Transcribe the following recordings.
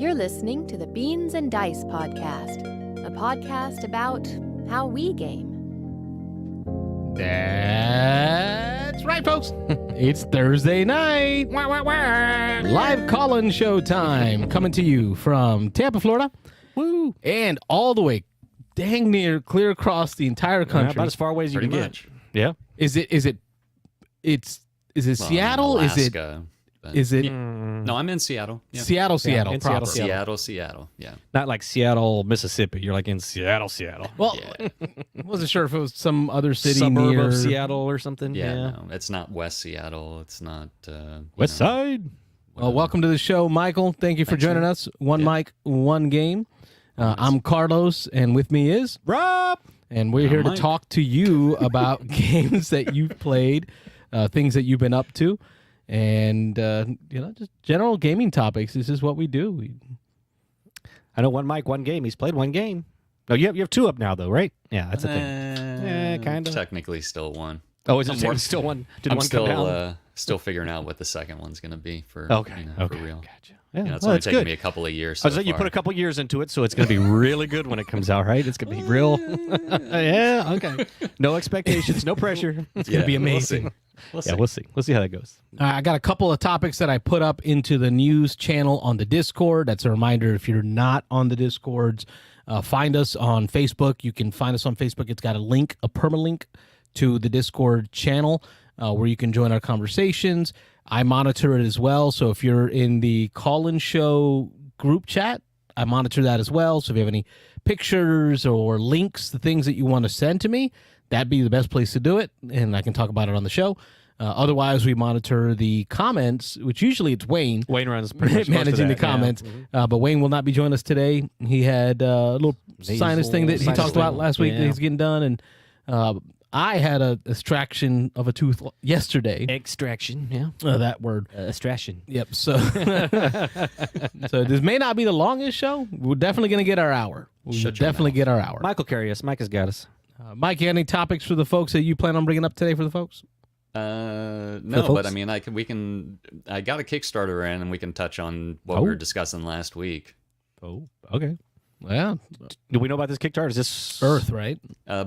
You're listening to the Beans and Dice podcast, a podcast about how we game. That's right, folks. It's Thursday night. Live call-in show time coming to you from Tampa, Florida. Woo! And all the way dang near clear across the entire country. About as far away as you can get. Yeah. Is it Seattle? Alaska, Is it No, I'm in Seattle. Yeah. Seattle in proper? Seattle. Yeah. Not like Seattle, Mississippi. You're like in Seattle. Well, Yeah. I wasn't sure if it was some other city Suburb near of Seattle or something. Yeah, no, it's not West Seattle. It's not West Side. Well, welcome to the show, Michael. Thank you for joining us. One mic, one game. I'm Carlos, and with me is Rob. And we're here to Mike. talk to you about games that you've played, things that you've been up to, and just general gaming topics. This is what we do. I know one mic, one game. He's played one game. No, you have two up now, though, right? Yeah, that's the thing. Kind of. Technically still one. Oh, is it still one? Did I'm one come down? still figuring out what the second one's going to be for, Okay. for real. Gotcha. Yeah, It's well, only that's taken good. me a couple of years I so was like, you far. put a couple years into it, so it's going to be really good when it comes out, right? It's going to be real. Yeah, okay. No expectations, no pressure. It's going to be amazing. We'll see. We'll see. We'll see how that goes. I got a couple of topics that I put up into the news channel on the Discord. That's a reminder, if you're not on the Discords, find us on Facebook. You can find us on Facebook. It's got a link, a permalink to the Discord channel where you can join our conversations. I monitor it as well. So if you're in the call-in show group chat, I monitor that as well. So if you have any pictures or links, the things that you want to send to me, that'd be the best place to do it. And I can talk about it on the show. Otherwise, we monitor the comments, which usually it's Wayne. Wayne runs pretty much managing the most of that, comments. yeah. But Wayne will not be joining us today. He had a little sinus thing that he sinus talked about thing. last week that Yeah. he's getting done. And I had a extraction of a tooth yesterday. Extraction, yeah. That word. Extraction. Yep. So, so this may not be the longest show. We're definitely going to get our hour. We'll Shut your definitely mouth. get our hour. Mike will carry us. Mike has got us. Mike, you got any topics for the folks that you plan on bringing up today for the folks? No, folks? but I mean, I got a Kickstarter in, and we can touch on what we were discussing last week. Oh, okay. Well, Do we know about this Kickstarter? Is this Earth, right?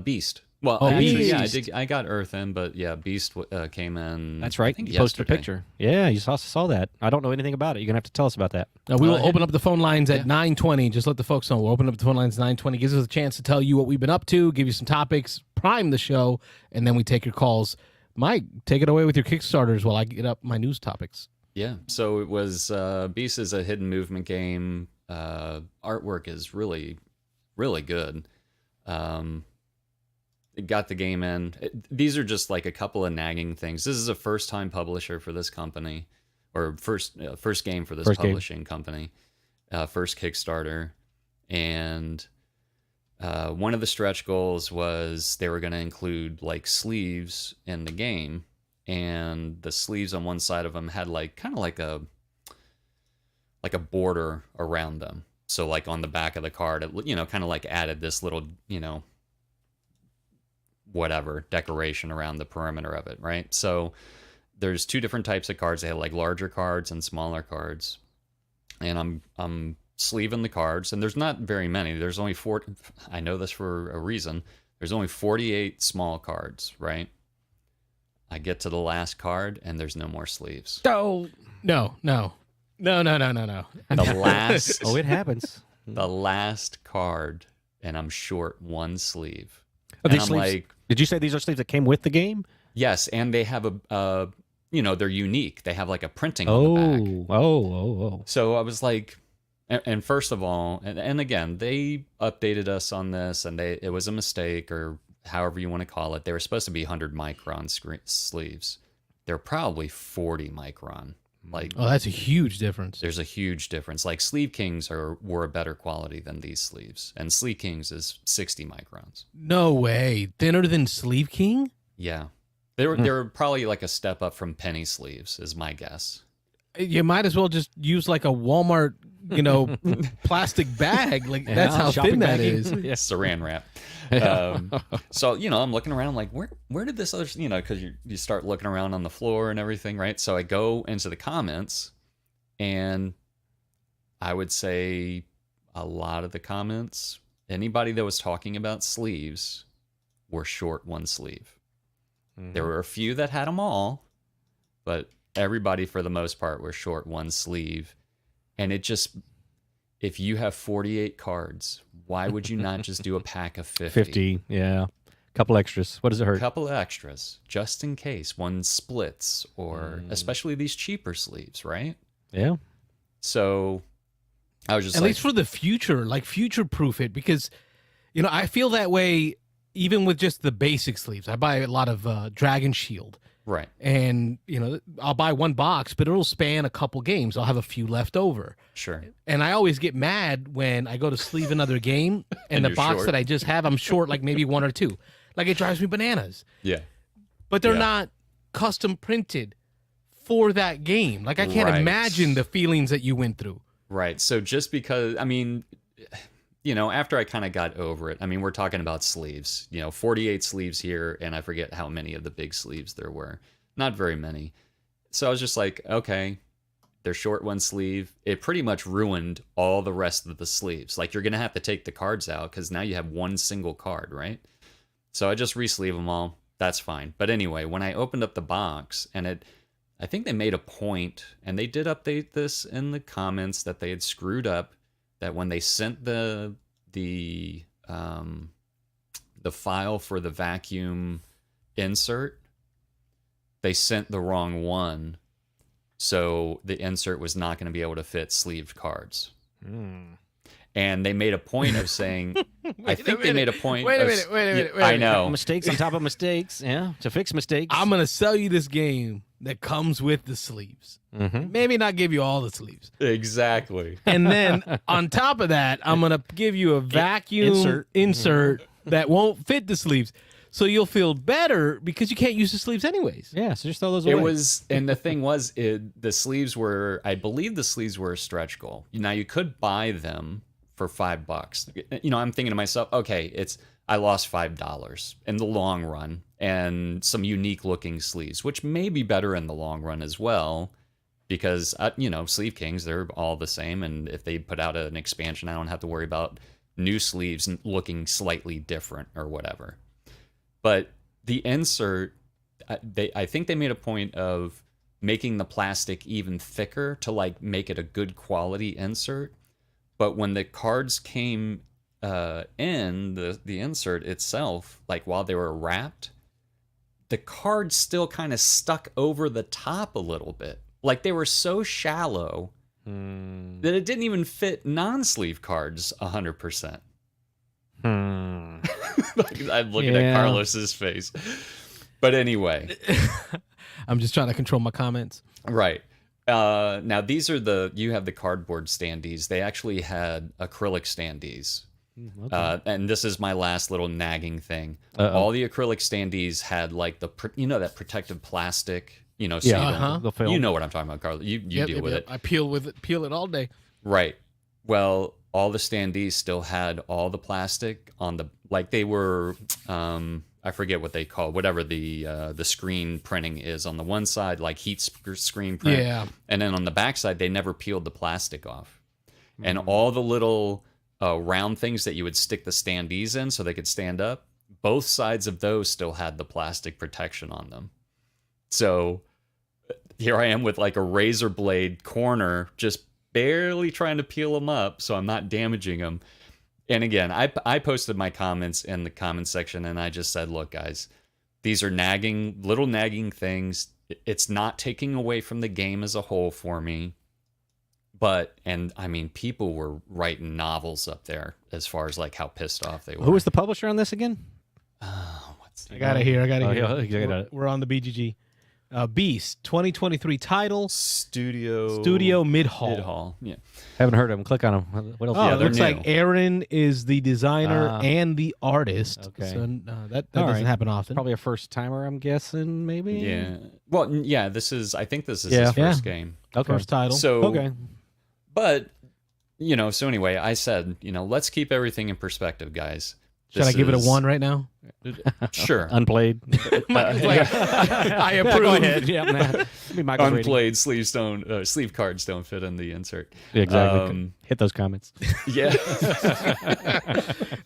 Beast. Well, Oh, actually, yeah, Beast. I got Earth in, but yeah, Beast came in. That's right. I think You posted a yesterday. picture. Yeah, you saw that. I don't know anything about it. You're going to have to tell us about that. We will yeah. open up the phone lines at 9:20. Just let the folks know. We'll open up the phone lines at 9:20. Gives us a chance to tell you what we've been up to, give you some topics, prime the show, and then we take your calls. Mike, take it away with your Kickstarters while I get up my news topics. Yeah, so it was Beast is a hidden movement game. Artwork is really, really good. It got the game in. These are just like a couple of nagging things. This is a first-time publisher for this company, or first game for this publishing company, first Kickstarter, and one of the stretch goals was they were going to include like sleeves in the game, and the sleeves on one side of them had like kind of like a border around them. So like on the back of the card, it kind of like added this little whatever decoration around the perimeter of it, right? So there's two different types of cards. They have like larger cards and smaller cards, and I'm sleeving the cards, and there's not very many. There's only 4. I know this for a reason. There's only 48 small cards, right? I get to the last card, and there's no more sleeves. Oh, no. The last, Oh, it happens. the last card, and I'm short one sleeve. Are And these I'm sleeves- like, Did you say these are sleeves that came with the game? yes, and they have they're unique. They have like a printing on the back. Oh. So I was like, and first of all, and again, they updated us on this, and it was a mistake, or however you want to call it. They were supposed to be 100 micron sleeves. They're probably 40 micron. Like, Oh, that's a huge difference. there's a huge difference. Like Sleeve Kings were a better quality than these sleeves, and Sleeve Kings is 60 microns. No way. Thinner than Sleeve King? Yeah, they were probably like a step up from penny sleeves, is my guess. You might as well just use like a Walmart, plastic bag. Like that's how shopping thin that baggie. is. Saran wrap. So I'm looking around like where did this other because you start looking around on the floor and everything, right? So I go into the comments, and I would say a lot of the comments, anybody that was talking about sleeves were short one sleeve. There were a few that had them all, but everybody for the most part were short one sleeve. And it just, if you have 48 cards, why would you not just do a pack of 50? 50, yeah. Couple extras. What does it hurt? A couple of extras, just in case one splits, or especially these cheaper sleeves, right? Yeah. So I was just At like, least for the future, like future-proof it, because, you know, I feel that way even with just the basic sleeves. I buy a lot of Dragon Shield. right. And, you know, I'll buy one box, but it'll span a couple games. I'll have a few left over. Sure. And I always get mad when I go to sleeve another game and the you're box short. that I just have, I'm short like maybe one or two. Like, it drives me bananas. Yeah. But they're Yeah. not custom printed for that game. Like, I can't Right. imagine the feelings that you went through. Right. So just because, I mean, you know, after I kind of got over it, I mean, we're talking about sleeves, you know, 48 sleeves here, and I forget how many of the big sleeves there were. Not very many. So I was just like, okay, they're short one sleeve. It pretty much ruined all the rest of the sleeves. Like, you're going to have to take the cards out because now you have one single card, right? So I just re-sleeve them all. That's fine. But anyway, when I opened up the box, and I think they made a point, and they did update this in the comments, that they had screwed up, that when they sent the file for the vacuum insert, they sent the wrong one, so the insert was not going to be able to fit sleeved cards. And they made a point of saying, I think they made a point. Wait a of- minute, wait a minute, wait a I minute. know. Mistakes on top of mistakes. Yeah. To fix mistakes. I'm going to sell you this game that comes with the sleeves. Mhm. Maybe not give you all the sleeves. Exactly. And then on top of that, I'm going to give you a vacuum insert that won't fit the sleeves. So you'll feel better because you can't use the sleeves anyways. Yeah. So just throw those away. It was, and the thing was, the sleeves were, I believe the sleeves were a stretch goal. Now, you could buy them for $5. You know, I'm thinking to myself, okay, I lost $5 in the long run, and some unique looking sleeves, which may be better in the long run as well, because, you know, Sleeve Kings, they're all the same. And if they put out an expansion, I don't have to worry about new sleeves looking slightly different or whatever. But the insert, I think they made a point of making the plastic even thicker to like make it a good quality insert. But when the cards came in, the insert itself, like while they were wrapped, the cards still kind of stuck over the top a little bit. Like, they were so shallow that it didn't even fit non-sleeve cards 100%. I'm looking at Carlos's face. But anyway. I'm just trying to control my comments. Right. Now, these are you have the cardboard standees. They actually had acrylic standees. Okay. And this is my last little nagging thing. Uh-oh. All the acrylic standees had like that protective plastic, you know, so Yeah. you don't, The film. you know what I'm talking about, Carlos. You deal with it. I peel it all day. Right. Well, all the standees still had all the plastic on like they were, I forget what they call, whatever the screen printing is on the one side, like heat screen print. Yeah. And then on the back side, they never peeled the plastic off. And all the little round things that you would stick the standees in so they could stand up, both sides of those still had the plastic protection on them. So here I am with like a razor blade corner, just barely trying to peel them up so I'm not damaging them. And again, I posted my comments in the comment section, and I just said, look, guys, these are little nagging things. It's not taking away from the game as a whole for me. And I mean, people were writing novels up there as far as like how pissed off they were. Who was the publisher on this again? I got it here. Oh, yeah, you got it. We're on the BGG. Beast 2023 title Studio Mid-Hall. Mid-Hall. Yeah. Haven't heard of him. Click on him. What else? Oh, Yeah, it they're looks new. like Aaron is the designer and the artist. Okay. So that All doesn't right. happen often. Probably a first timer, I'm guessing. Maybe. Yeah. Well, yeah. I think this is Yeah. his first Yeah. game. Okay. First title. So Okay. But, so anyway, I said, let's keep everything in perspective, guys. Should I give it a 1 right now? Sure. Unplayed. I approve. Go ahead. Yeah, man. Be Michael's rating. Unplayed sleeve cards don't fit in the insert. Exactly. Hit those comments. Yeah.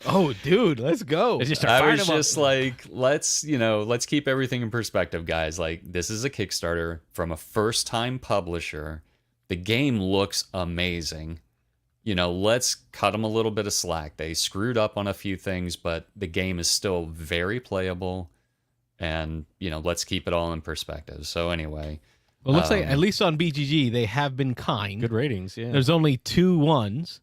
Oh, dude, let's go. It's just I was just like, let's keep everything in perspective, guys. Like, this is a Kickstarter from a first-time publisher. The game looks amazing. Let's cut them a little bit of slack. They screwed up on a few things, but the game is still very playable. And, let's keep it all in perspective. So anyway. Well, it looks like, at least on BGG, they have been kind. Good ratings, yeah. There's only 2 1s.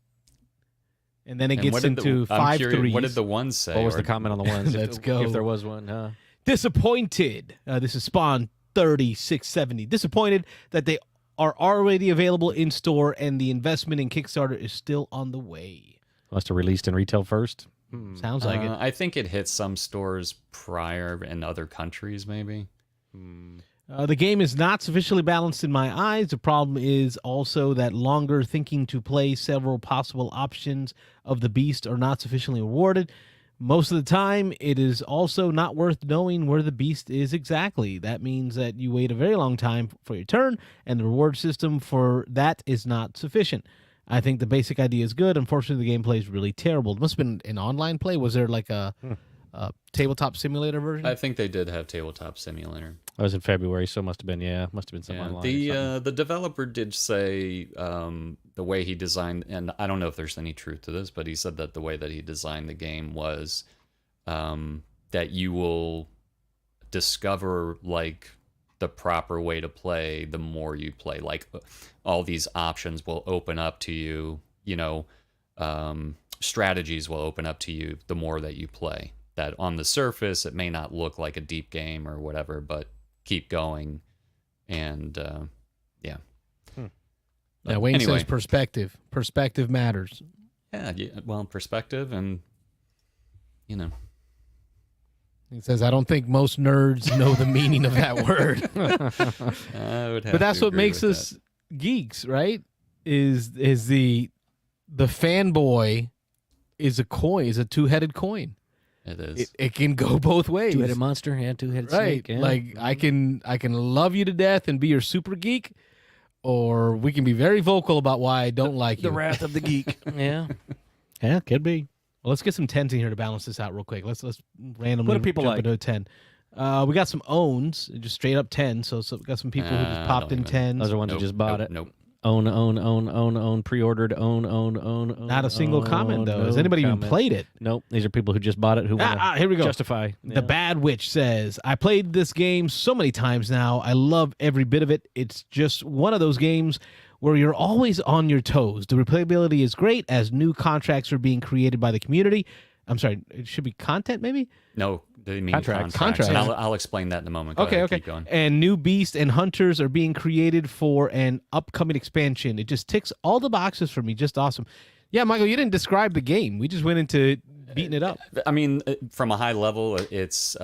And then it gets into 5 3s. What did the 1s say? What was the comment on the ones? Let's go. If there was one. Disappointed. This is Spawn 3670. Disappointed that they are already available in store and the investment in Kickstarter is still on the way. Must have released in retail first. Sounds like it. I think it hit some stores prior in other countries, maybe. The game is not sufficiently balanced in my eyes. The problem is also that longer thinking to play several possible options of the beast are not sufficiently rewarded. Most of the time, it is also not worth knowing where the beast is exactly. That means that you wait a very long time for your turn, and the reward system for that is not sufficient. I think the basic idea is good. Unfortunately, the gameplay is really terrible. It must have been an online play. Was there like a tabletop simulator version? I think they did have tabletop simulator. That was in February, so must have been some online. The developer did say the way he designed, and I don't know if there's any truth to this, but he said that the way that he designed the game was that you will discover like the proper way to play the more you play. Like all these options will open up to you, strategies will open up to you the more that you play. That on the surface, it may not look like a deep game or whatever, but keep going. And yeah. Yeah, Wayne says perspective. Perspective matters. Yeah, well, perspective and, He says, I don't think most nerds know the meaning of that word. But that's what makes us geeks, right? Is the fanboy is a coin, is a two-headed coin. It is. It can go both ways. Two-headed monster and two-headed right. snake. Yeah. Like I can love you to death and be your super geek, or we can be very vocal about why I don't like you. The wrath of the geek. Yeah. Yeah, could be. Well, let's get some 10s in here to balance this out real quick. Let's randomly What do people jump like? into a 10. We got some owns, just straight up 10. So we got some people who just popped in 10s. Those are ones who just bought it. Nope. Own, pre-ordered, own. Not a single comment, though. Has anybody even played it? Nope. These are people who just bought it who want to here we go. justify. The Bad Witch says, I played this game so many times now. I love every bit of it. It's just one of those games where you're always on your toes. The replayability is great as new contracts are being created by the community. I'm sorry, it should be content maybe? No, they mean Contracts. contracts. And I'll explain that in a moment. Go ahead, keep going. And new beasts and hunters are being created for an upcoming expansion. It just ticks all the boxes for me. Just awesome. Yeah, Michael, you didn't describe the game. We just went into beating it up. I mean, from a high level, it's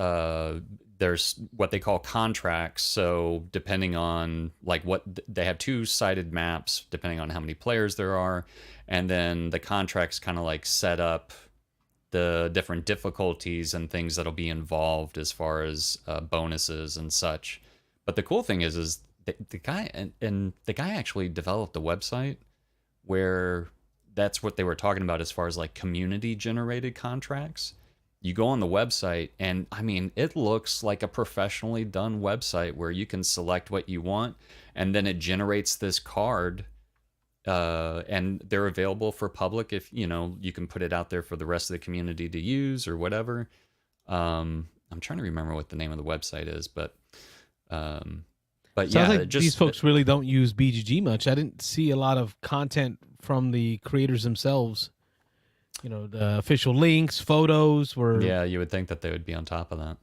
there's what they call contracts. So depending on like what they have, two-sided maps depending on how many players there are, and then the contracts kind of like set up the different difficulties and things that'll be involved as far as bonuses and such. But the cool thing is the guy and the guy actually developed a website where that's what they were talking about as far as like community generated contracts. You go on the website and I mean, it looks like a professionally done website where you can select what you want and then it generates this card. And they're available for public if, you can put it out there for the rest of the community to use or whatever. I'm trying to remember what the name of the website is, but Sounds yeah, like these folks really don't use BGG much. I didn't see a lot of content from the creators themselves. The official links, photos were. Yeah, you would think that they would be on top of that.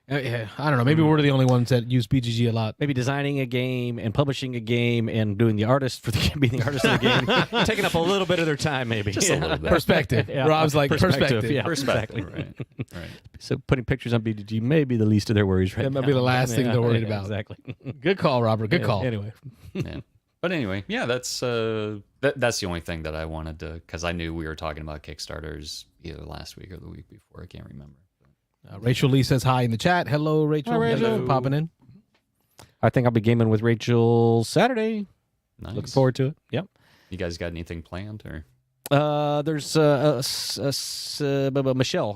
Yeah, I don't know. Maybe we're the only ones that use BGG a lot. Maybe designing a game and publishing a game and doing the artist being the artist of the game, taking up a little bit of their time, maybe. Just a little bit. Perspective. Yeah. Rob's like perspective. Yeah, Perspective, exactly. right. So putting pictures on BGG may be the least of their worries right That now. might be the last thing they're worried about. Exactly. Good call, Robert. Good call. Anyway. Yeah. But anyway, yeah, that's the only thing that I wanted to, because I knew we were talking about Kickstarters either last week or the week before. I can't remember. Rachel Lee says hi in the chat. Hello, Rachel. Hi, Rachel. Thanks for popping in. I think I'll be gaming with Rachel Saturday. Nice. Looking forward to it. Yep. You guys got anything planned or? There's Michelle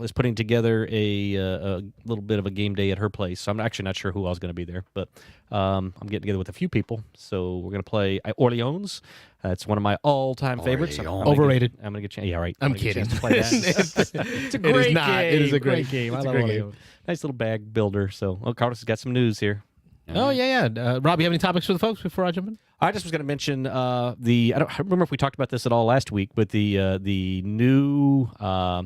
is putting together a little bit of a game day at her place. So I'm actually not sure who else is going to be there, but I'm getting together with a few people. So we're going to play Orleans. That's one of my all-time favorites. Overrated. I'm going to get. Yeah, right. I'm kidding. To play that. It's a great It is not. game. It is a great game. It's I a love great Orleans. game. Nice little bag builder. So, Carlos has got some news here. Oh, yeah. Rob, you have any topics for the folks before I jump in? I just was going to mention I don't remember if we talked about this at all last week, but the new I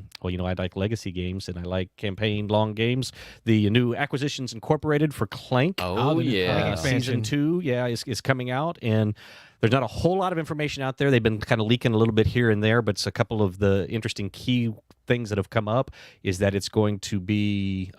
like legacy games and I like campaign long games. The new Acquisitions Incorporated for Clank. Oh, yeah. Season 2, is coming out, and there's not a whole lot of information out there. They've been kind of leaking a little bit here and there, but it's a couple of the interesting key things that have come up is that it's going to be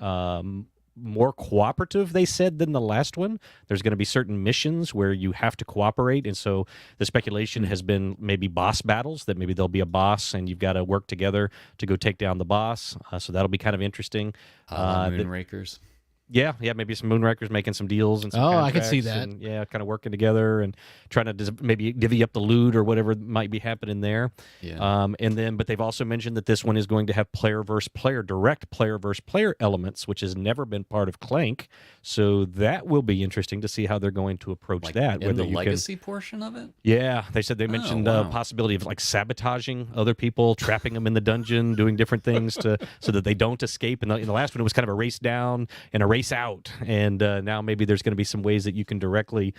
more cooperative, they said, than the last one. There's going to be certain missions where you have to cooperate, and so the speculation has been maybe boss battles, that maybe there'll be a boss and you've got to work together to go take down the boss. So that'll be kind of interesting. Moonrakers. Yeah, maybe some Moonrakers making some deals and some I can see contracts that. and, kind of working together and trying to maybe divvy up the loot or whatever might be happening there. Yeah. But they've also mentioned that this one is going to have direct player versus player elements, which has never been part of Clank. So that will be interesting to see how they're going to approach that. In the legacy portion of it? Yeah, they mentioned the possibility of like sabotaging other people, trapping them in the dungeon, doing different things so that they don't escape. In the last one, it was kind of a race down and a race out, and now maybe there's going to be some ways that you can directly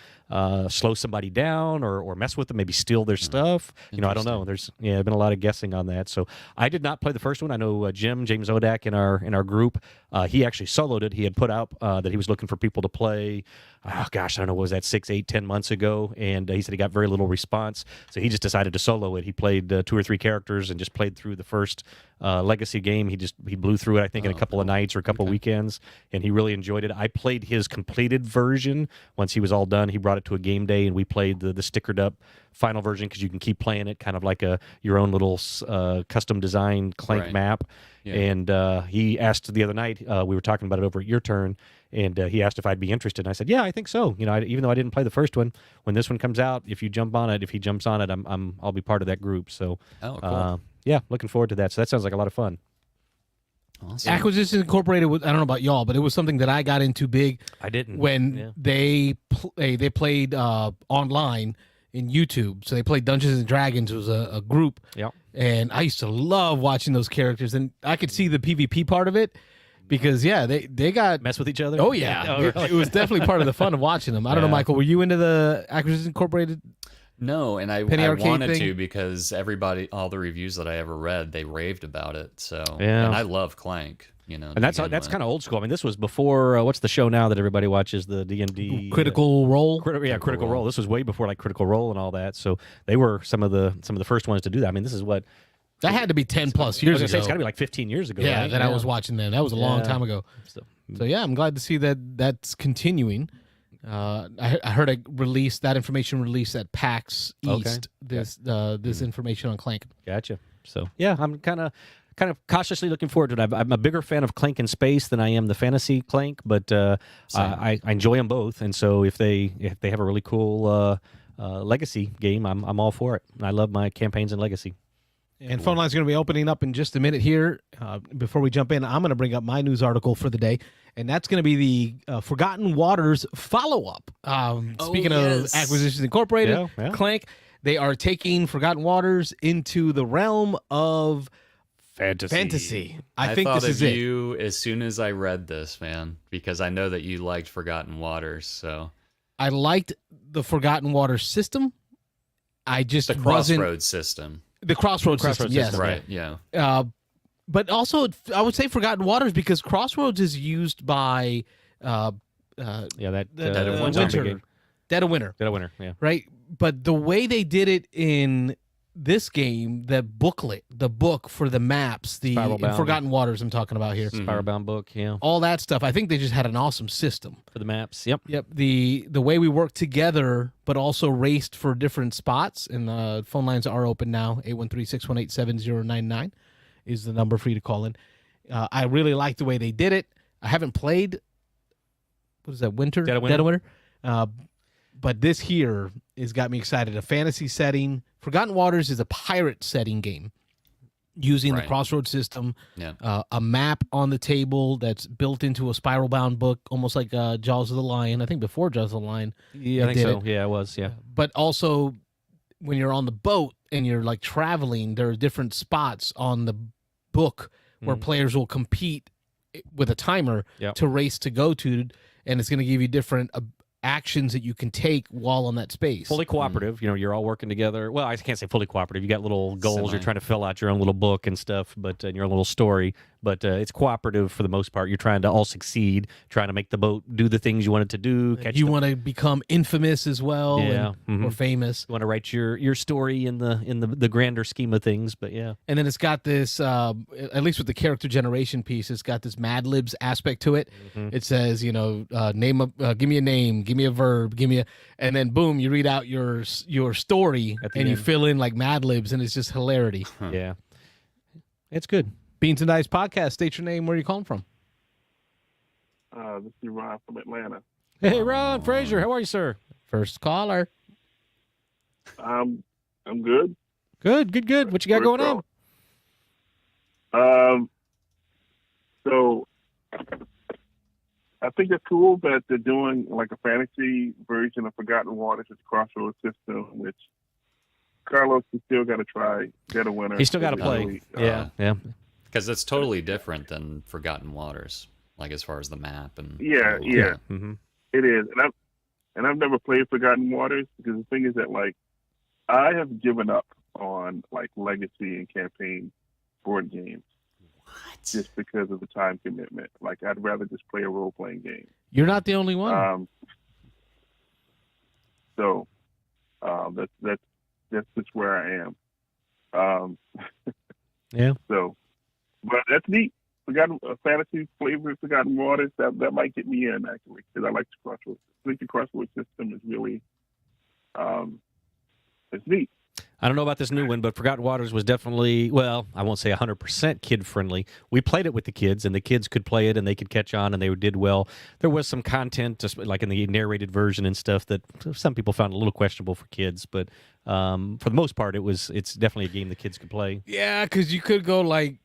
slow somebody down or mess with them, maybe steal their stuff. I don't know. There's been a lot of guessing on that. So I did not play the first one. I know James Odak in our group, he actually soloed it. He had put out that he was looking for people to play. I don't know, what was that 6, 8, 10 months ago? And he said he got very little response, so he just decided to solo it. He played 2 or 3 characters and just played through the first legacy game. He blew through it, I think, in a couple of nights or a couple of weekends, and he really enjoyed it. I played his completed version. Once he was all done, he brought it to a game day, and we played the stickered up final version because you can keep playing it, kind of like your own little custom designed Clank map. Yeah. And he asked the other night, we were talking about it over at Your Turn, and he asked if I'd be interested. And I said, yeah, I think so. Even though I didn't play the first one, when this one comes out, if he jumps on it, I'll be part of that group. So, cool. Looking forward to that. So that sounds like a lot of fun. Awesome. Acquisitions Incorporated, I don't know about y'all, but it was something that I got into big. I didn't. When they played online in YouTube. So they played Dungeons and Dragons. It was a group. Yeah. And I used to love watching those characters. And I could see the PvP part of it because, they got... Mess with each other? Oh, yeah. It was definitely part of the fun of watching them. I don't know, Michael, were you into the Acquisitions Incorporated? No, and I wanted to because all the reviews that I ever read, they raved about it. So, and I love Clank. And that's kind of old school. I mean, this was before what's the show now that everybody watches, the D&D Critical Role. Critical Role. This was way before like Critical Role and all that. So they were some of the first ones to do that. I mean, this is what that had to be 10 plus years ago. It's got to be like 15 years ago. Yeah, right? that I was watching them. That was a long time ago. So I'm glad to see that that's continuing. I heard that information released at PAX East. This information on Clank. Gotcha. So I'm kind of cautiously looking forward to it. I'm a bigger fan of Clank in Space than I am the fantasy Clank, but I enjoy them both. And so if they have a really cool legacy game, I'm all for it. I love my campaigns in Legacy. And phone lines are going to be opening up in just a minute here. Before we jump in, I'm going to bring up my news article for the day, and that's going to be the Forgotten Waters follow-up. Speaking of Acquisitions Incorporated, Clank, they are taking Forgotten Waters into the realm of fantasy. I think thought this is of you as soon as I read this, man, because I know that you liked Forgotten Waters. So I liked the Forgotten Waters system. I just the Crossroads system. The Crossroads system, yes. Right, yeah. But also, I would say Forgotten Waters because Crossroads is used by Dead of Winter. Dead of Winter, yeah. right? But the way they did it in this game, the booklet, the book for the maps, the Forgotten Waters I'm talking about here. Spiralbound book, yeah. All that stuff. I think they just had an awesome system. For the maps, yep. Yep. The way we worked together, but also raced for different spots. And the phone lines are open now. 813-618-7099 is the number for you to call in. I really like the way they did it. I haven't played, what is that, Dead of Winter. But this here has got me excited. A fantasy setting. Forgotten Waters is a pirate setting game using the crossroad system. Yeah. A map on the table that's built into a spiral bound book, almost like Jaws of the Lion. I think before Jaws of the Lion. Yeah, I think so. Yeah, it was, yeah. But also, when you're on the boat and you're like traveling, there are different spots on the book where players will compete with a timer to race to go to, and it's going to give you different actions that you can take while on that space. Fully cooperative. You know, you're all working together. Well, I can't say fully cooperative. You got little goals. You're trying to fill out your own little book and stuff, but in your own little story. But it's cooperative for the most part. You're trying to all succeed, trying to make the boat do the things you want it to do. You want to become infamous as well, or famous. You want to write your story in the grander scheme of things. But yeah, and then it's got this, at least with the character generation piece, it's got this Mad Libs aspect to it. It says, you know, give me a name, give me a verb, and then boom, you read out your story and you fill in like Mad Libs, and it's just hilarity. Yeah, it's good. Beans and Dice Podcast. State your name. Where are you calling from? This is Ron from Atlanta. Hey, Ron Frazier. How are you, sir? First caller. I'm good. Good. What you got going on? So I think it's cool that they're doing like a fantasy version of Forgotten Waters with the Crossroads system, which Carlos has still got to try. Get a winner. He's still got to play. Yeah. Because it's totally different than Forgotten Waters, like as far as the map and yeah. Mm-hmm. It is, and I've never played Forgotten Waters because the thing is that like I have given up on like legacy and campaign board games. What? Just because of the time commitment. Like I'd rather just play a role playing game. You're not the only one. That's just where I am. Yeah. So. But that's neat. Forgotten fantasy flavor, Forgotten Waters. That might get me in actually because I like the Crossroads. I think the Crossroads system is really, it's neat. I don't know about this new one, but Forgotten Waters was definitely, well, I won't say 100% kid-friendly. We played it with the kids, and the kids could play it, and they could catch on, and they did well. There was some content, just like in the narrated version and stuff, that some people found a little questionable for kids, but for the most part, it's definitely a game the kids could play. Yeah, because you could go like,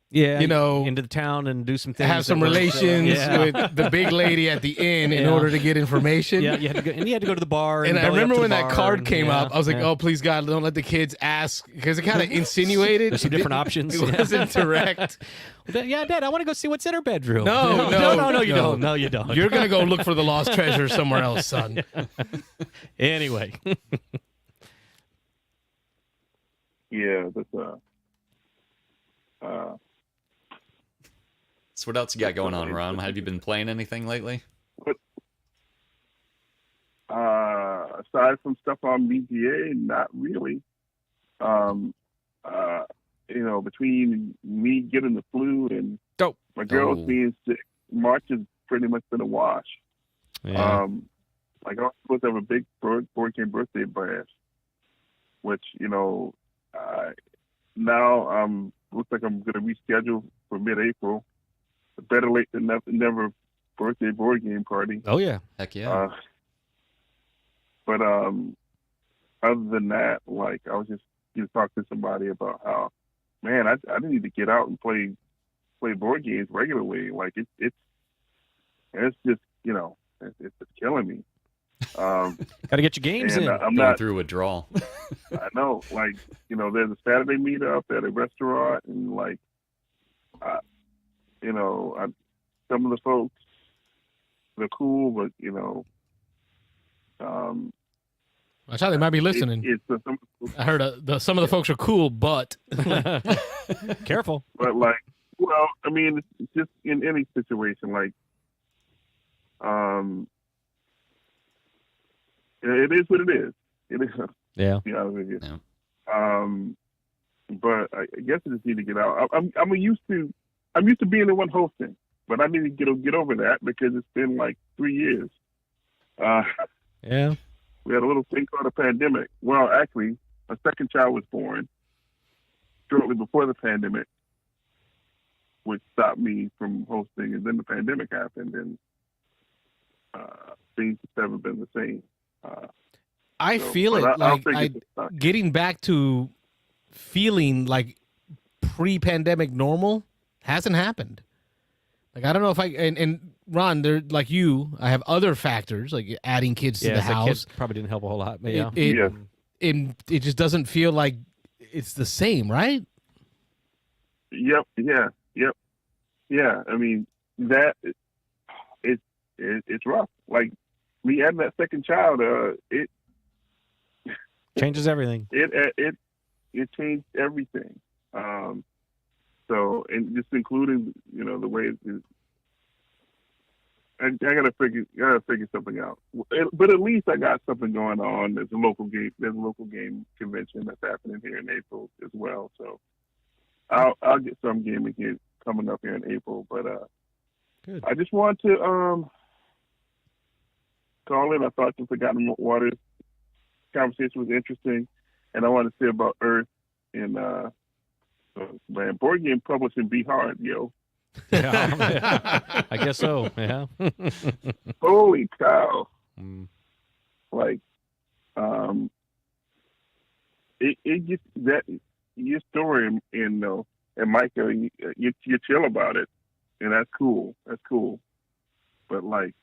yeah, you know, into the town and do some things. Have some relations with the big lady at the inn in order to get information. Yeah, you had to go to the bar. And I remember when that card came up, I was like, oh, please, God, don't let the kids ask. Because it kind of insinuated. There's some different options. It wasn't direct. Yeah, Dad, I want to go see what's in her bedroom. No, you don't. No, you don't. You're going to go look for the lost treasure somewhere else, son. Anyway. Yeah, that's So what else you got going on, Ron? Have you been playing anything lately? Aside from stuff on BGA, not really. You know, between me getting the flu and my girls being sick, March has pretty much been a wash. Yeah. Like I was supposed to have a big board game birthday bash, which, you know, now looks like I'm going to reschedule for mid-April. Better late than never birthday board game party. Oh, yeah. Heck yeah. But other than that, like, I was just talking to somebody about how, man, I need to get out and play board games regularly. Like, it's just, you know, it's killing me. Got to get your games in. I'm going not through withdrawal. I know, like, you know, there's a Saturday meetup at a restaurant, and like, you know, some of the folks, they're cool, but you know, I thought they might be listening. I heard some of the folks are cool, but careful. But like, well, I mean, it's just in any situation, like, it is what it is. It is. Yeah. To be honest with you. Yeah. But I guess I just need to get out. I'm used to being the one hosting, but I need to get over that because it's been like 3 years. Yeah. We had a little thing called a pandemic. Well, actually, my second child was born shortly before the pandemic, which stopped me from hosting, and then the pandemic happened, and things just haven't been the same. I feel it like getting back to feeling like pre-pandemic normal hasn't happened. Like, I don't know if and Ron, they're like you, I have other factors like adding kids to the house. Kids probably didn't help a whole lot. But yeah. It just doesn't feel like it's the same, right? Yep. Yeah. I mean, that it's rough. Like, me having that second child, it changes everything. It changed everything. So, and just including, the way I gotta figure something out. But at least I got something going on. There's a local game convention that's happening here in April as well. So I'll get some gaming here coming up here in April. But good. I just want to call in. I thought the Forgotten Waters conversation was interesting, and I want to say about Earth and man, board game publishing be hard, yo. Yeah, I guess so. Yeah. Holy cow! Mm. Like, it gets that your story, and Micah, you chill about it, and that's cool. That's cool. But like,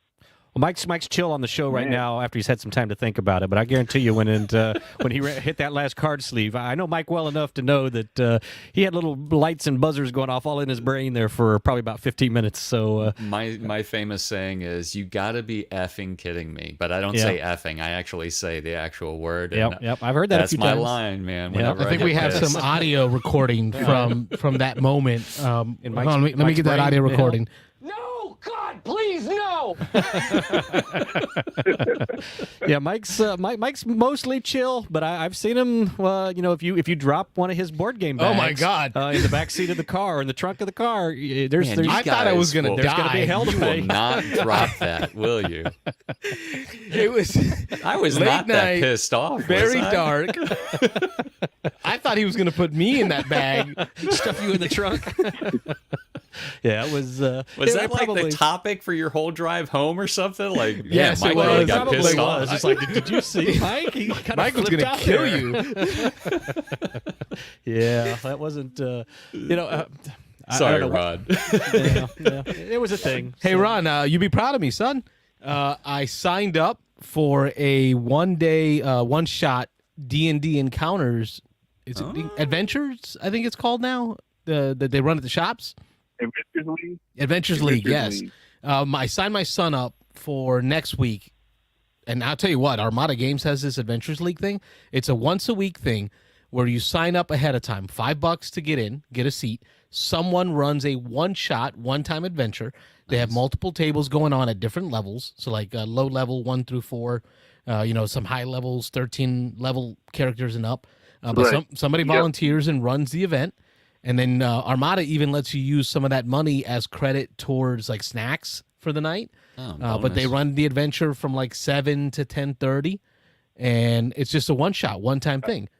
well, Mike's chill on the show right now after he's had some time to think about it. But I guarantee you, when he hit that last card sleeve, I know Mike well enough to know that he had little lights and buzzers going off all in his brain there for probably about 15 minutes. So my famous saying is, "You got to be effing kidding me!" But I don't say effing; I actually say the actual word. Yep. I've heard that. That's a few my times. line, man. I think we have some audio recording from that moment. Let me get that audio recording. No, God, please, no. Yeah, Mike's mostly chill, but I've seen him. If you drop one of his board game bags, oh my God, in the back seat of the car, or in the trunk of the car, I thought I was going to die. There's going to be hell to you pay. will not drop that, will you? It was. I was late not that night, pissed off. Very dark. I thought he was going to put me in that bag, stuff you in the trunk. Yeah, it was. Was that like the topic for your whole drive home or something? Like, yes, Mike it was. really got Probably pissed was. off. It's like, did you see Mike? Mike was going to kill you. Yeah, that wasn't. Sorry, Rod. Yeah, it was a thing. Hey, Ron, you be proud of me, son. I signed up for a one-day, one-shot D&D encounters. Is it Adventures? I think it's called now. That they run at the shops. Adventures League, yes. I signed my son up for next week, and I'll tell you what, Armada Games has this Adventures League thing. It's a once-a-week thing where you sign up ahead of time, $5 to get in, get a seat. Someone runs a one-shot, one-time adventure. They have multiple tables going on at different levels, so like low level 1 through 4, some high levels, 13 level characters and up. But somebody volunteers and runs the event. And then Armada even lets you use some of that money as credit towards like snacks for the night. But they run the adventure from like 7 to 10:30, and it's just a one-shot, one-time thing.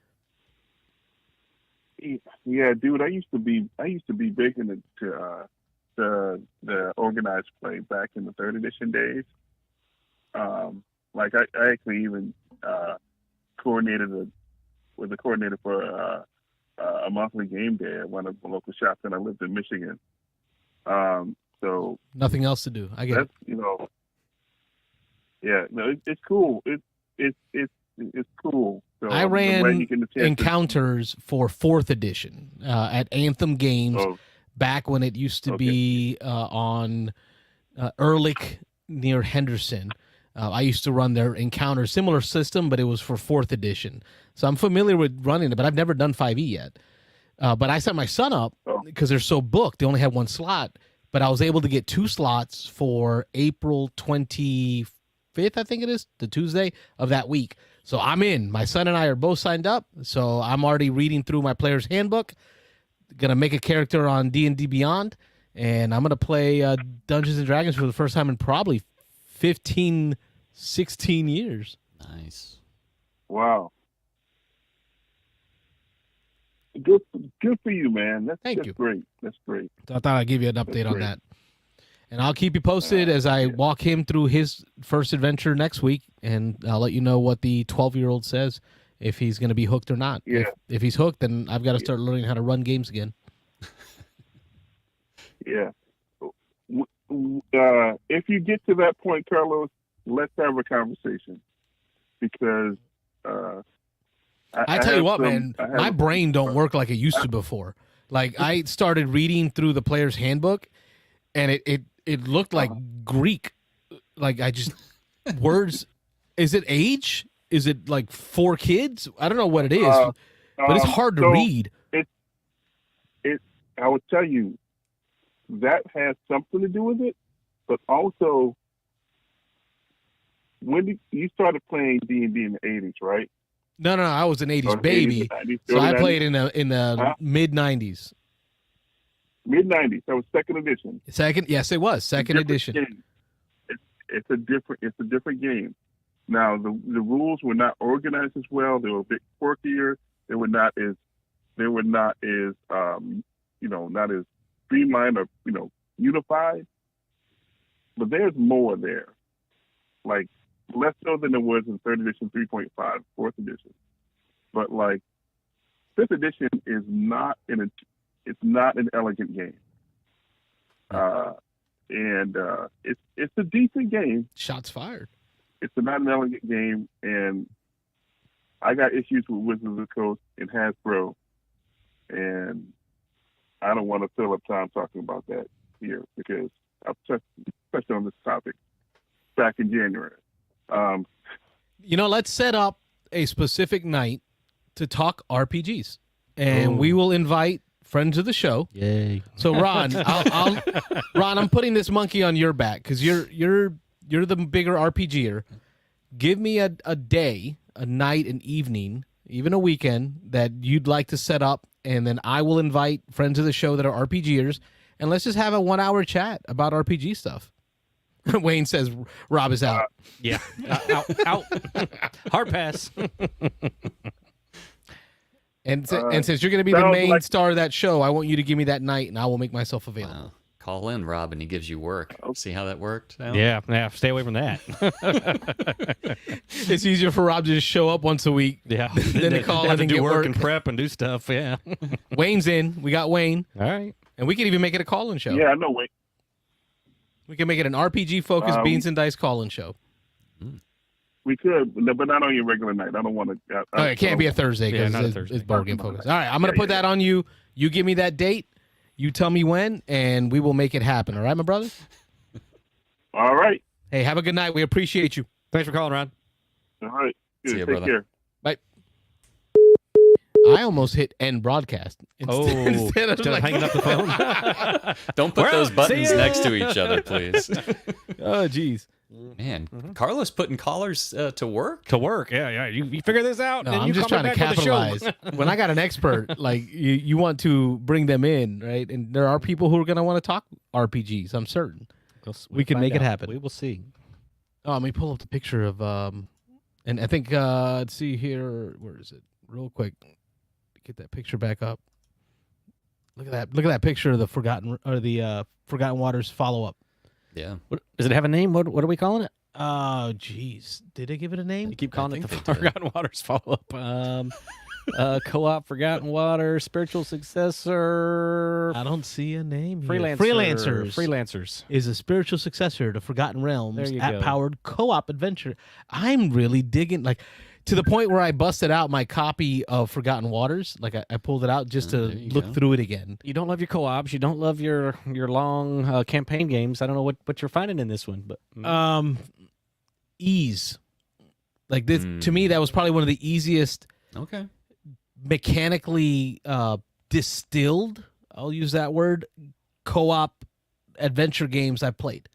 Yeah, dude, I used to be big into the organized play back in the 3rd edition days. Like I actually even was a coordinator for a monthly game day at one of the local shops, and I lived in Michigan. So nothing else to do. I get it. It's cool. It's cool. So I ran encounters for 4th edition at Anthem Games back when it used to be on Ehrlich near Henderson. I used to run their encounter, similar system, but it was for 4th edition. So I'm familiar with running it, but I've never done 5e yet. But I set my son up because they're so booked. They only had one slot, but I was able to get 2 slots for April 25th, I think it is, the Tuesday of that week. So I'm in. My son and I are both signed up. So I'm already reading through my player's handbook. Gonna make a character on D&D Beyond, and I'm gonna play Dungeons and Dragons for the first time in probably 15, 16 years. Nice. Wow. Good for you, man. That's Thank you. Great. That's great. So I thought I'd give you an update on great. that. And I'll keep you posted as I walk him through his first adventure next week, and I'll let you know what the 12-year-old says, if he's going to be hooked or not. Yeah. If he's hooked, then I've got to start learning how to run games again. Yeah. If you get to that point, Carlos, let's have a conversation, because I tell you what, man, my brain don't work like it used to before. Like, I started reading through the player's handbook, and it looked like Greek. Like, I just words. Is it age? Is it like 4 kids? I don't know what it is, but it's hard to read. I would tell you that has something to do with it, but also when you started playing D&D in the 80s, right? No, I was an 80s baby. 80s, so I 90s? played in the mid 90s. Mid 90s. That was second edition. Yes, it was second edition. Game. It's a different game. Now the rules were not organized as well. They were a bit quirkier. They were not as not as streamlined or unified. But there's more there. Like, less so than there was in third edition, 3.5, fourth edition. But like, fifth edition is not an elegant game. And it's a decent game. Shots fired. It's not an elegant game, and I got issues with Wizards of the Coast and Hasbro, and I don't want to fill up time talking about that here, because I've touched on this topic back in January. Let's set up a specific night to talk RPGs, and we will invite friends of the show. Yay! So Ron, Ron, I'm putting this monkey on your back because you're the bigger RPGer. Give me a day, a night, an evening, even a weekend that you'd like to set up, and then I will invite friends of the show that are RPGers, and let's just have a 1-hour chat about RPG stuff. Wayne says Rob is out. Yeah, out. Hard pass. And since you're going to be the main star of that show, I want you to give me that night, and I will make myself available. Wow. Call in, Rob, and he gives you work. See how that worked? Alan? Yeah. Stay away from that. It's easier for Rob to just show up once a week. Yeah. Than to call in and do get work and prep and do stuff. Yeah. Wayne's in. We got Wayne. All right. And we can even make it a call-in show. Yeah, I know Wayne. We can make it an RPG-focused Beans and Dice call-in show. We could, but not on your regular night. I don't want to. It can't be a Thursday because it's board game focused. All right, I'm going to put that on you. You give me that date. You tell me when, and we will make it happen. All right, my brother? All right. Hey, have a good night. We appreciate you. Thanks for calling, Ron. All right. See you, Take brother. care. Bye. I almost hit end broadcast. Instead of hanging up the phone. Don't put those buttons next to each other, please. Oh, geez. Man, Carlos putting callers to work? To work, yeah. You figure this out. No, and I'm you just come trying to back with a show. capitalize. When I got an expert, like you want to bring them in, right? And there are people who are going to want to talk RPGs. I'm certain we can make it happen. We will see. Oh, let me pull up the picture of and I think let's see here. Where is it? Real quick, get that picture back up. Look at that! Look at that picture of the Forgotten Waters follow up. Yeah. Does it have a name? What are we calling it? Oh, geez. Did they give it a name? You keep calling it the think they did. Forgotten Waters follow-up. Co-op Forgotten Waters, spiritual successor. I don't see a name here. Freelancers. Freelancers is a spiritual successor to Forgotten Realms, There you go. app-powered co-op adventure. I'm really digging, like, to the point where I busted out my copy of Forgotten Waters. Like, I pulled it out just to there you look go. through it again. You don't love your co-ops. You don't love your long campaign games. I don't know what you're finding in this one, but Ease. Like, this, to me, that was probably one of the easiest Okay. mechanically distilled, I'll use that word, co-op adventure games I played.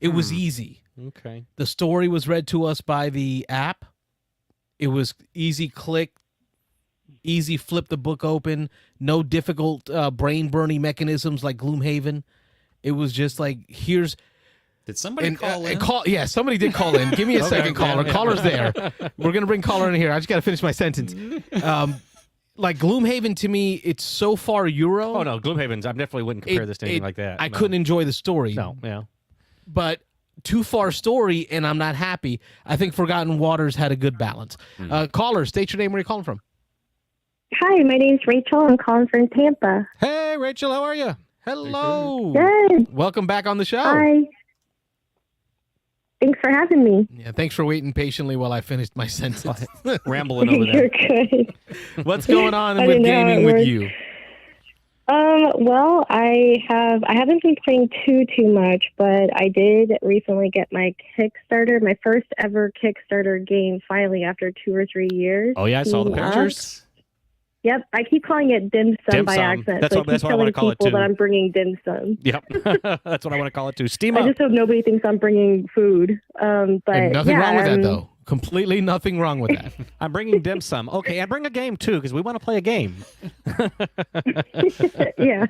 It was easy. okay. The story was read to us by the app, It was easy click, easy flip the book open, no difficult brain burning mechanisms like Gloomhaven. It was just like, here's. Did somebody call in? Yeah, somebody did call in. Give me a second, caller. yeah. Caller's there. We're going to bring caller in here. I just got to finish my sentence. Like Gloomhaven, to me, it's so far Euro. Oh, no, Gloomhaven's, I definitely wouldn't compare this to anything like that. I No. couldn't enjoy the story. No, yeah. But too far story, and I'm not happy. I think Forgotten Waters had a good balance. Caller, state your name. Where are you calling from? Hi, my name's Rachel. I'm calling from Tampa. Hey, Rachel, how are you? Hello. Good. Welcome back on the show. Hi. Thanks for having me. Yeah, thanks for waiting patiently while I finished my sentence. Rambling over You're there. good. What's going on I with didn't know how gaming it with worked. you? Well, I haven't been playing too much, but I did recently get my Kickstarter, my first ever Kickstarter game, finally after 2 or 3 years. Oh, yeah, I saw the Yeah. pictures. Yep, I keep calling it dim sum Dim by sum. accident. That's so what- I that's keep what I wanna telling call it, people too. that I'm bringing dim sum. Yep. That's what I want to call it, too. Steam I up. just hope nobody thinks I'm bringing food. But And nothing yeah, wrong with that, though. Completely nothing wrong with that. I'm bringing dim sum. Okay, and bring a game, too, because we want to play a game. Yeah.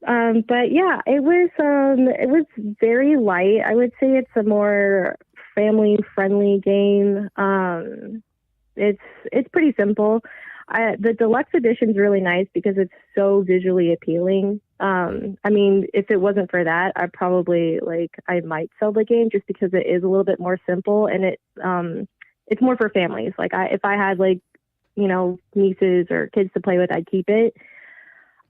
But yeah, it was very light. I would say it's a more family friendly game. It's pretty simple. The deluxe edition is really nice because it's so visually appealing. I mean, if it wasn't for that, I probably I might sell the game just because it is a little bit more simple and it's more for families. If I had nieces or kids to play with, I'd keep it.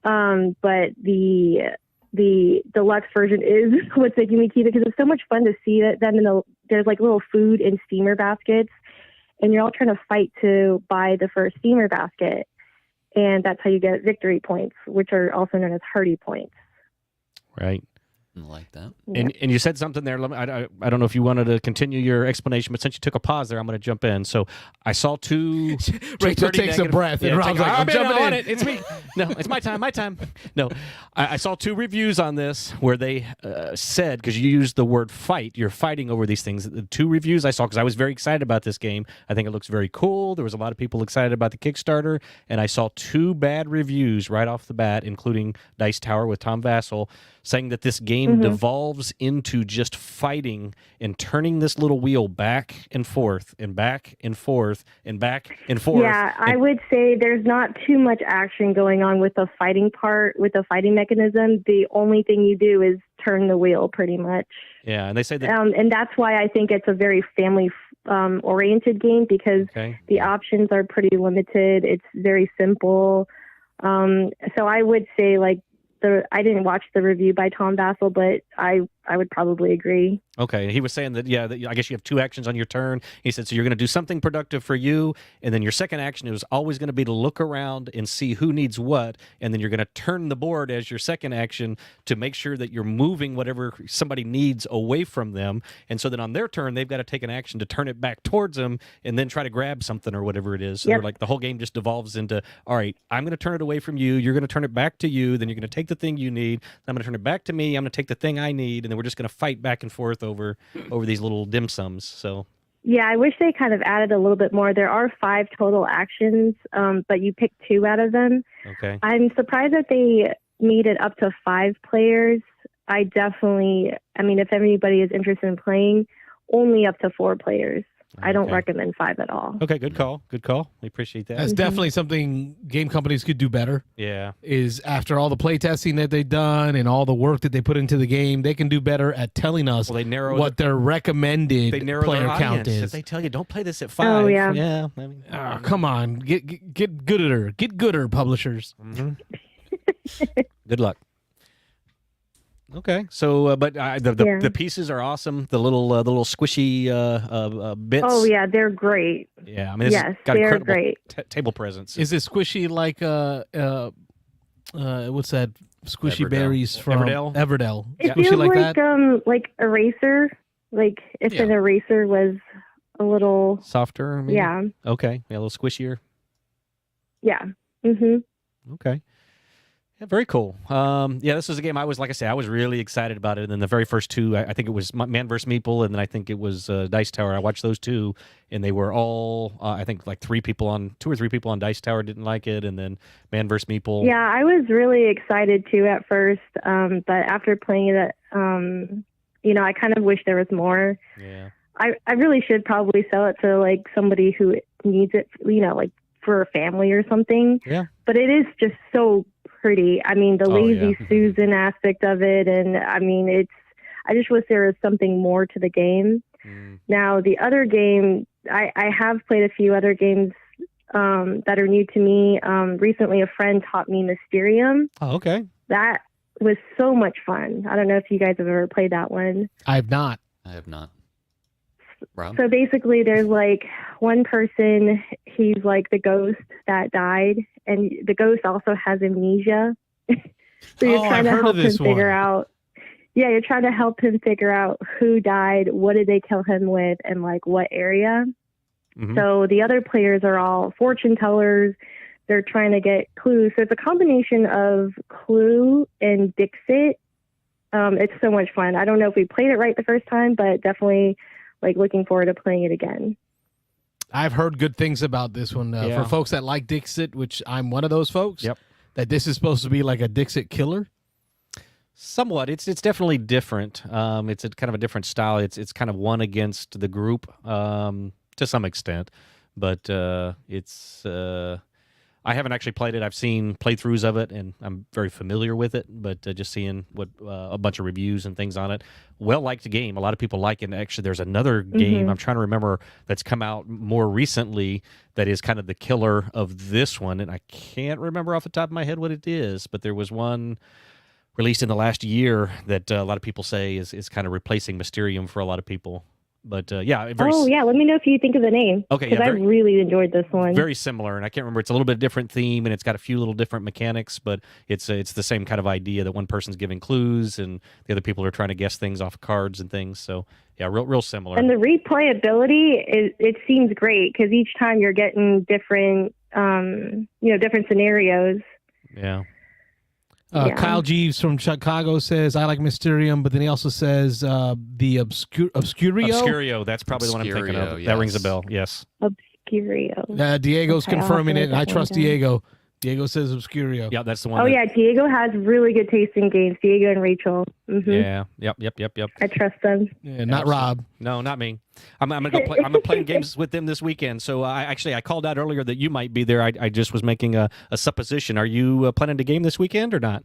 But the deluxe version is what's making me keep it because it's so much fun to see them there's little food in steamer baskets. And you're all trying to fight to buy the first steamer basket. And that's how you get victory points, which are also known as hardy points. Right. I like that. And you said something there. I don't know if you wanted to continue your explanation, but since you took a pause there, I'm going to jump in. So I saw two. Rachel pretty takes a negative- breath, and Rob's like, I'm jumping on in. it. It's me. No, it's my time. My time. No, I saw 2 reviews on this where they said, because you used the word fight, you're fighting over these things. The 2 reviews I saw, because I was very excited about this game. I think it looks very cool. There was a lot of people excited about the Kickstarter, and I saw 2 bad reviews right off the bat, including Dice Tower with Tom Vassell, saying that this game devolves into just fighting and turning this little wheel back and forth and back and forth and back and forth. Yeah, I would say there's not too much action going on with the fighting part, with the fighting mechanism. The only thing you do is turn the wheel pretty much. Yeah, and they say that. And that's why I think it's a very family oriented game because the options are pretty limited. It's very simple. So I would say I didn't watch the review by Tom Vassell, but I would probably agree. Okay, he was saying that, that I guess you have 2 actions on your turn. He said, so you're going to do something productive for you, and then your second action is always going to be to look around and see who needs what, and then you're going to turn the board as your second action to make sure that you're moving whatever somebody needs away from them, and so then on their turn, they've got to take an action to turn it back towards them and then try to grab something or whatever it is. So they're the whole game just devolves into, all right, I'm going to turn it away from you, you're going to turn it back to you, then you're going to take the thing you need, I'm going to turn it back to me, I'm going to take the thing I need, and then we're just going to fight back and forth over these little dim sums. So yeah, I wish they kind of added a little bit more. There are 5 total actions, but you pick 2 out of them. okay. I'm surprised that they made it up to 5 players. I mean, if anybody is interested in playing, only up to 4 players. I don't recommend 5 at all. Okay, good call. Good call. We appreciate that. That's definitely something game companies could do better. Yeah. Is after all the playtesting that they've done and all the work that they put into the game, they can do better at telling us Well, they narrow what their recommended player their count audience. If is. they tell you don't play this at 5. Oh, yeah. Yeah. I mean, Come on, get good at her. Get gooder, publishers. good luck. Okay, so but the pieces are awesome. The little squishy bits. Oh yeah, they're great. Yeah, I mean, Yes, got they're incredible great. table presence. Is it squishy like what's that? Squishy Everdell. berries from Everdell? Everdell. It Squishy feels like like that. like eraser. Like if Yeah. an eraser was a little Softer? Maybe? yeah. Okay, yeah, a little squishier. Yeah. Mhm. Okay. Yeah, very cool. Yeah, this was a game I was, like I say, I was really excited about it. And then the very first two, I think it was Man vs. Meeple, and then I think it was Dice Tower. I watched those two, and they were all, I think, like two or three people on Dice Tower didn't like it, and then Man vs. Meeple. Yeah, I was really excited too at first, but after playing it, I kind of wish there was more. Yeah. I really should probably sell it to like somebody who needs it, like for a family or something. Yeah. But it is just so pretty. I mean, the lazy Susan aspect of it, and I mean, I just wish there was something more to the game. Now, the other game, I have played a few other games that are new to me. Recently, a friend taught me Mysterium. Oh, okay. That was so much fun. I don't know if you guys have ever played that one. I have not. Rob? So basically, there's like one person, he's like the ghost that died, and the ghost also has amnesia. So you're trying to help him figure out. Yeah, you're trying to help him figure out who died, what did they kill him with, and like what area. Mm-hmm. So the other players are all fortune tellers. They're trying to get clues. So it's a combination of Clue and Dixit. It's so much fun. I don't know if we played it right the first time, but definitely like looking forward to playing it again. I've heard good things about this one for folks that like Dixit, which I'm one of those folks. Yep. That this is supposed to be like a Dixit killer. Somewhat. It's definitely different. It's kind of a different style. It's kind of one against the group to some extent, but it's. I haven't actually played it. I've seen playthroughs of it, and I'm very familiar with it. But just seeing what a bunch of reviews and things on it, well-liked game. A lot of people like it. And actually, there's another game I'm trying to remember that's come out more recently that is kind of the killer of this one, and I can't remember off the top of my head what it is. But there was one released in the last year that a lot of people say is kind of replacing Mysterium for a lot of people. But let me know if you think of the name. Okay, because I really enjoyed this one. Very similar, and I can't remember. It's a little bit different theme, and it's got a few little different mechanics, but it's the same kind of idea that one person's giving clues, and the other people are trying to guess things off cards and things. So yeah, real similar. And the replayability it seems great because each time you're getting different different scenarios. Yeah. Kyle Jeeves from Chicago says, I like Mysterium, but then he also says the Obscurio. Obscurio, that's probably the one I'm thinking of. Yes. That rings a bell, yes. Obscurio. Diego's confirming it, and I trust Diego. Diego says Obscurio. Yeah, that's the one. Oh, yeah, Diego has really good taste in games. Diego and Rachel. Mm-hmm. Yeah, yep. I trust them. Yeah, not Rob. No, not me. I'm gonna go play. I'm gonna play games with them this weekend. So I called out earlier that you might be there. I just was making a supposition. Are you planning to game this weekend or not?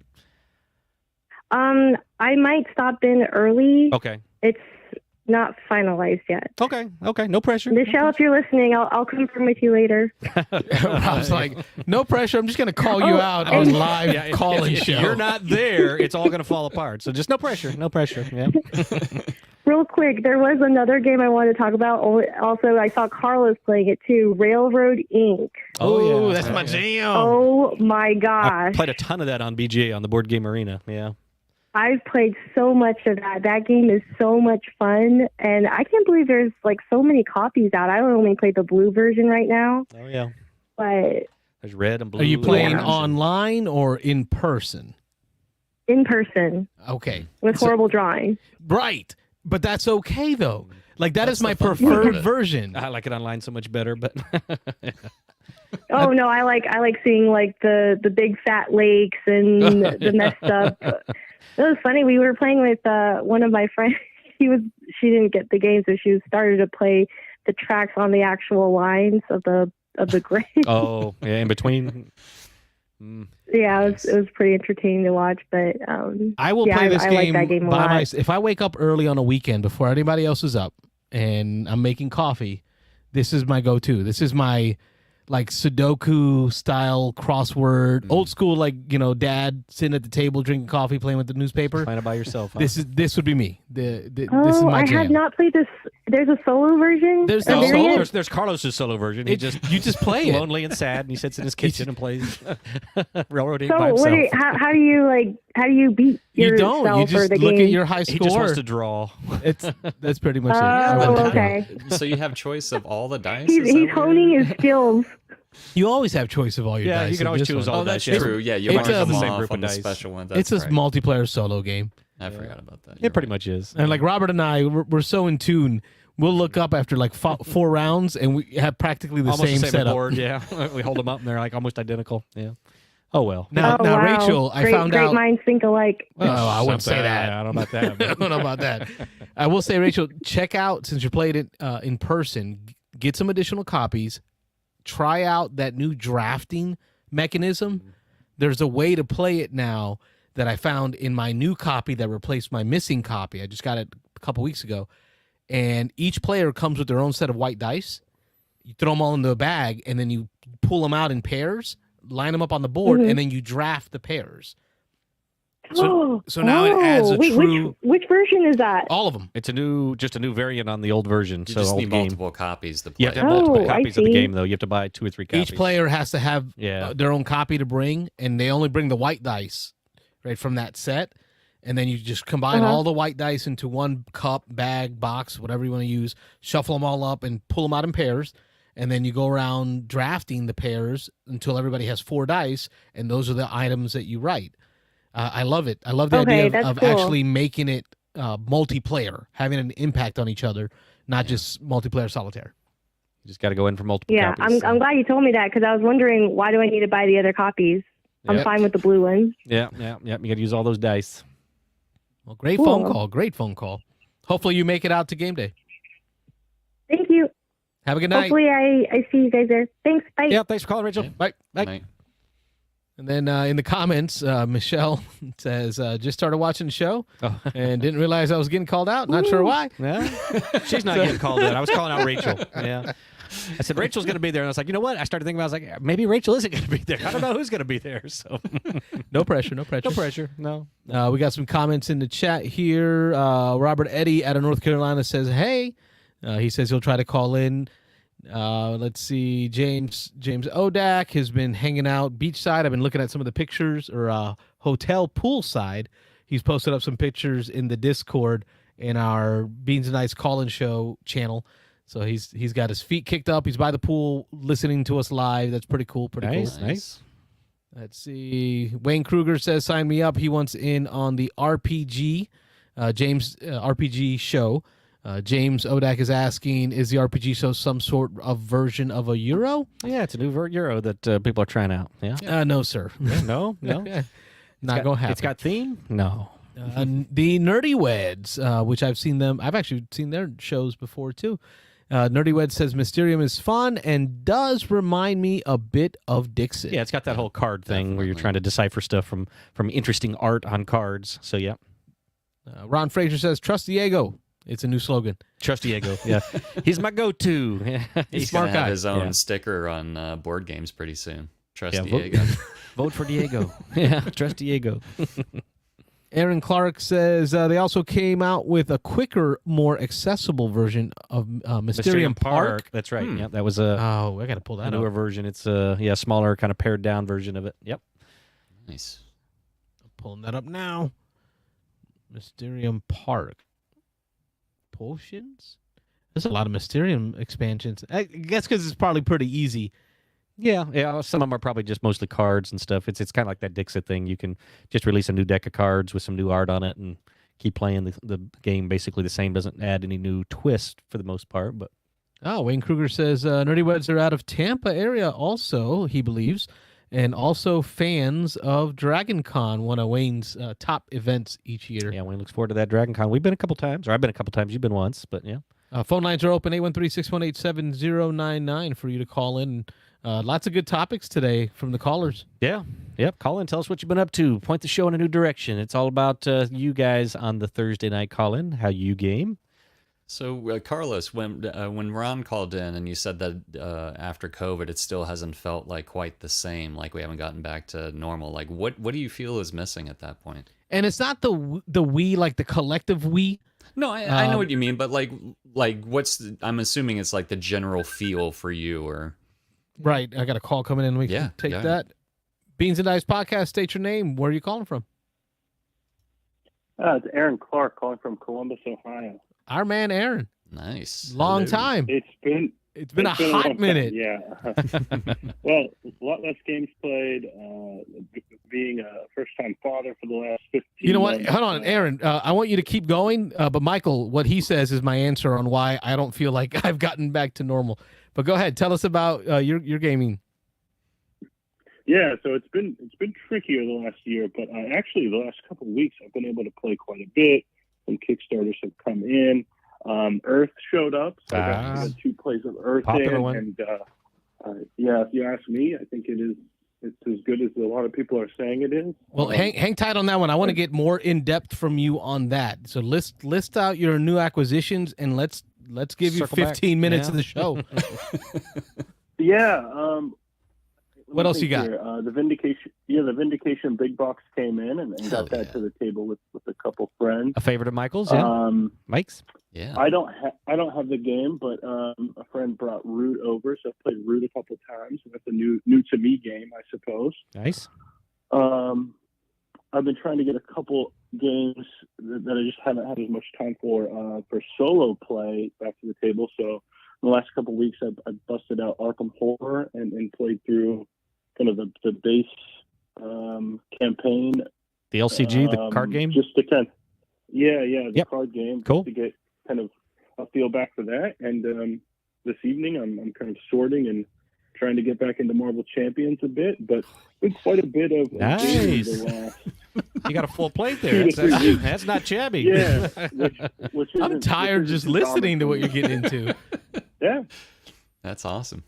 I might stop in early. Okay. It's not finalized yet. Okay. No pressure. Michelle, if you're listening, I'll confirm with you later. Rob's like, no pressure. I'm just gonna call you out on live calling show. If you're not there, it's all gonna fall apart. So just no pressure. Yeah. Real quick, there was another game I wanted to talk about. Also, I saw Carlos playing it too. Railroad Inc. Oh, that's my jam. Oh my gosh! I played a ton of that on BGA on the Board Game Arena. Yeah. I've played so much of that. That game is so much fun, and I can't believe there's like so many copies out. I only played the blue version right now. Oh yeah. But there's red and blue. Are you playing online or in person? In person. Okay. With horrible drawing. Right. But that's okay though. Like that's is my preferred version. I like it online so much better, but Oh no, I like seeing like the big fat lakes and the messed up. It was funny. We were playing with one of my friends. She didn't get the game, so she started to play the tracks on the actual lines of the grade. Oh yeah, in between. Yeah, it was pretty entertaining to watch. But I will play this game, like that game by myself. If I wake up early on a weekend before anybody else is up and I'm making coffee, this is my go-to. This is my like Sudoku style crossword, old school, like, dad sitting at the table drinking coffee, playing with the newspaper. Playing it by yourself. Huh? This would be me. This is my jam. I have not played this. There's a solo version. There's Carlos's solo version. You just play it. Lonely and sad, and he sits in his kitchen and plays Railroad Inc. So by himself. how do you beat yourself? You don't. You just look at your high score. He just wants to draw. That's pretty much it. Oh, okay. So you have choice of all the dice? He's honing his skills. You always have choice of all your dice. You can in always this choose one. all Oh, that's dice. true. Yeah, you It's might a- have the them same off group on of the dice. special one. It's That's a right. multiplayer solo game. I forgot about that. It You're pretty right. much is. And like Robert and I, we're so in tune. We'll look up after like 4 rounds, and we have practically the Almost same the same setup. board, yeah. We hold them up, and they're like almost identical. Yeah. Oh well. Now, oh, now wow. Rachel, I great, found great out. minds think alike. Oh, I wouldn't say that. I don't know about that. I don't know about that. I will say, Rachel, check out, since you played it in person, get some additional copies. Try out that new drafting mechanism. There's a way to play it now that I found in my new copy that replaced my missing copy. I just got it a couple weeks ago. And each player comes with their own set of white dice. You throw them all into a bag, and then you pull them out in pairs, line them up on the board, and then you draft the pairs. So now it adds a wait, true... Which version is that? All of them. It's just a new variant on the old version. You so just old need game. multiple copies to play. You have to have multiple Oh, I copies of the see. game, though. You have to buy 2 or 3 copies. Each player has to have Yeah. their own copy to bring, and they only bring the white dice, right, from that set. And then you just combine all the white dice into one cup, bag, box, whatever you want to use, shuffle them all up and pull them out in pairs. And then you go around drafting the pairs until everybody has 4 dice, and those are the items that you write. I love it. I love the Okay, idea that's of cool. actually making it multiplayer, having an impact on each other, not just multiplayer solitaire. You just got to go in for multiple Yeah, copies. I'm glad you told me that because I was wondering why do I need to buy the other copies? I'm Yep. fine with the blue one. Yeah. You got to use all those dice. Well, great Cool. phone call. Great phone call. Hopefully you make it out to game day. Thank you. Have a good night. Hopefully I see you guys there. Thanks. Bye. Yeah, thanks for calling, Rachel. Bye. Bye. Night. And then in the comments, Michelle says, just started watching the show Oh. and didn't realize I was getting called out. Not sure why. Yeah. She's not getting called out. I was calling out Rachel. Yeah. I said, Rachel's going to be there. And I was like, you know what? I started thinking, I was like, maybe Rachel isn't going to be there. I don't know who's going to be there. So No pressure, no pressure. no pressure. No. We got some comments in the chat here. Robert Eddy out of North Carolina says, hey. He says he'll try to call in. Let's see. James Odak has been hanging out beachside. I've been looking at some of the pictures, or hotel poolside. He's posted up some pictures in the Discord in our Beans and Ice call-in show channel. So he's got his feet kicked up. He's by the pool listening to us live. That's pretty cool. Pretty Nice. cool. Nice. Let's see. Wayne Kruger says, sign me up. He wants in on the RPG, RPG show. James Odak is asking, is the RPG show some sort of version of a Euro? Yeah, it's a new Euro that people are trying out. Yeah. No, sir. No. Not going to happen. It's got theme? No. The Nerdy Weds, which I've actually seen their shows before too. Nerdy Wed says Mysterium is fun and does remind me a bit of Dixit. Yeah, it's got that whole card thing where you're trying to decipher stuff from interesting art on cards. So, yeah. Ron Fraser says Trust Diego. It's a new slogan. Trust Diego. Yeah. He's my go-to. He's smart going to guy. have his own Yeah. sticker on board games pretty soon. Trust Yeah, Diego. Vote for Diego. Yeah, trust Diego. Aaron Clark says they also came out with a quicker, more accessible version of Mysterium Park. That's right. Yeah, that was a Oh, I got to pull that newer up. version. It's a smaller, kind of pared down version of it. Yep. Nice. Pulling that up now. Mysterium Park. Potions? There's a lot of Mysterium expansions. I guess because it's probably pretty easy. Yeah. Some of them are probably just mostly cards and stuff. It's kind of like that Dixit thing. You can just release a new deck of cards with some new art on it and keep playing the game basically the same. Doesn't add any new twist for the most part. But Oh, Wayne Kruger says Nerdy Weds are out of Tampa area also, he believes, and also fans of Dragon Con, one of Wayne's top events each year. yeah, Wayne looks forward to that Dragon Con. We've been a couple times, or I've been a couple times. You've been once, but yeah. Phone lines are open, 813-618-7099 for you to call in. Lots of good topics today from the callers. Yeah. Yep. Call in. Tell us what you've been up to. Point the show in a new direction. It's all about you guys on the Thursday night call in, how you game. So, Carlos, when Ron called in and you said that after COVID, it still hasn't felt like quite the same, like we haven't gotten back to normal. Like, what do you feel is missing at that point? And it's not the we, like the collective we. No, I know what you mean, but like I'm assuming it's like the general feel for you, or Right. I got a call coming in. We Yeah, can take yeah. that. Beans and Dice Podcast, state your name. Where are you calling from? It's Aaron Clark calling from Columbus, Ohio. Our man, Aaron. nice. Long Hello. time. It's been It's been a long hot time, minute. Yeah. Well, a lot less games played. Being a first-time father for the last 15 You know what? months, Hold on, Aaron. I want you to keep going. But Michael, what he says is my answer on why I don't feel like I've gotten back to normal. But go ahead. Tell us about your gaming. Yeah, so it's been trickier the last year, but actually the last couple of weeks I've been able to play quite a bit. Some Kickstarters have come in. Earth showed up, so I got 2 plays of Earth Popular in, one. and yeah, if you ask me, I think it's as good as a lot of people are saying it is. Well, hang tight on that one. I want to get more in depth from you on that. So list out your new acquisitions and let's give Circle you back. 15 minutes Yeah. of the show. Yeah. What else you got? The Vindication big box came in and got that to the table with a couple friends. A favorite of Michael's, yeah. Mike's? Yeah. I don't have the game, but a friend brought Root over, so I've played Root a couple times. That's a new to me game, I suppose. Nice. I've been trying to get a couple games that I just haven't had as much time for solo play back to the table. So in the last couple of weeks, I've busted out Arkham Horror and played through kind of the base campaign. The LCG, the card game? Just to kind of, the card game. Cool. Just to get kind of a feel back for that. And this evening, I'm kind of sorting and trying to get back into Marvel Champions a bit, but been quite a bit of Nice. the last. You got a full plate there. That's not shabby. Yeah, which I'm tired just listening to what you're getting into. Yeah, That's awesome.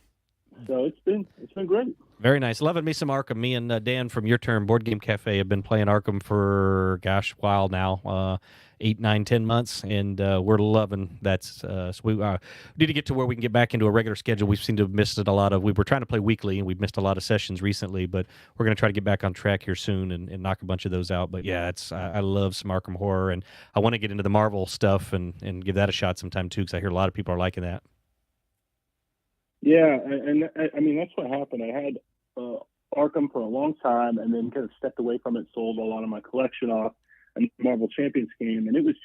so it's been great. Very nice. Loving me some Arkham. Me and Dan from Your Turn Board Game Cafe have been playing Arkham for, a while now, 8, 9, 10 months, and we're loving that. So we need to get to where we can get back into a regular schedule. We seem to have missed it a lot of. We were trying to play weekly, and we've missed a lot of sessions recently, but we're going to try to get back on track here soon and knock a bunch of those out. But yeah, I love some Arkham Horror, and I want to get into the Marvel stuff and give that a shot sometime too, because I hear a lot of people are liking that. Yeah, and I mean that's what happened. I had Arkham for a long time, and then kind of stepped away from it, sold a lot of my collection off, and Marvel Champions came, and it was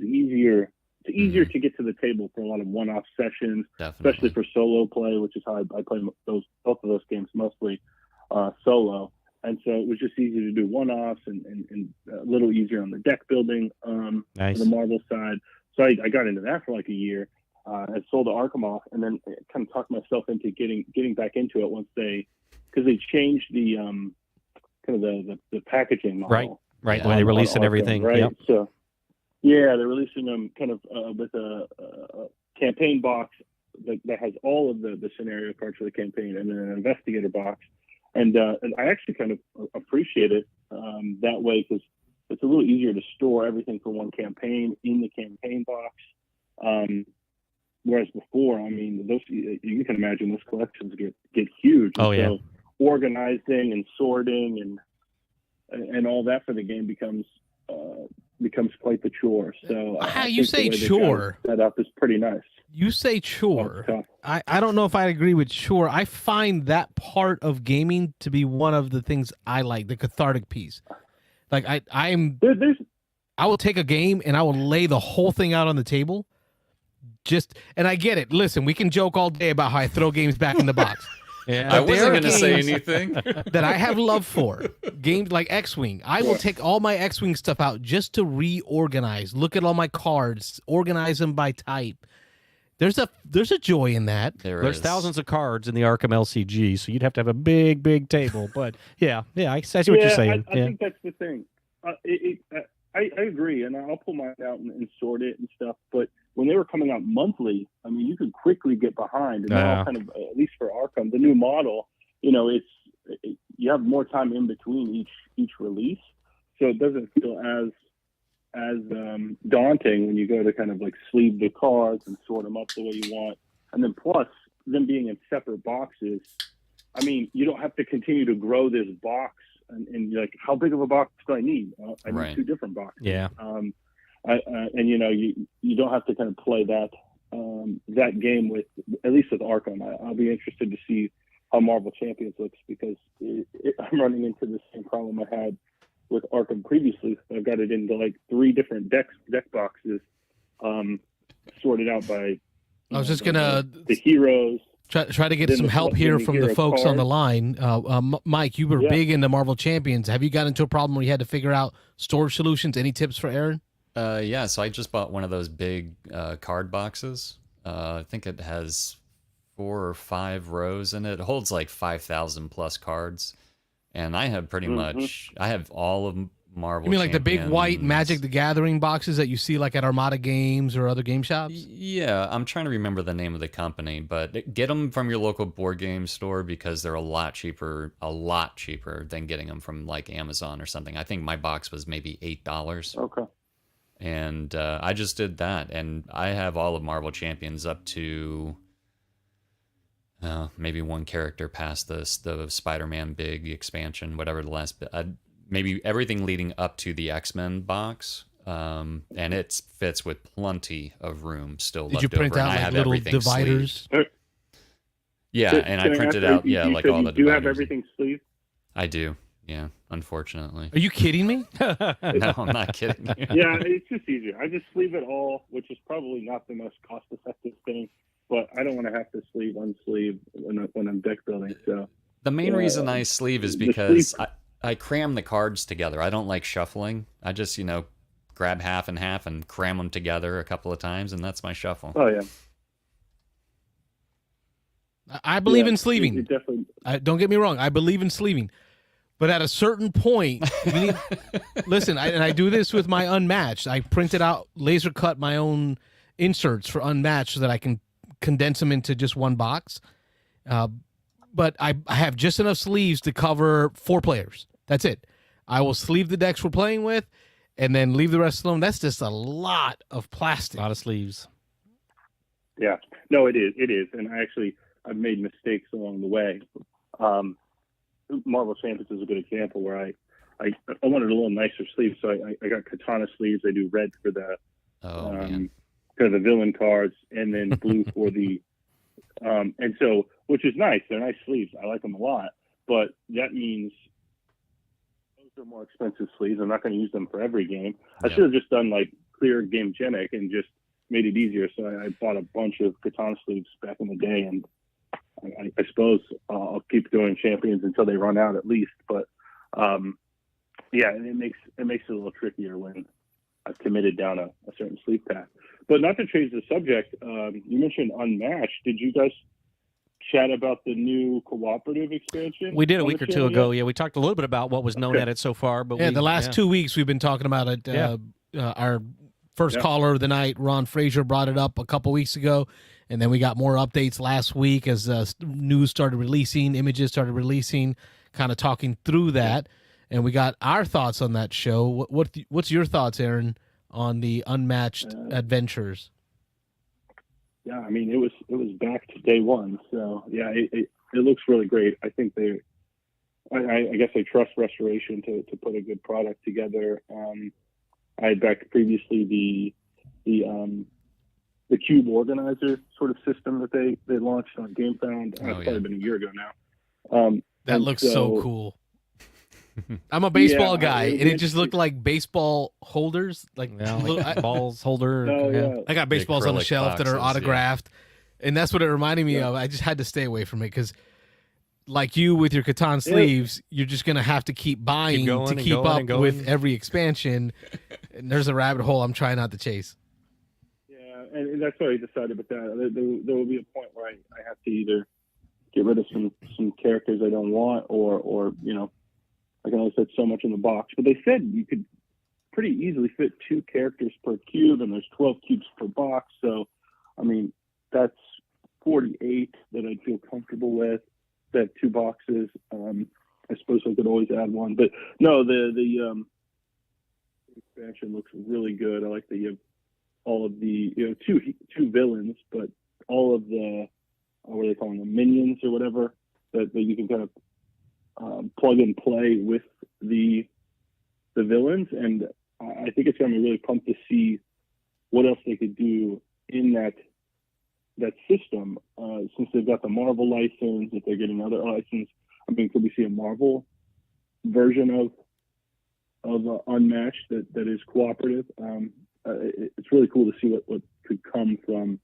easier. It's easier to get to the table for a lot of one-off sessions, Definitely. especially for solo play, which is how I play both of those games mostly solo. And so it was just easy to do one-offs and a little easier on the deck building Nice. for the Marvel side. So I got into that for like a year. I sold the Arkham off, and then kind of talked myself into getting back into it because they changed the kind of the packaging model. Right. Yeah. When they release on and Arkham, everything. right? Yep. So yeah, they're releasing them kind of with a campaign box that has all of the scenario parts of the campaign, and then an investigator box. And I actually kind of appreciate it that way because it's a little easier to store everything for one campaign in the campaign box. Whereas before, I mean, those you can imagine those collections get huge. Oh, and yeah. So organizing and sorting and all that for the game becomes quite the chore. So You say chore. That up is pretty nice. You say chore. Tough. I don't know if I agree with chore. I find that part of gaming to be one of the things I like, the cathartic piece. Like I will take a game and I will lay the whole thing out on the table. And I get it. Listen, we can joke all day about how I throw games back in the box. Yeah. I wasn't there going are to say games anything. that I have love for. Games like X-Wing. I will take all my X-Wing stuff out just to reorganize. Look at all my cards, organize them by type. There's a joy in that. There's thousands of cards in the Arkham LCG, so you'd have to have a big, big table. But yeah, I see what you're saying. I think that's the thing. I agree, and I'll pull mine out and sort it and stuff. But when they were coming out monthly, I mean, you could quickly get behind. And now, kind of, at least for Arkham, the new model, you have more time in between each release, so it doesn't feel as daunting when you go to kind of like sleeve the cards and sort them up the way you want. And then plus them being in separate boxes, I mean, you don't have to continue to grow this box. And you're like, how big of a box do I need? I need 2 different boxes. Yeah. And you don't have to kind of play that game with, at least with Arkham. I'll be interested to see how Marvel Champions looks because I'm running into the same problem I had with Arkham previously. I've got it into like 3 different deck boxes, sorted out by I was just gonna the heroes. Try to get some help here from the folks on the line. Mike, you were big into Marvel Champions. Have you gotten into a problem where you had to figure out storage solutions? Any tips for Aaron? Yeah, so I just bought one of those big card boxes. I think it has 4 or 5 rows in it. It holds like 5,000 plus cards. And I have pretty much, I have all of Marvel You mean like Champions. the big white Magic the Gathering boxes that you see like at Armada Games or other game shops? Yeah, I'm trying to remember the name of the company, but get them from your local board game store because they're a lot cheaper than getting them from like Amazon or something. I think my box was maybe $8. Okay. And I just did that, and I have all of Marvel Champions up to maybe one character past the Spider-Man big expansion, whatever the last bit. Maybe everything leading up to the X-Men box, and it fits with plenty of room still. Did you print out like little dividers? Yeah, and I printed out like all the dividers. Do you have everything sleeved? I do. Yeah, unfortunately. Are you kidding me? No, I'm not kidding you. Yeah, it's just easier. I just sleeve it all, which is probably not the most cost-effective thing, but I don't want to have to unsleeve when I'm deck building. So the main reason I sleeve is because I cram the cards together. I don't like shuffling. I just, grab half and half and cram them together a couple of times, and that's my shuffle. Oh, yeah. I believe in sleeving. Definitely. Don't get me wrong. I believe in sleeving. But at a certain point, you need, listen, I do this with my Unmatched. I printed out, laser cut my own inserts for Unmatched so that I can condense them into just one box. But I have just enough sleeves to cover 4 players. That's it. I will sleeve the decks we're playing with and then leave the rest alone. That's just a lot of plastic. A lot of sleeves. Yeah. No, it is. It is. And I've made mistakes along the way. Marvel Champions is a good example where I wanted a little nicer sleeve, so I got katana sleeves. I do red for the kind of the villain cards, and then blue for the and so, which is nice. They're nice sleeves. I like them a lot, but that means those are more expensive sleeves. I'm not going to use them for every game. I should have just done like clear Game Genic and just made it easier. So I bought a bunch of katana sleeves back in the day, and I suppose I'll keep doing Champions until they run out at least. But yeah, and it makes it a little trickier when I've committed down a certain sleeve path. But not to change the subject, you mentioned Unmatched. Did you guys chat about the new cooperative expansion? We did a week or two ago. Yeah, we talked a little bit about what was known at it so far. But the last 2 weeks we've been talking about it. Our first caller of the night, Ron Frazier, brought it up a couple weeks ago. And then we got more updates last week as news started releasing, images started releasing, kind of talking through that. And we got our thoughts on that show. What's your thoughts, Aaron, on the Unmatched adventures? Yeah, I mean, it was back to day one. So, yeah, it looks really great. I think I guess I trust Restoration to put a good product together. I had backed previously the cube organizer sort of system that they launched on GameFound. It's probably been a year ago now. That looks so cool. I'm a baseball guy, and it just looked like baseball holders, like balls holder. I got baseballs on the shelf that are autographed, and that's what it reminded me of. I just had to stay away from it because, like you with your Catan sleeves, you're just gonna have to keep buying to keep up with every expansion. And there's a rabbit hole I'm trying not to chase. And that's why I decided with that. There will be a point where I have to either get rid of some characters I don't want, or I can only fit so much in the box. But they said you could pretty easily fit 2 characters per cube, and there's 12 cubes per box. So, I mean, that's 48 that I'd feel comfortable with. That 2 boxes. I suppose I could always add one, but no, the expansion looks really good. I like all of the two villains, but all of the what are they calling them, minions or whatever that you can kind of plug and play with the villains, and I think it's going to be really pumped to see what else they could do in that system since they've got the Marvel license. If they're getting another license, I mean, could we see a Marvel version of Unmatched that is cooperative? It's really cool to see what could come from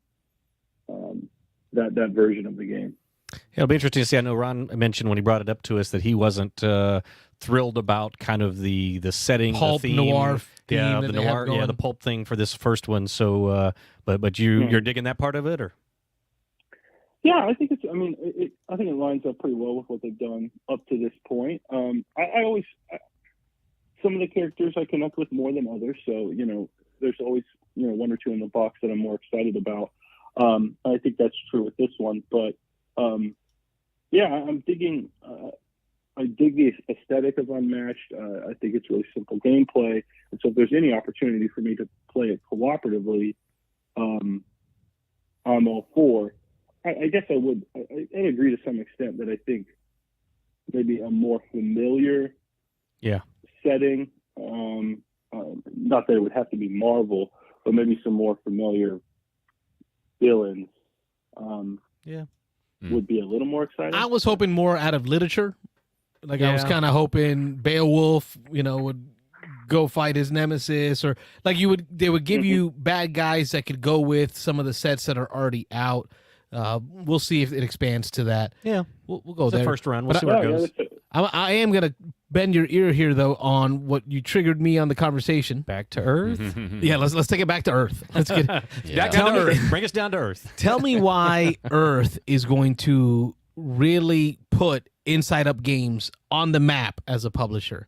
that version of the game. Yeah, it'll be interesting to see. I know Ron mentioned when he brought it up to us that he wasn't thrilled about kind of the setting, Pulp the theme, noir theme yeah, that the they have noir, going. the pulp thing for this first one. So, but you're digging that part of it, or? Yeah, I think it's. I mean, I think it lines up pretty well with what they've done up to this point. Some of the characters I connect with more than others. So there's always one or two in the box that I'm more excited about. I think that's true with this one, but yeah, I'm digging. I dig the aesthetic of Unmatched. I think it's really simple gameplay, and so if there's any opportunity for me to play it cooperatively, I'm all for. I guess I would. I'd agree to some extent that I think maybe a more familiar setting. Not that it would have to be Marvel, but maybe some more familiar villains. Would be a little more exciting. I was hoping more out of literature. Like I was kind of hoping Beowulf, would go fight his nemesis, or like they would give you bad guys that could go with some of the sets that are already out. We'll see if it expands to that. Yeah, we'll go there. The first round. We'll see where it goes. I am going to bend your ear here, though, on what you triggered me on the conversation. Back to Earth? Yeah, let's take it back to Earth. Let's get back down to Earth. Bring us down to Earth. Tell me why Earth is going to really put Inside Up Games on the map as a publisher.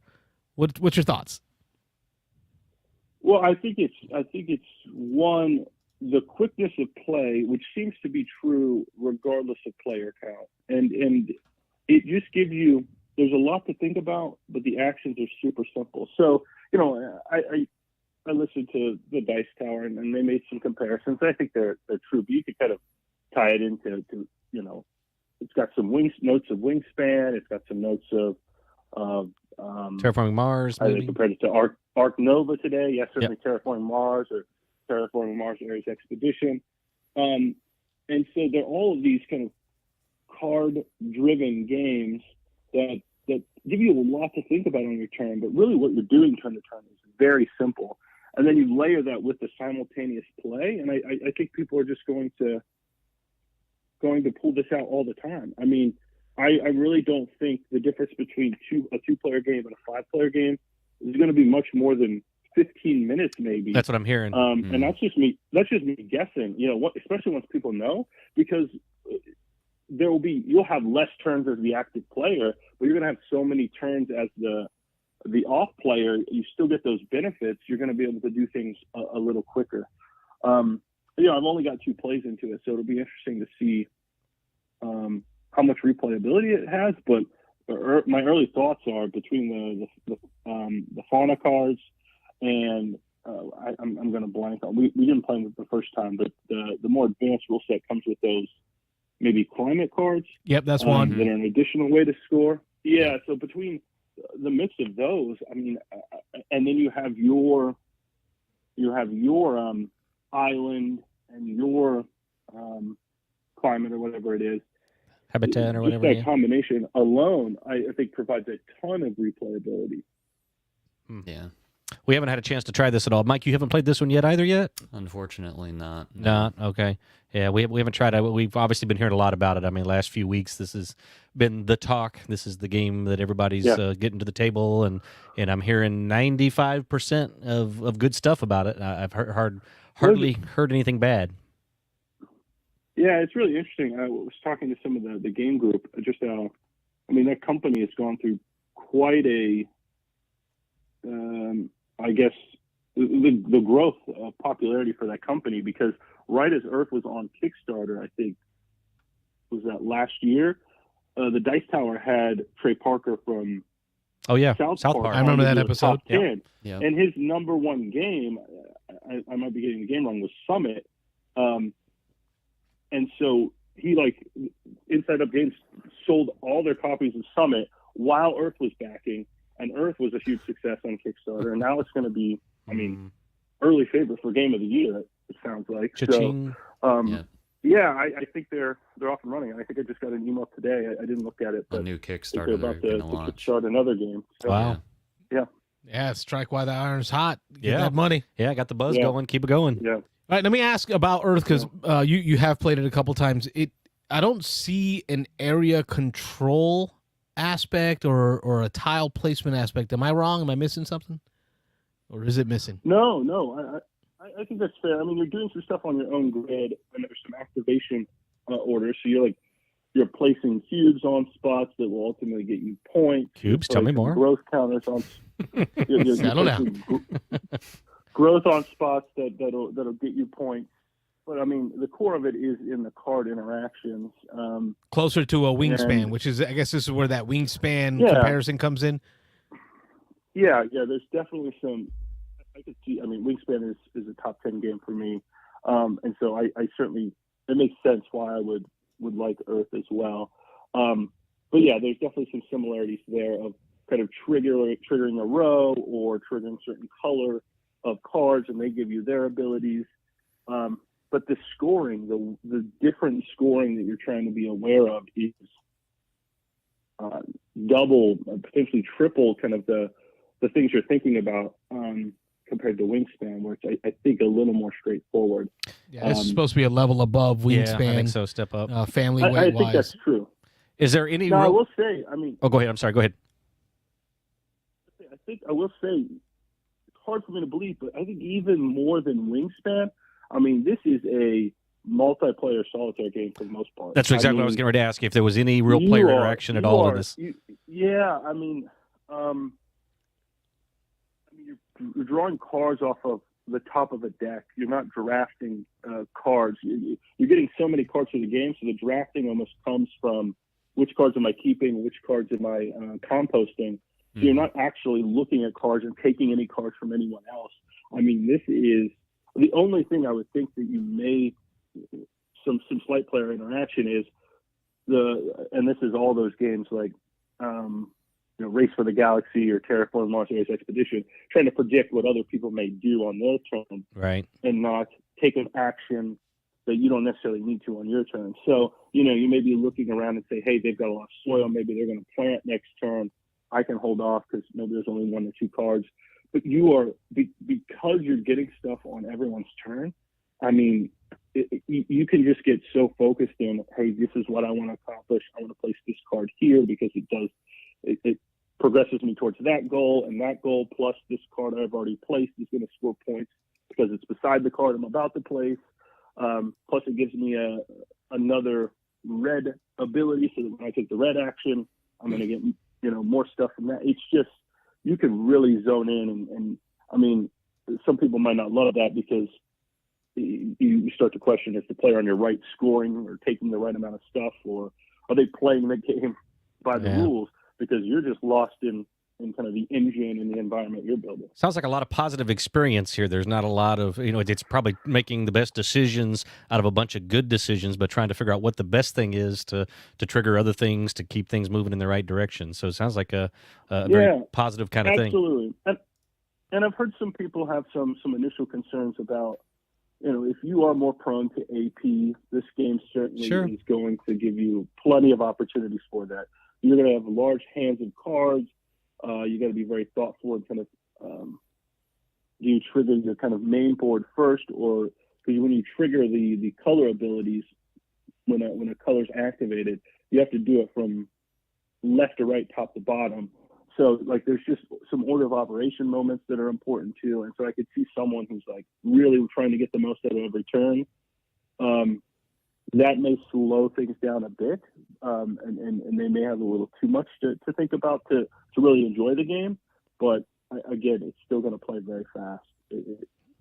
What's your thoughts? Well, I think it's one, the quickness of play, which seems to be true regardless of player count, and it just gives you. There's a lot to think about, but the actions are super simple. So I listened to the Dice Tower, and they made some comparisons. I think they're true, but you could kind of tie it into it's got some notes of Wingspan. It's got some notes of Terraforming Mars. Maybe. I compared it to Ark Nova today. Yes, certainly Terraforming Mars or Terraforming Mars Ares Expedition. And so they're all of these kind of card-driven games that give you a lot to think about on your turn, but really what you're doing turn to turn is very simple. And then you layer that with the simultaneous play, and I think people are just going to pull this out all the time. I mean, I really don't think the difference between a two-player game and a five-player game is going to be much more than 15 minutes, maybe. That's what I'm hearing. And that's just me guessing. Especially once people know, because you'll have less turns as the active player, but you're going to have so many turns as the off player. You still get those benefits. You're going to be able to do things a little quicker. I've only got 2 plays into it, so it'll be interesting to see how much replayability it has. But my early thoughts are between the fauna cards and I'm going to blank on. We didn't play them the first time, but the more advanced rule set comes with those maybe climate cards. Yep, that's one. That are an additional way to score. Yeah, so between the mix of those, I mean, and then you have your island and your climate or whatever it is. Habitat or whatever. Just that combination alone, I think, provides a ton of replayability. Yeah. We haven't had a chance to try this at all. Mike, you haven't played this one yet either yet? Unfortunately not. No. Not? Okay. Yeah, we haven't tried it. We've obviously been hearing a lot about it. I mean, last few weeks, this has been the talk. This is the game that everybody's getting to the table, and I'm hearing 95% of good stuff about it. I've hardly heard anything bad. Yeah, it's really interesting. I was talking to some of the game group just how, that company has gone through quite a, I guess, the growth of popularity for that company, because right as Earth was on Kickstarter, I think, was that last year, the Dice Tower had Trey Parker from South Park. I remember that episode. Yeah. And his number one game, I might be getting the game wrong, was Summit. And so he, Inside Up Games sold all their copies of Summit while Earth was backing, and Earth was a huge success on Kickstarter. And now it's going to be, early favorite for Game of the Year, it sounds like. Cha-ching. So, I think they're off and running. I think I just got an email today. I didn't look at it, but a new Kickstarter they're about to launch. start another game. So, Wow. Yeah. Yeah, strike while the iron's hot. Get Yeah. that money. Yeah, got the buzz going. Keep it going. Yeah. All right, let me ask about Earth because you have played it a couple times. I don't see an area control aspect or a tile placement aspect. Am I wrong? Am I missing something, or is it missing? No. I think that's fair. I mean, you're doing some stuff on your own grid, and there's some activation orders. So you're placing cubes on spots that will ultimately get you points. Cubes? Tell me more. Growth counters on. Settle down. Growth on spots that'll get you points. But I mean, the core of it is in the card interactions. Closer to a wingspan, which is, I guess, this is where that wingspan comparison comes in. Yeah. There's definitely some. I could see. I mean, wingspan is a top 10 game for me, and so I certainly it makes sense why I would like Earth as well. But yeah, there's definitely some similarities there of kind of triggering a row or triggering certain color of cards, and they give you their abilities. But the scoring, the different scoring that you're trying to be aware of is double, potentially triple kind of the things you're thinking about compared to Wingspan, where it's, I think, a little more straightforward. Yeah, it's supposed to be a level above Wingspan. Yeah, I think so. Step up. Family I weight-wise. think that's true. Is there any I will say, I mean... Oh, go ahead. I'm sorry. Go ahead. I think I will say, it's hard for me to believe, but I think even more than Wingspan, I mean, this is a multiplayer solitaire game for the most part. That's exactly what I was getting ready to ask, if there was any real player interaction at all in this. I mean, you're drawing cards off of the top of a deck. You're not drafting cards. You're getting so many cards for the game, so the drafting almost comes from which cards am I keeping, which cards am I composting. So you're not actually looking at cards and taking any cards from anyone else. I mean, this is the only thing I would think that you may some slight player interaction is and this is all those games like Race for the Galaxy or Terraform Mars Race Expedition, trying to predict what other people may do on their turn, right, and not take an action that you don't necessarily need to on your turn. So you may be looking around and say, hey, they've got a lot of soil, maybe they're going to plant next turn. I can hold off because maybe there's only one or two cards. But you are, because you're getting stuff on everyone's turn, I mean, you can just get so focused in, hey, this is what I want to accomplish. I want to place this card here because it progresses me towards that goal, and that goal plus this card I've already placed is going to score points because it's beside the card I'm about to place. Plus it gives me another red ability so that when I take the red action, I'm going to get more stuff from that. It's just, you can really zone in, and I mean, some people might not love that because you start to question if the player on your right scoring or taking the right amount of stuff, or are they playing the game by the rules, because you're just lost in kind of the engine and the environment you're building. Sounds like a lot of positive experience here. There's not a lot of, it's probably making the best decisions out of a bunch of good decisions, but trying to figure out what the best thing is to trigger other things, to keep things moving in the right direction. So it sounds like a very positive kind of thing. Absolutely. And I've heard some people have some initial concerns about, if you are more prone to AP, this game certainly is going to give you plenty of opportunities for that. You're going to have large hands of cards. You got to be very thoughtful and kind of do you trigger your kind of main board first, or because when you trigger the color abilities, when a color's activated, you have to do it from left to right, top to bottom. So like there's just some order of operation moments that are important too. And so I could see someone who's like really trying to get the most out of every turn. That may slow things down a bit, and they may have a little too much to think about to really enjoy the game. But again, it's still going to play very fast.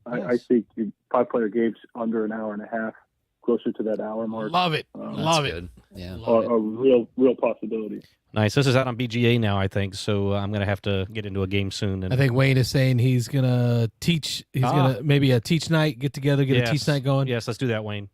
I think 5-player games under an hour and a half, closer to that hour mark. Love it. Love it. Yeah, a real possibility. Nice. This is out on BGA now, I think. So I'm going to have to get into a game soon. And I think Wayne is saying he's going to teach. He's going to maybe a teach night, get together, a teach night going. Yes, let's do that, Wayne.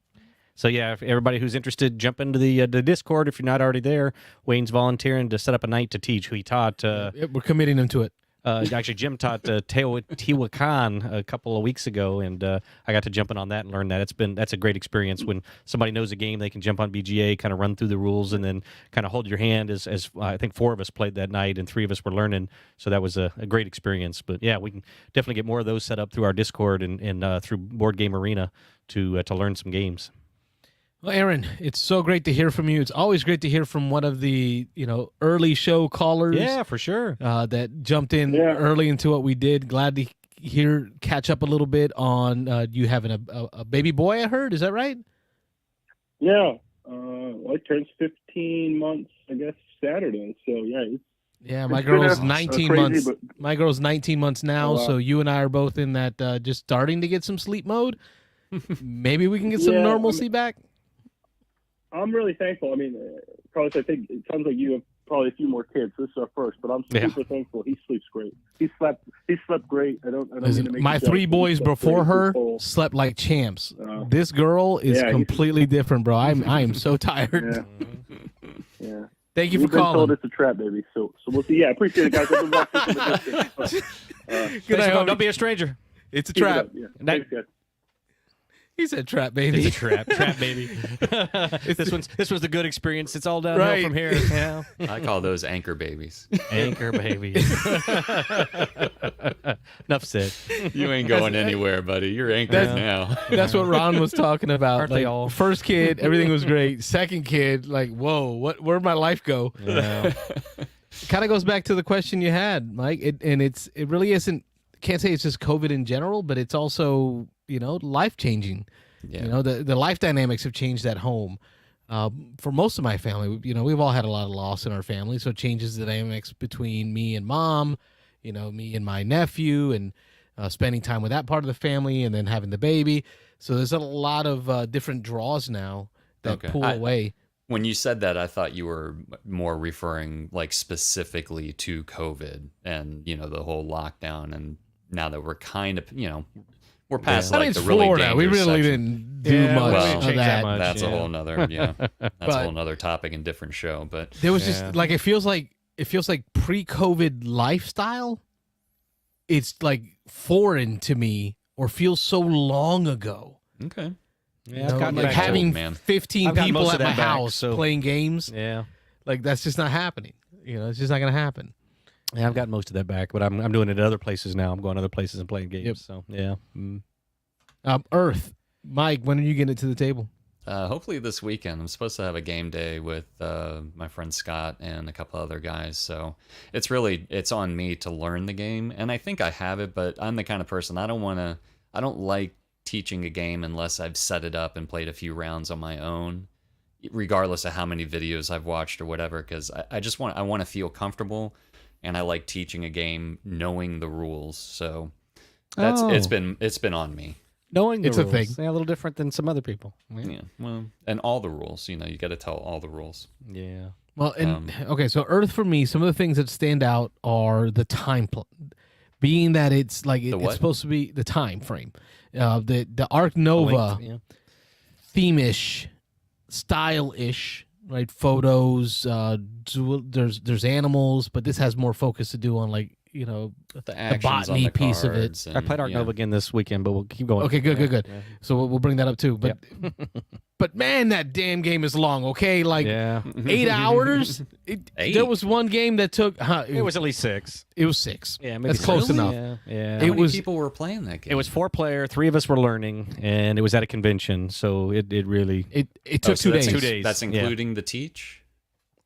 So, yeah, if everybody who's interested, jump into the Discord. If you're not already there, Wayne's volunteering to set up a night to teach who he taught. We're committing him to it. Actually, Jim taught Tehuacan a couple of weeks ago, and I got to jump in on that and learn that. That's a great experience when somebody knows a game. They can jump on BGA, kind of run through the rules, and then kind of hold your hand. As I think 4 of us played that night, and 3 of us were learning. So that was a great experience. But yeah, we can definitely get more of those set up through our Discord and through Board Game Arena to learn some games. Well, Aaron, it's so great to hear from you. It's always great to hear from one of the early show callers. Yeah, for sure. That jumped in early into what we did. Glad to catch up a little bit on you having a baby boy. I heard. Is that right? Yeah. Well, it turns 15 months, I guess, Saturday. So yeah. My girl's been 19 crazy, months. but- My girl's 19 months now. Oh, wow. So you and I are both in that just starting to get some sleep mode. Maybe we can get some Yeah, normalcy back. I'm really thankful. I mean, Carlos, I think it sounds like you have probably a few more kids. This is our first, but I'm super thankful. He sleeps great. He slept great. I don't Listen, mean to make my you 3 jealous, but boys he slept before great. her Full. slept like champs. This girl is completely different, bro. I am so tired. Yeah. Thank you We've for been calling. told it's a trap, baby. So we'll see. Yeah, I appreciate it, guys. I've been watching from a distance, but, Good night, homie. Don't be a stranger. It's a keep it trap. up. Yeah. Night. Thanks, guys. He said trap, baby. It's a trap, baby. This was the good experience. It's all downhill Right. from here. Yeah. I call those anchor babies. Anchor baby. Enough said. You ain't going anywhere, buddy. You're anchored now. That's what Ron was talking about. Aren't they all? First kid, everything was great. Second kid, like, whoa, where'd my life go? Yeah. Kind of goes back to the question you had, Mike. It really isn't. Can't say it's just COVID in general, but it's also life changing. Yeah. The life dynamics have changed at home. For most of my family, we've all had a lot of loss in our family, so it changes the dynamics between me and mom, me and my nephew, and spending time with that part of the family, and then having the baby. So there's a lot of different draws now that pull away. When you said that, I thought you were more referring like specifically to COVID and the whole lockdown. And now that we're kind of we're past like it's the really Florida. We dangerous really section. didn't do much well, of change that. that much. That's a Yeah. whole nother that's But- a whole nother topic and different show. But There was just like it feels like pre-COVID lifestyle. It's like foreign to me, or feels so long ago. okay, Yeah, I've gotten like back having old, man. 15 I've gotten people most at of my that back, house so- playing games. Yeah. Like that's just not happening. It's just not going to happen. Yeah, I've got most of that back, but I'm doing it at other places now. I'm going other places and playing games. Yep. So yeah. Mm. Earth, Mike, when are you getting it to the table? hopefully this weekend. I'm supposed to have a game day with my friend Scott and a couple other guys. So it's on me to learn the game, and I think I have it. But I'm the kind of person I don't like teaching a game unless I've set it up and played a few rounds on my own, regardless of how many videos I've watched or whatever. Because I want to feel comfortable, and I like teaching a game knowing the rules. So it's been on me. Knowing the It's a rules. thing. Yeah, a little different than some other people. Yeah, well, and all the rules. You got to tell all the rules. Yeah. Well, okay, so Earth for me, some of the things that stand out are the time, being that it's like it's supposed to be the time frame, the Arc Nova theme-ish, style-ish, right? Photos, there's animals, but this has more focus to do on The actions botany on the piece of it. cards I played Arc Nova again this weekend, but we'll keep going. Okay, good. Yeah. So we'll bring that up too. But but man, that damn game is long. Okay, like Yeah. 8 hours. There was one game that took. It was at least 6. It was 6. Yeah, maybe That's close 6. enough. Yeah. How It many was- people were playing that game? It was 4-player. 3 of us were learning, and it was at a convention, so it really. It took 2 days. 2 days. That's Yeah. including the teach.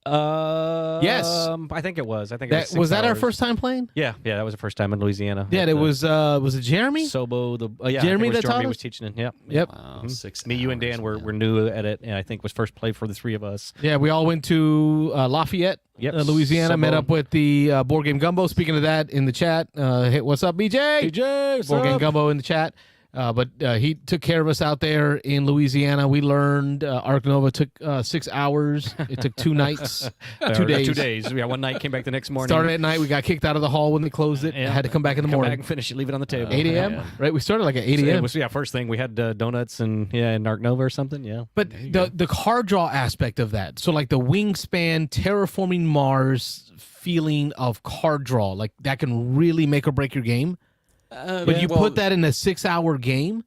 Yes. I think it was. I think That it was that our hours. first time playing. Yeah, that was the first time in Louisiana. Yeah, At it the was it Jeremy? Sobo. I Jeremy think it was that taught Jeremy us? was teaching it. Yep. Yep. Wow, Mhm. 6 Me, you, and hours, Dan were man. new at it, and I think was first play for the 3 of us. Yeah, we all went to Lafayette, Yep. Louisiana. Met Sobo. up with the Board Game Gumbo. Speaking of that, in the chat, what's up, BJ? BJ, Board Game Gumbo in the chat. But he took care of us out there in Louisiana. We learned Ark Nova took 6 hours. It took 2 nights, 2 days. 2 days. Yeah, one night, came back the next morning. Started at night. We got kicked out of the hall when they closed it. Yeah. Had to come back in the Come morning. back and finish it, leave it on the table. 8 a.m. Right? We started like at 8 So a.m. it was, first thing we had donuts and Ark Nova or something. Yeah, But the card draw aspect of that, so like the wingspan, terraforming Mars feeling of card draw, like that can really make or break your game. But you put that in a 6-hour game,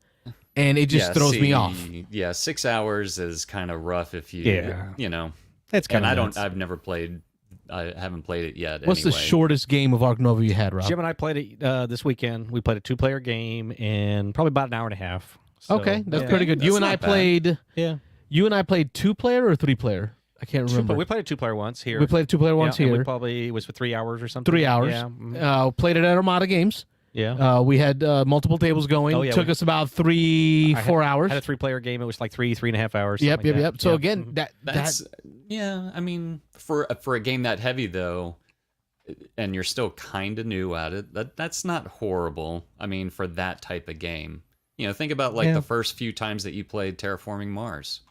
and it just throws me off. Yeah, 6 hours is kind of rough if you, you know. That's kind of. I've never played. I haven't played it yet. What's the shortest game of Ark Nova you had, Rob? Jim and I played it this weekend. We played a 2-player game in probably about an hour and a half. So, Okay, that's pretty good. You and I played. Yeah. You and I played 2-player or 3-player? I can't remember. We played a 2-player once here. We played a 2-player once and here. we probably was for 3 hours or something. 3 hours. Yeah. Played it at Armada Games. Yeah. We had multiple tables going. Oh, yeah, Took us about 4 hours. Had a 3-player game. It was like 3.5 hours. Yep. Like So again, that's yeah. I mean, for a game that heavy though, and you're still kind of new at it, that's not horrible. I mean, for that type of game, you know, think about like the first few times that you played Terraforming Mars.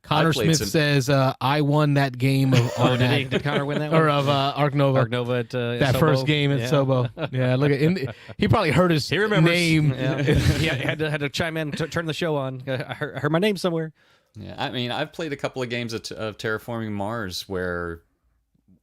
Connor Smith says, I won that game of did Connor win that one? or of Ark Nova. Ark Nova at that Sobo? first game at Sobo. Yeah, look at he probably heard his name. Yeah. He had to chime in, turn the show on. I heard my name somewhere. Yeah, I mean, I've played a couple of games of Terraforming Mars where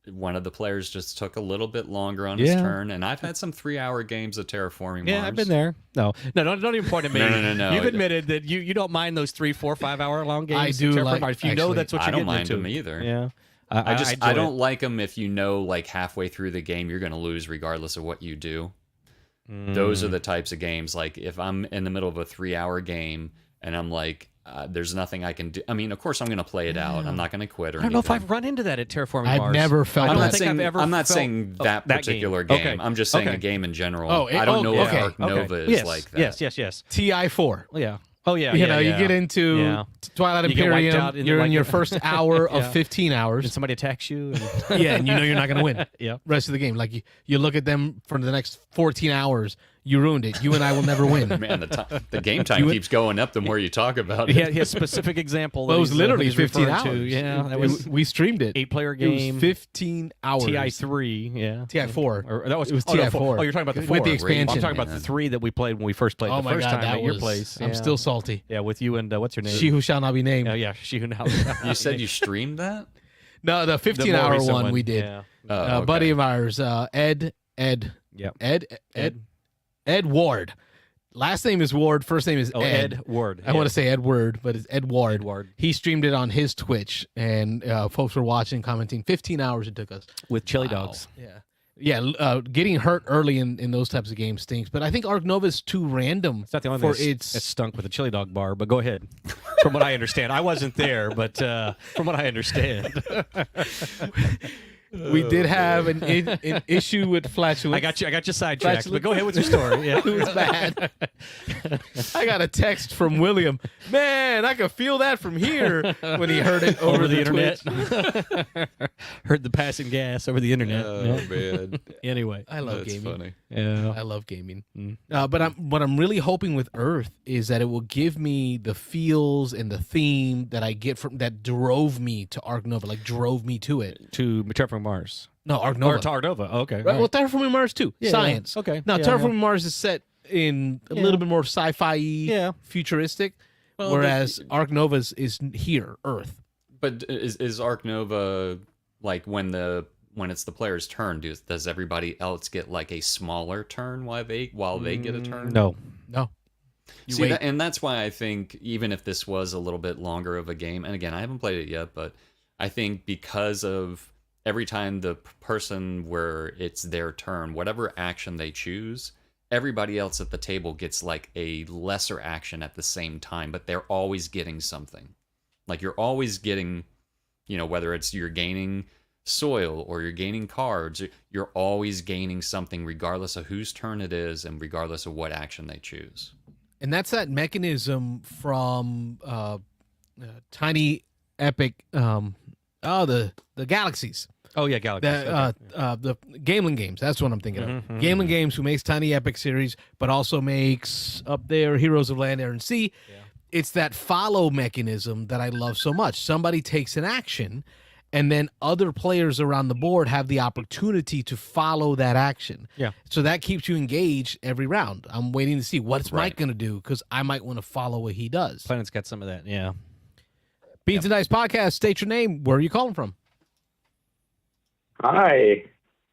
one of the players just took a little bit longer on his turn, and I've had some 3-hour games of Terraforming Mars. Yeah, I've been there. No, don't even point at me. No. You've admitted that you don't mind those 3, 4, 5 hour long games. I do like. If you know that's what you're getting into. I don't mind them either. Yeah. I don't like them if you know like halfway through the game you're going to lose regardless of what you do. Those are the types of games like if I'm in the middle of a 3-hour game and I'm like there's nothing I can do. I mean, of course I'm going to play it out. I'm not going to quit or anything. I don't know if I've run into that at Terraforming I've Mars. never felt I'm that. not saying that particular game. Okay. I'm just saying a game in general. Oh, I don't know if okay. Ark Nova is like that. Yes. TI4. Yeah. Oh yeah. You get into Twilight You get wiped Imperium. out in You're like- in your first hour of 15 hours. And somebody attacks you. And you know you're not going to win. Yeah. Rest of the game, like you look at them for the next 14 hours. You ruined it. You and I will never win. Man, the game time keeps going up the more you talk about it. He had a specific example. Well, it was literally 15 hours. Yeah, that was we streamed it. 8-player It game. was 15 hours. TI3. Yeah. TI4. Or that was It was no, TI4. 4. Oh, you're talking about the 4 with the expansion. I'm talking about the 3 that we played when we first played the my first God, time that at your was- place. I'm still salty. Yeah, with you and what's your name? She who shall not be named. Yeah, she who now. You said you streamed that? No, the 15-hour one we did. Yeah. Okay. Buddy of ours, Ed. Yep. Ed Ward. Last name is Ward. First name is Ed Ward. I want to say Edward, but it's Ed Ward. Ed Ward. He streamed it on his Twitch, and folks were watching, commenting. 15 hours it took us. With chili dogs. Yeah. Getting hurt early in those types of games stinks. But I think Ark Nova is too random. It's not the only for thing that stunk with a chili dog bar, but go ahead. From what I understand. I wasn't there, but from what I understand. We did have an issue with flatulence. I got you sidetracked, but go ahead with your story. Yeah. It was bad. I got a text from William. Man, I could feel that from here when he heard it over the internet. Twitch. Heard the passing gas over the internet. Oh, man. Anyway, I love That's gaming. funny. yeah. I love gaming. But what I'm really hoping with Earth is that it will give me the feels and the theme that I get from that drove me to Ark Nova, like drove me to it. To Terraforming Mars. No, Ark Nova. Or to Ark Nova. Oh, okay. Right, well, Terraforming Mars too. Yeah, Science. okay. Now, Yeah, Terraforming Mars is set in a little bit more sci-fi, futuristic, Well, whereas Ark Nova is here, Earth. But is Ark Nova like when it's the player's turn? Does everybody else get like a smaller turn while they get a turn? No. You See, wait. and that's why I think even if this was a little bit longer of a game, and again, I haven't played it yet, but I think because of every time the person where it's their turn, whatever action they choose, everybody else at the table gets like a lesser action at the same time, but they're always getting something. Like you're always getting, whether it's you're gaining soil or you're gaining cards, you're always gaining something regardless of whose turn it is and regardless of what action they choose. And that's that mechanism from Tiny Epic, the Galaxies. Oh yeah, Galaxy. The Gamelin Games. That's what I'm thinking of. Gamelin Games, who makes Tiny Epic series, but also makes up there Heroes of Land, Air, and Sea. Yeah. It's that follow mechanism that I love so much. Somebody takes an action, and then other players around the board have the opportunity to follow that action. Yeah. So that keeps you engaged every round. I'm waiting to see what's Mike going to do because I might want to follow what he does. Planet's got some of that. Yeah. Beans and Dice Podcast. State your name. Where are you calling from? Hi,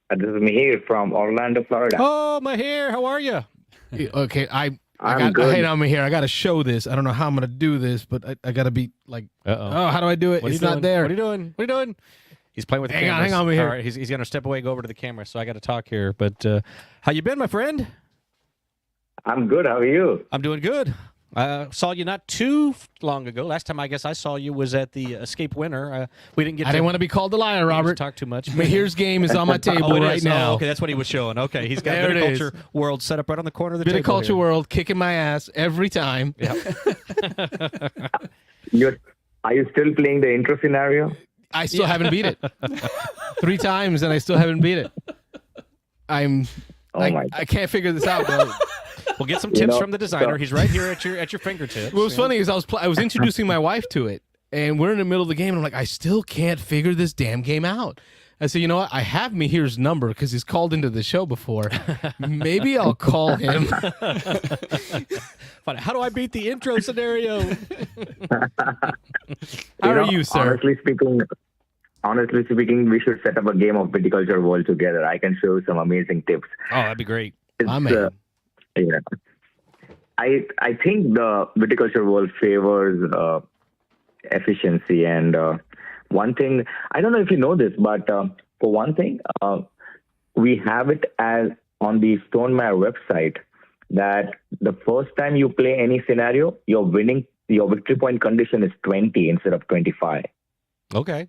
this is Mihir from Orlando, Florida. Oh, Mihir, how are you? Okay, I'm good. Hey, I'm Mihir. I got to show this. I don't know how I'm going to do this, but I got to be like, how do I do it? It's not there. What are you doing? He's playing with the cameras. Hang on, Mihir. All right, he's going to step away, go over to the camera, so I got to talk here. But how you been, my friend? I'm good. How are you? I'm doing good. Saw you not too long ago. Last time I guess I saw you was at the Escape Winter. We didn't get. I didn't want to be called a liar, Robert. Talk too much. Mihir's game is on my table right now. Oh, okay, that's what he was showing. Okay, he's got Viticulture World set up right on the corner of the table. Viticulture World kicking my ass every time. Yeah. Are you still playing the intro scenario? I still haven't beat it 3 times, and I still haven't beat it. I can't figure this out, bro. We'll get some tips from the designer. He's right here at your fingertips. What was funny is I was introducing my wife to it, and we're in the middle of the game, and I'm like, I still can't figure this damn game out. I said, you know what? I have Mihir's number because he's called into the show before. Maybe I'll call him. How do I beat the intro scenario? How are you, sir? Honestly speaking, we should set up a game of Viticulture World together. I can show you some amazing tips. Oh, that'd be great. Yeah. I think the Viticulture World favors efficiency, and one thing, I don't know if you know this, but for one thing, we have it as on the Stonemaier website that the first time you play any scenario, your victory point condition is 20 instead of 25. Okay.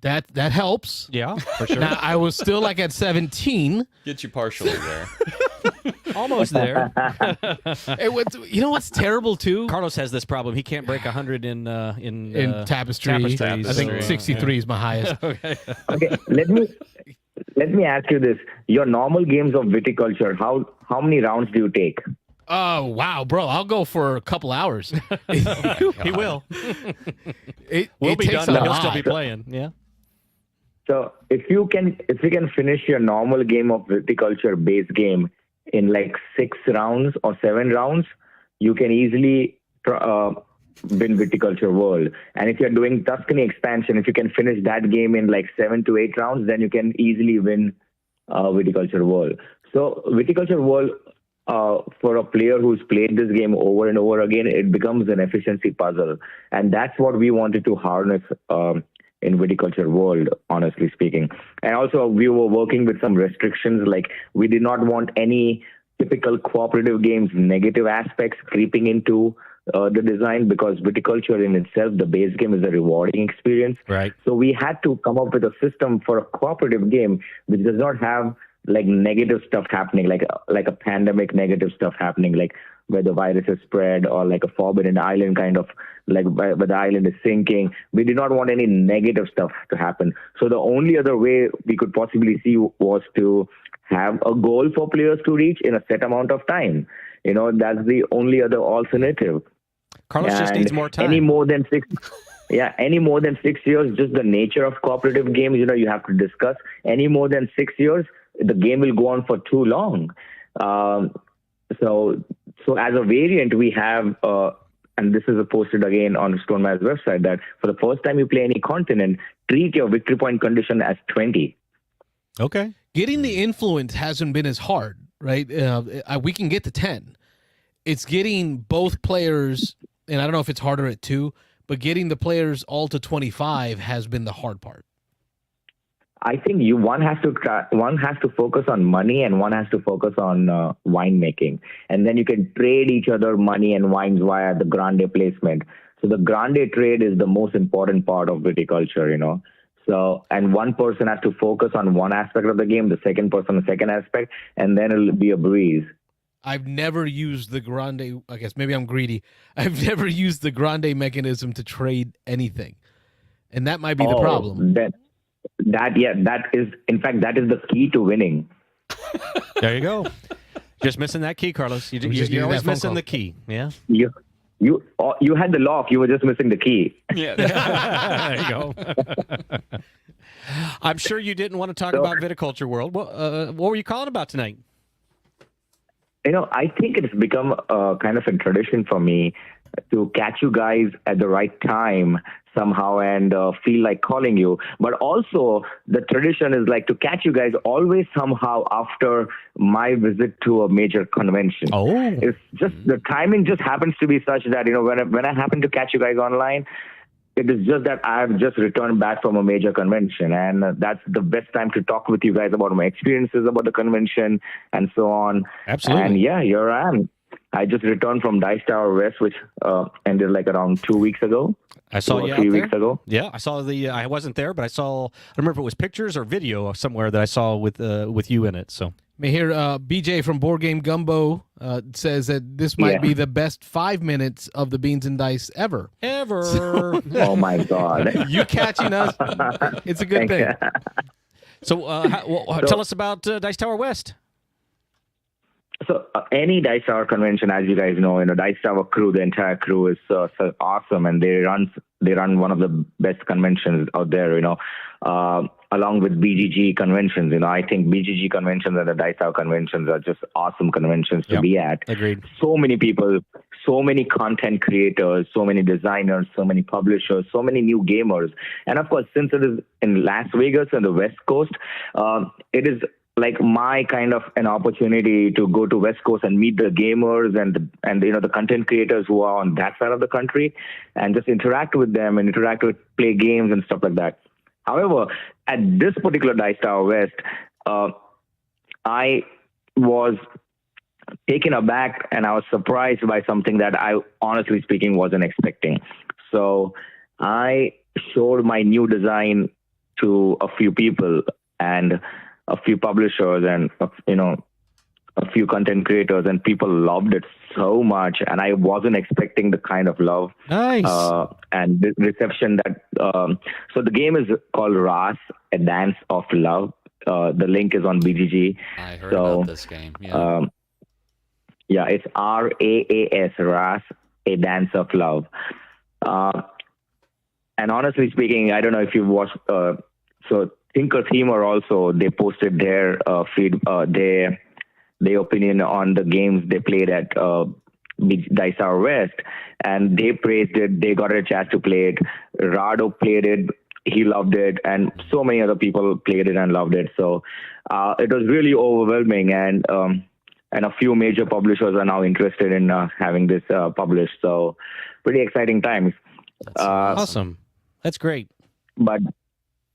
That helps. Yeah, for sure. Now, I was still like at 17. Get you partially there. Almost there. You know what's terrible too? Carlos has this problem. He can't break 100 in Tapestry. Tapestries. I think 63 is my highest. Okay, let me ask you this: your normal games of Viticulture, how many rounds do you take? Oh wow, bro! I'll go for a couple hours. He will. We'll be done, but he'll still be playing. Yeah. So if you can finish your normal game of Viticulture base game in like 6 rounds or 7 rounds, you can easily win Viticulture World. And if you're doing Tuscany expansion, if you can finish that game in like 7 to 8 rounds, then you can easily win Viticulture World. So Viticulture World, for a player who's played this game over and over again, it becomes an efficiency puzzle. And that's what we wanted to harness in Viticulture World, honestly speaking. And also, we were working with some restrictions, like we did not want any typical cooperative games negative aspects creeping into the design, because Viticulture in itself, the base game, is a rewarding experience. Right. So we had to come up with a system for a cooperative game which does not have like negative stuff happening, like a pandemic negative stuff happening, like where the virus is spread, or like a forbidden island kind of, like where the island is sinking. We did not want any negative stuff to happen. So the only other way we could possibly see was to have a goal for players to reach in a set amount of time. You know, that's the only other alternative. Carlos just needs more time. Any more than 6 years, just the nature of cooperative games, you know, you have to discuss. Any more than 6 years, the game will go on for too long. So as a variant, we have, and this is posted again on Stonemeier's website, that for the first time you play any continent, treat your victory point condition as 20. Okay. Getting the influence hasn't been as hard, right? We can get to 10. It's getting both players, and I don't know if it's harder at 2, but getting the players all to 25 has been the hard part. I think one has to focus on money, and one has to focus on winemaking, and then you can trade each other money and wines via the grande placement. So the grande trade is the most important part of viticulture, you know. So, and one person has to focus on one aspect of the game, the second person the second aspect, and then it'll be a breeze. I've never used the grande. I guess maybe I'm greedy. I've never used the grande mechanism to trade anything. And that might be the problem. That is the key to winning. There you go. Just missing that key, Carlos. You're always missing the key. Yeah. You had the lock. You were just missing the key. Yeah. There you go. I'm sure you didn't want to talk about Viticulture World. What were you calling about tonight? I think it's become kind of a tradition for me to catch you guys at the right time somehow and feel like calling you. But also the tradition is like to catch you guys always somehow after my visit to a major convention. Oh. It's just the timing just happens to be such that, when I happen to catch you guys online, it is just that I've just returned back from a major convention, and that's the best time to talk with you guys about my experiences about the convention and so on. Absolutely. And yeah, here I am. I just returned from Dice Tower West, which ended like around 2 weeks ago. I saw you 3 out weeks there. ago. Yeah, I saw I wasn't there, but I don't remember if it was pictures or video somewhere that I saw with you in it. So. Here, BJ from Board Game Gumbo says that this might be the best 5 minutes of the Beans and Dice ever. Oh my God! You catching us? It's a good thing. So, tell us about Dice Tower West. So any Dice Tower convention, as you guys know, Dice Tower crew, the entire crew is so awesome, and they run one of the best conventions out there. Along with BGG conventions, I think BGG conventions and the Dice Tower conventions are just awesome conventions to be at. Agreed. So many people, so many content creators, so many designers, so many publishers, so many new gamers, and of course, since it is in Las Vegas and the West Coast, it is like my kind of an opportunity to go to West Coast and meet the gamers and the content creators who are on that side of the country and just interact with them and play games and stuff like that. However, at this particular Dice Tower West, I was taken aback and I was surprised by something that I, honestly speaking, wasn't expecting. So I showed my new design to a few people and a few publishers and, a few content creators, and people loved it so much. And I wasn't expecting the kind of love and the reception that, so the game is called RAS, A Dance of Love. The link is on BGG. I heard about this game. Yeah. It's RAAS, RAS, A Dance of Love. And honestly speaking, I don't know if you've watched, so Thinker Themer also, they posted their their opinion on the games they played at Dice Tower West, and they praised it. They got a chance to play it. Rado played it. He loved it, and so many other people played it and loved it. So it was really overwhelming, and a few major publishers are now interested in having this published. So pretty exciting times. That's awesome. That's great. But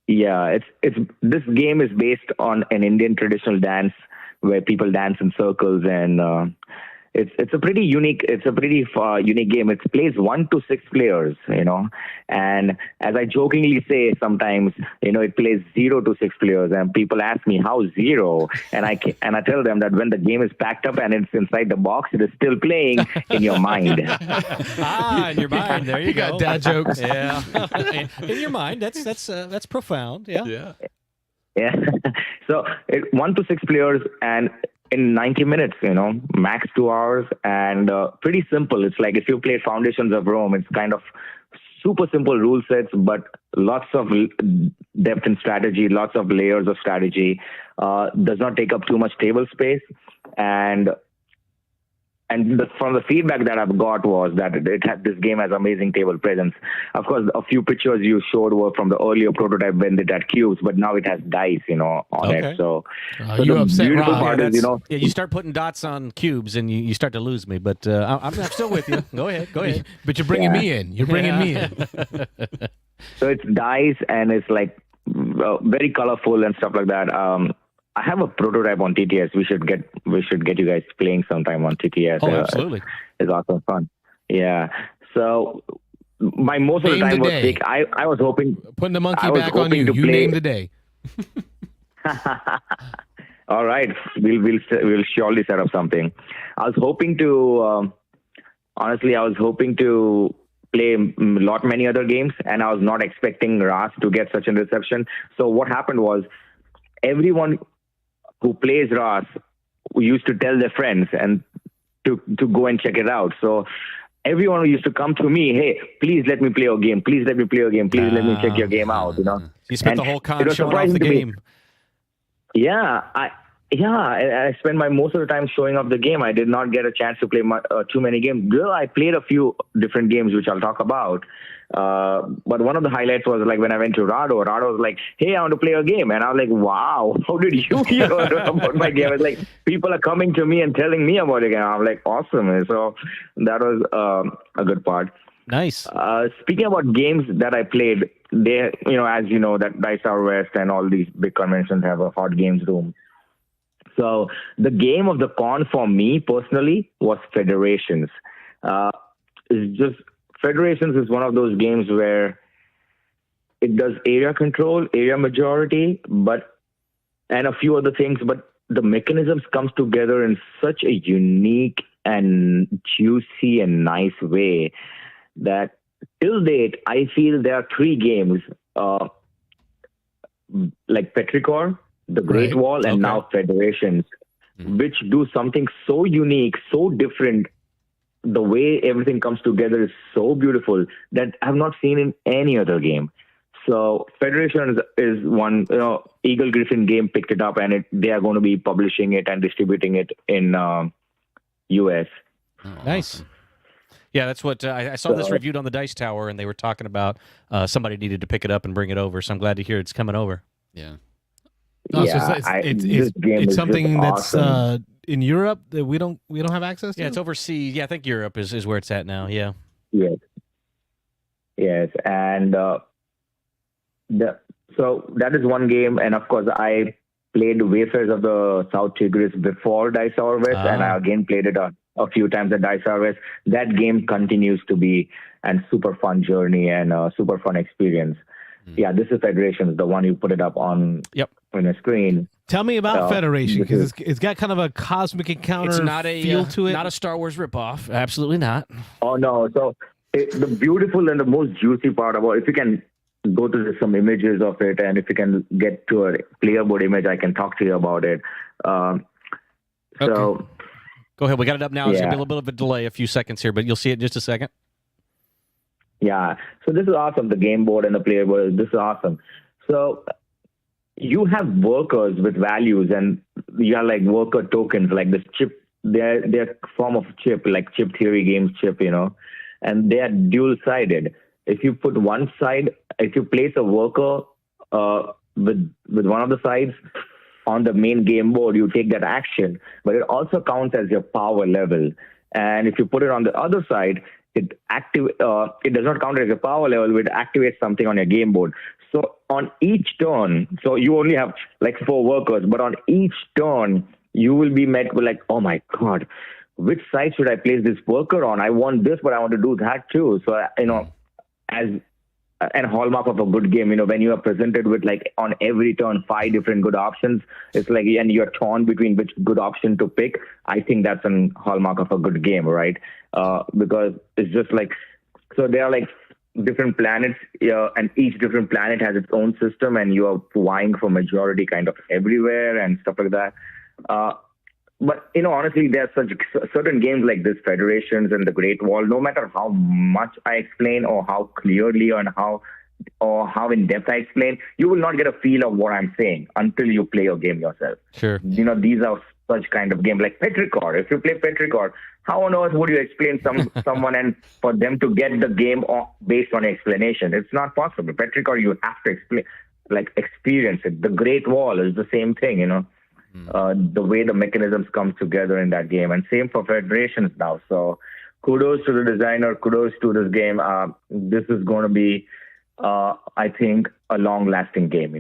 yeah, it's this game is based on an Indian traditional dance where people dance in circles, and it's a pretty unique unique game. It plays 1 to 6 players, and as I jokingly say sometimes, it plays 0 to 6 players, and people ask me how 0, and I tell them that when the game is packed up and it's inside the box, it is still playing in your mind. In your mind. There you go. Got dad jokes. Yeah. In your mind. That's profound. Yeah. Yeah. So 1 to 6 players, and in 90 minutes, max 2 hours, and pretty simple. It's like if you played Foundations of Rome, it's kind of super simple rule sets, but lots of depth and strategy, lots of layers of strategy, does not take up too much table space. And from the feedback that I've got was that this game has amazing table presence. Of course, a few pictures you showed were from the earlier prototype when it had cubes, but now it has dice, on it. So you upset Rob. You start putting dots on cubes and you start to lose me, but I'm still with you. Go ahead. But you're bringing me in. You're bringing me in. So it's dice, and it's like very colorful and stuff like that. I have a prototype on TTS. We should get you guys playing sometime on TTS. Oh, absolutely. It's awesome fun. Yeah. So my most of the time was sick. I was hoping putting the monkey back on you. You name the day. All right. We'll surely set up something. I was hoping to play many other games, and I was not expecting RAS to get such a reception. So what happened was everyone who plays RAS used to tell their friends and to go and check it out. So everyone who used to come to me, hey, please let me play your game. Please let me play your game. Please let me check your game out. You spent the whole con showing off the game. I spent most of the time showing off the game. I did not get a chance to play too many games. Though I played a few different games, which I'll talk about. But one of the highlights was like when I went to Rado. Rado was like, hey, I want to play a game. And I was like, wow, how did you hear about my game? It's like people are coming to me and telling me about it. And I'm like, awesome. And so that was a good part. Nice. Speaking about games that I played, they, as you know, that Dice Tower West and all these big conventions have a hot games room. So the game of the con for me personally was Federations. Federations is one of those games where it does area control, area majority, and a few other things, but the mechanisms comes together in such a unique and juicy and nice way that till date, I feel there are 3 games, like Petrichor, the Great Wall, and now Federations, which do something so unique, so different. The way everything comes together is so beautiful that I have not seen in any other game. So Federations is one, Eagle Griffin Game picked it up, and they are going to be publishing it and distributing it in US. Nice. Awesome. Yeah, that's what I saw this reviewed on the Dice Tower, and they were talking about somebody needed to pick it up and bring it over. So I'm glad to hear it's coming over. Yeah. It's something that's awesome. In Europe that we don't have access to. Yeah, it's overseas. Yeah, I think Europe is where it's at now. Yeah. Yes, and so that is one game, and of course I played Wayfarers of the South Tigris before Dice Tower West, and I again played it a few times at Dice Tower West. That game continues to be a super fun journey and a super fun experience. Yeah, this is Federations, the one you put it up on a screen. Tell me about Federation, because it's got kind of a cosmic encounter feel to it. Not a Star Wars ripoff. Absolutely not. Oh, no. So the beautiful and the most juicy part about, if you can go to some images of it, and if you can get to a player board image, I can talk to you about it. So go ahead. We got it up now. It's going to be a little bit of a delay, a few seconds here, but you'll see it in just a second. Yeah. So this is awesome. The game board and the player board. This is awesome. So you have workers with values, and you have like worker tokens, like this chip. They're form of chip, like chip theory games chip, and they are dual sided. If you put one side, if you place a worker with one of the sides on the main game board, you take that action, but it also counts as your power level. And if you put it on the other side, it does not count as your power level, it activates something on your game board. So on each turn, so you only have like 4 workers, but on each turn, you will be met with like, oh my God, which side should I place this worker on? I want this, but I want to do that too. So, as a hallmark of a good game, when you are presented with like on every turn 5 different good options, it's like, and you're torn between which good option to pick. I think that's a hallmark of a good game, right? Because it's just like, so there are like different planets, and each different planet has its own system, and you are vying for majority kind of everywhere and stuff like that. But honestly, there are such certain games like this, Federations and the Great Wall. No matter how much I explain, or how clearly, or how in depth I explain, you will not get a feel of what I'm saying until you play your game yourself. Sure. These are such kind of game like Petrichor. If you play Petrichor, how on earth would you explain someone and for them to get the game based on explanation? It's not possible. Petrichor, you have to experience it. The Great Wall is the same thing, the way the mechanisms come together in that game, and same for Federations now. So kudos to the designer, kudos to this game. This is going to be, I think, a long-lasting game.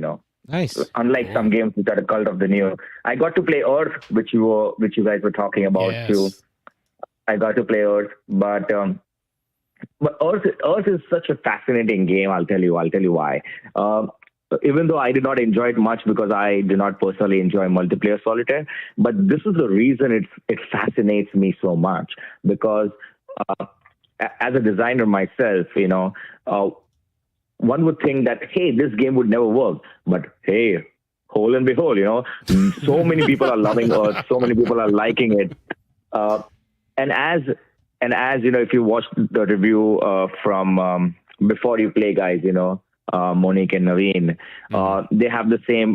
Nice. Unlike some games which are the cult of the new. I got to play Earth, which you guys were talking about too. I got to play Earth, but Earth is such a fascinating game. I'll tell you why. Even though I did not enjoy it much because I do not personally enjoy multiplayer solitaire, but this is the reason it fascinates me so much, because as a designer myself, one would think that, hey, this game would never work. But hey, whole and behold, so many people are loving Earth, so many people are liking it. And as if you watch the review from Before You Play guys, Monique and Naveen, they have the same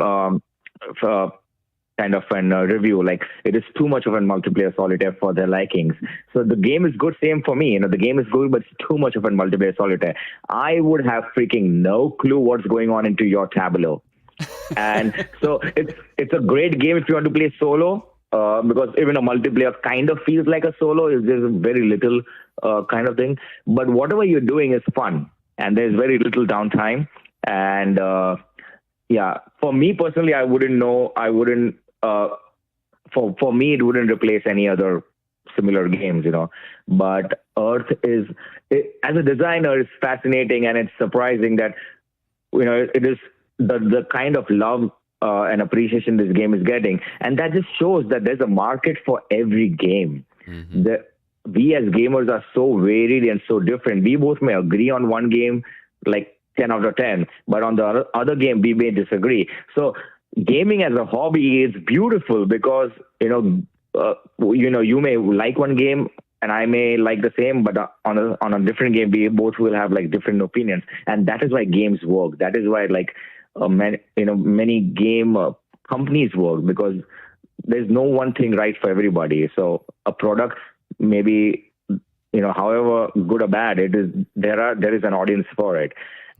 kind of an review, like it is too much of a multiplayer solitaire for their likings. So the game is good, same for me. The game is good, but it's too much of a multiplayer solitaire. I would have freaking no clue what's going on into your Tableau. And so it's a great game if you want to play solo, because even a multiplayer kind of feels like a solo. There's very little kind of thing. But whatever you're doing is fun, and there's very little downtime. And for me personally, for me, it wouldn't replace any other similar games, But Earth as a designer, it's fascinating, and it's surprising that, it is the kind of love and appreciation this game is getting. And that just shows that there's a market for every game. Mm-hmm. We as gamers are so varied and so different. We both may agree on one game, like 10 out of 10, but on the other game, we may disagree. So gaming as a hobby is beautiful because, you may like one game and I may like the same, but on a different game, we both will have like different opinions. And that is why games work. That is why many game companies work, because there's no one thing right for everybody. So a product, maybe, however good or bad it is, there is an audience for it.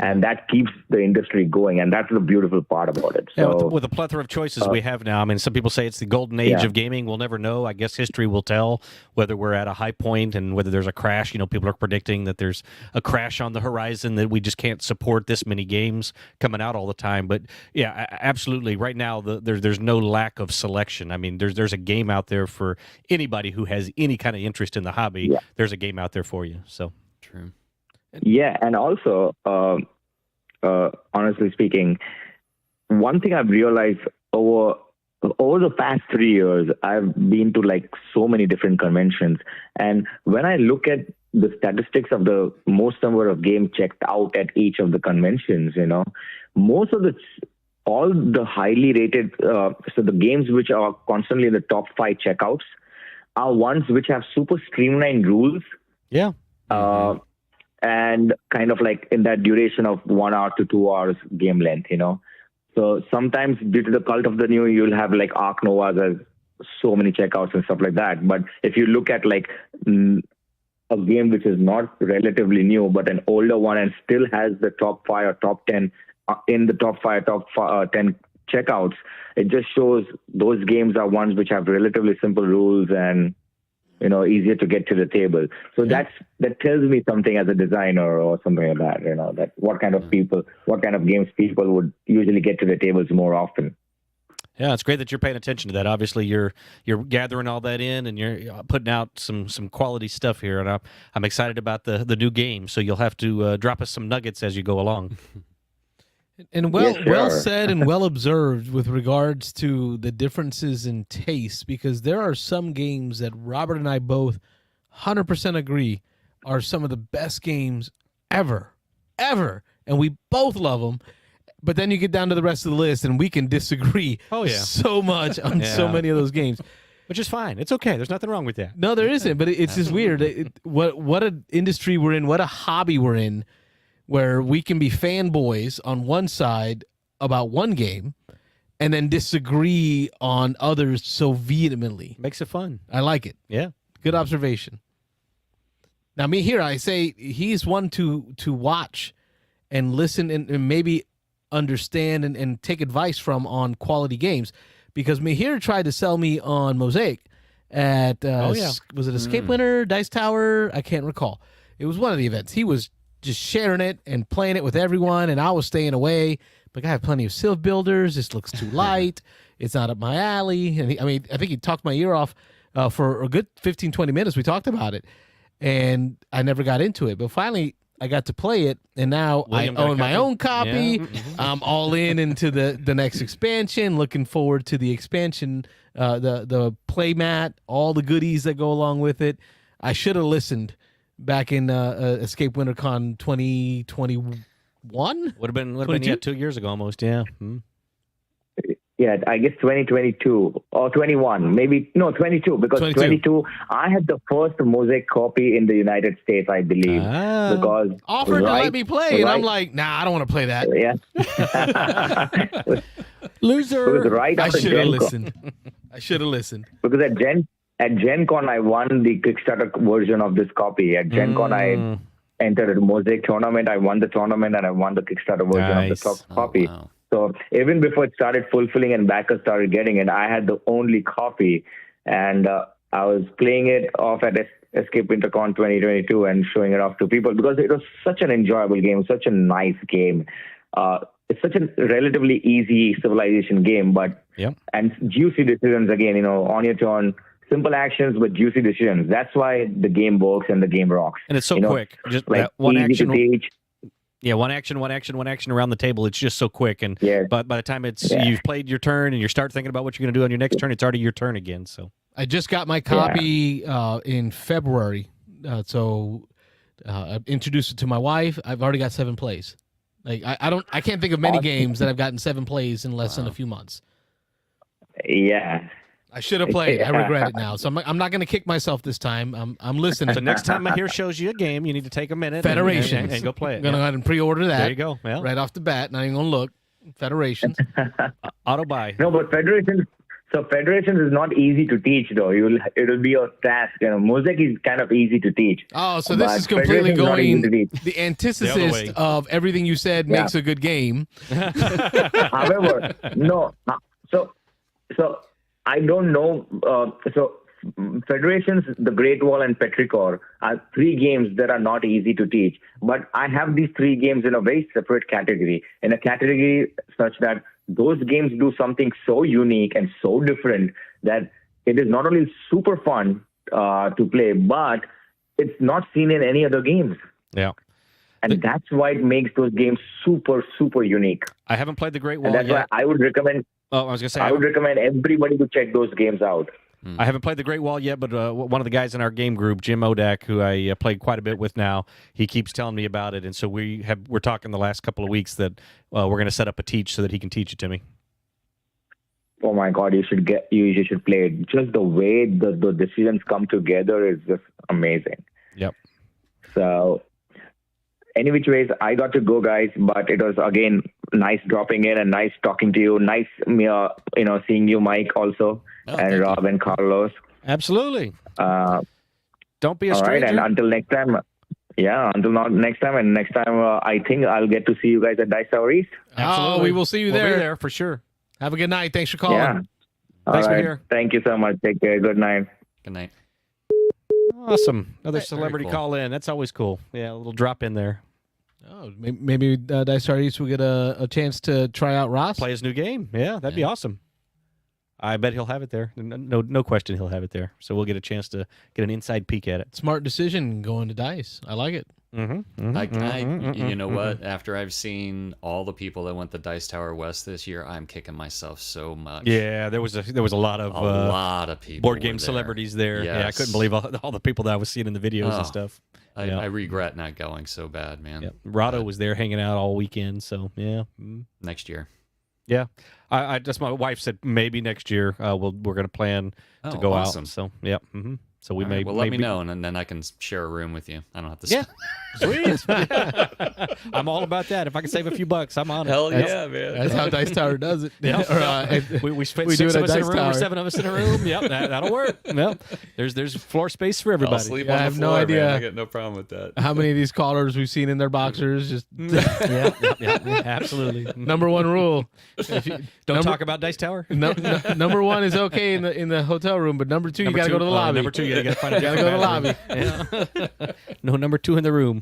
And that keeps the industry going, and that's the beautiful part about it. So, with the plethora of choices we have now, I mean, some people say it's the golden age of gaming. We'll never know. I guess history will tell whether we're at a high point and whether there's a crash. People are predicting that there's a crash on the horizon, that we just can't support this many games coming out all the time. But yeah, absolutely. Right now, there's no lack of selection. I mean, there's a game out there for anybody who has any kind of interest in the hobby. Yeah. There's a game out there for you. So true. Yeah, and also, honestly speaking, one thing I've realized over the past 3 years, I've been to like so many different conventions, and when I look at the statistics of the most number of games checked out at each of the conventions, most of all the highly rated, so the games which are constantly in the top 5 checkouts are ones which have super streamlined rules. Yeah. And kind of like in that duration of 1 hour to 2 hours game length, So sometimes due to the cult of the new, you'll have like Ark Novas as so many checkouts and stuff like that. But if you look at like a game which is not relatively new, but an older one and still has the top 5 or top 10 in the top 10 checkouts, it just shows those games are ones which have relatively simple rules and easier to get to the table. So that tells me something as a designer or something like that, that what kind of games people would usually get to the tables more often. Yeah, it's great that you're paying attention to that. Obviously, you're gathering all that in, and you're putting out some quality stuff here. And I'm excited about the new game. So you'll have to drop us some nuggets as you go along. And well said and well observed with regards to the differences in taste, because there are some games that Robert and I both 100% agree are some of the best games ever, and we both love them. But then you get down to the rest of the list, and we can disagree so much on so many of those games. Which is fine. It's okay. There's nothing wrong with that. No, there isn't, but it's just weird. What an industry we're in, what a hobby we're in, where we can be fanboys on one side about one game and then disagree on others so vehemently. Makes it fun. I like it. Yeah. Good observation. Now, me here, I say he's one to watch and listen and maybe understand and take advice from on quality games, because Mihir tried to sell me on Mosaic at, was it Escape Winner, Dice Tower? I can't recall. It was one of the events. He was just sharing it and playing it with everyone, and I was staying away. But I have plenty of Civ builders. This looks too light. It's not up my alley. And I think he talked my ear off for a good 15, 20 minutes. We talked about it, and I never got into it. But finally, I got to play it, and now William I own my own copy. Yeah. I'm all into the next expansion. Looking forward to the expansion, the play mat, all the goodies that go along with it. I should have listened back in Escape WinterCon 2021. Would have been 2 years ago almost. Yeah. Yeah, I guess 2022 or 21, maybe no 22 because 22 I had the first Mosaic copy in the United States, I believe, because offered to let me play, and I'm like, nah, I don't want to play that. Yeah, loser. Right I after should have Gen Con. listened. I should have listened. Because at Gen Con I won the Kickstarter version of this copy. At Gen Con I entered a Mosaic tournament. I won the tournament and I won the Kickstarter version of the top copy. Wow. So even before it started fulfilling and backers started getting it, I had the only copy, and I was playing it off at Escape WinterCon 2022 and showing it off to people because it was such an enjoyable game, such a nice game. It's such a relatively easy civilization game, but and juicy decisions again, on your turn. Simple actions but juicy decisions. That's why the game works and the game rocks. And it's so quick. Just like that one easy action. to teach. Yeah, one action around the table. It's just so quick, and but by the time you've played your turn and you start thinking about what you're going to do on your next turn, it's already your turn again. So I just got my copy in February, so I introduced it to my wife. I've already got 7 plays. Like I can't think of many games that I've gotten 7 plays in less than a few months. Yeah. I should have played. I regret it now. So I'm not going to kick myself this time. I'm listening. So next time Mahir shows you a game, you need to take a minute Federations and go play it. I'm going to go ahead and pre-order that. There you go. Yeah. Right off the bat. Not even going to look. Federations. Auto buy. No, but Federations is not easy to teach though. It'll be a task. Mosaic is kind of easy to teach. Oh, so this is completely going the antithesis of everything you said makes a good game. However, no. So I don't know. So Federations, The Great Wall, and Petrichor are 3 games that are not easy to teach. But I have these 3 games in a very separate category, in a category such that those games do something so unique and so different that it is not only super fun to play, but it's not seen in any other games. Yeah. And that's why it makes those games super, super unique. I haven't played The Great Wall and that's yet. why I would recommend. Oh, I was going to say. I would recommend everybody to check those games out. I haven't played The Great Wall yet, but one of the guys in our game group, Jim Odak, who I played quite a bit with now, he keeps telling me about it, and so we're talking the last couple of weeks that we're going to set up a teach so that he can teach it to me. Oh my God, you should play it. Just the way the decisions come together is just amazing. Yep. So, any which ways, I got to go, guys. But it was again nice dropping in and nice talking to you. Nice, seeing you, Mike, also, and Rob and Carlos. Absolutely. Don't be a stranger. All right, and until next time. Yeah, next time. And next time, I think I'll get to see you guys at Dice Tower East. Absolutely. We will see you there. We'll be there for sure. Have a good night. Thanks for calling. Yeah. Thanks for right. here. Thank you so much. Take care. Good night. Good night. Awesome. Another celebrity call in. That's always cool. Yeah, a little drop in there. Oh, maybe Dice Tower East will get a chance to try out Ross. Play his new game. Yeah, that'd be awesome. I bet he'll have it there. No question he'll have it there. So we'll get a chance to get an inside peek at it. Smart decision going to Dice. I like it. You know what? After I've seen all the people that went to Dice Tower West this year, I'm kicking myself so much. Yeah, there was a lot of people, board game celebrities there. Yes. Yeah, I couldn't believe all the people that I was seeing in the videos and stuff. I regret not going so bad, man. Yep. Rado was there hanging out all weekend, so yeah. Next year. Yeah, I just my wife said maybe next year we're going to plan to go out. So yeah. So we may. Well, let me know, and then I can share a room with you. I don't have to. Yeah, sweet. I'm all about that. If I can save a few bucks, I'm on it. Hell yeah, man. That's how Dice Tower does it. Yeah. We spend 6 of us in a room or 7 of us in a room. Yep, that'll work. Yep. There's floor space for everybody. I'll sleep on the floor, no idea. Man. I got no problem with that. How many of these callers we've seen in their boxers? Just yeah, absolutely. Number 1 rule: don't talk about Dice Tower. Number 1 is okay in the hotel room, but number 2 you got to go to the lobby. Number 2 you got to find a go to the lobby. Yeah. No number 2 in the room.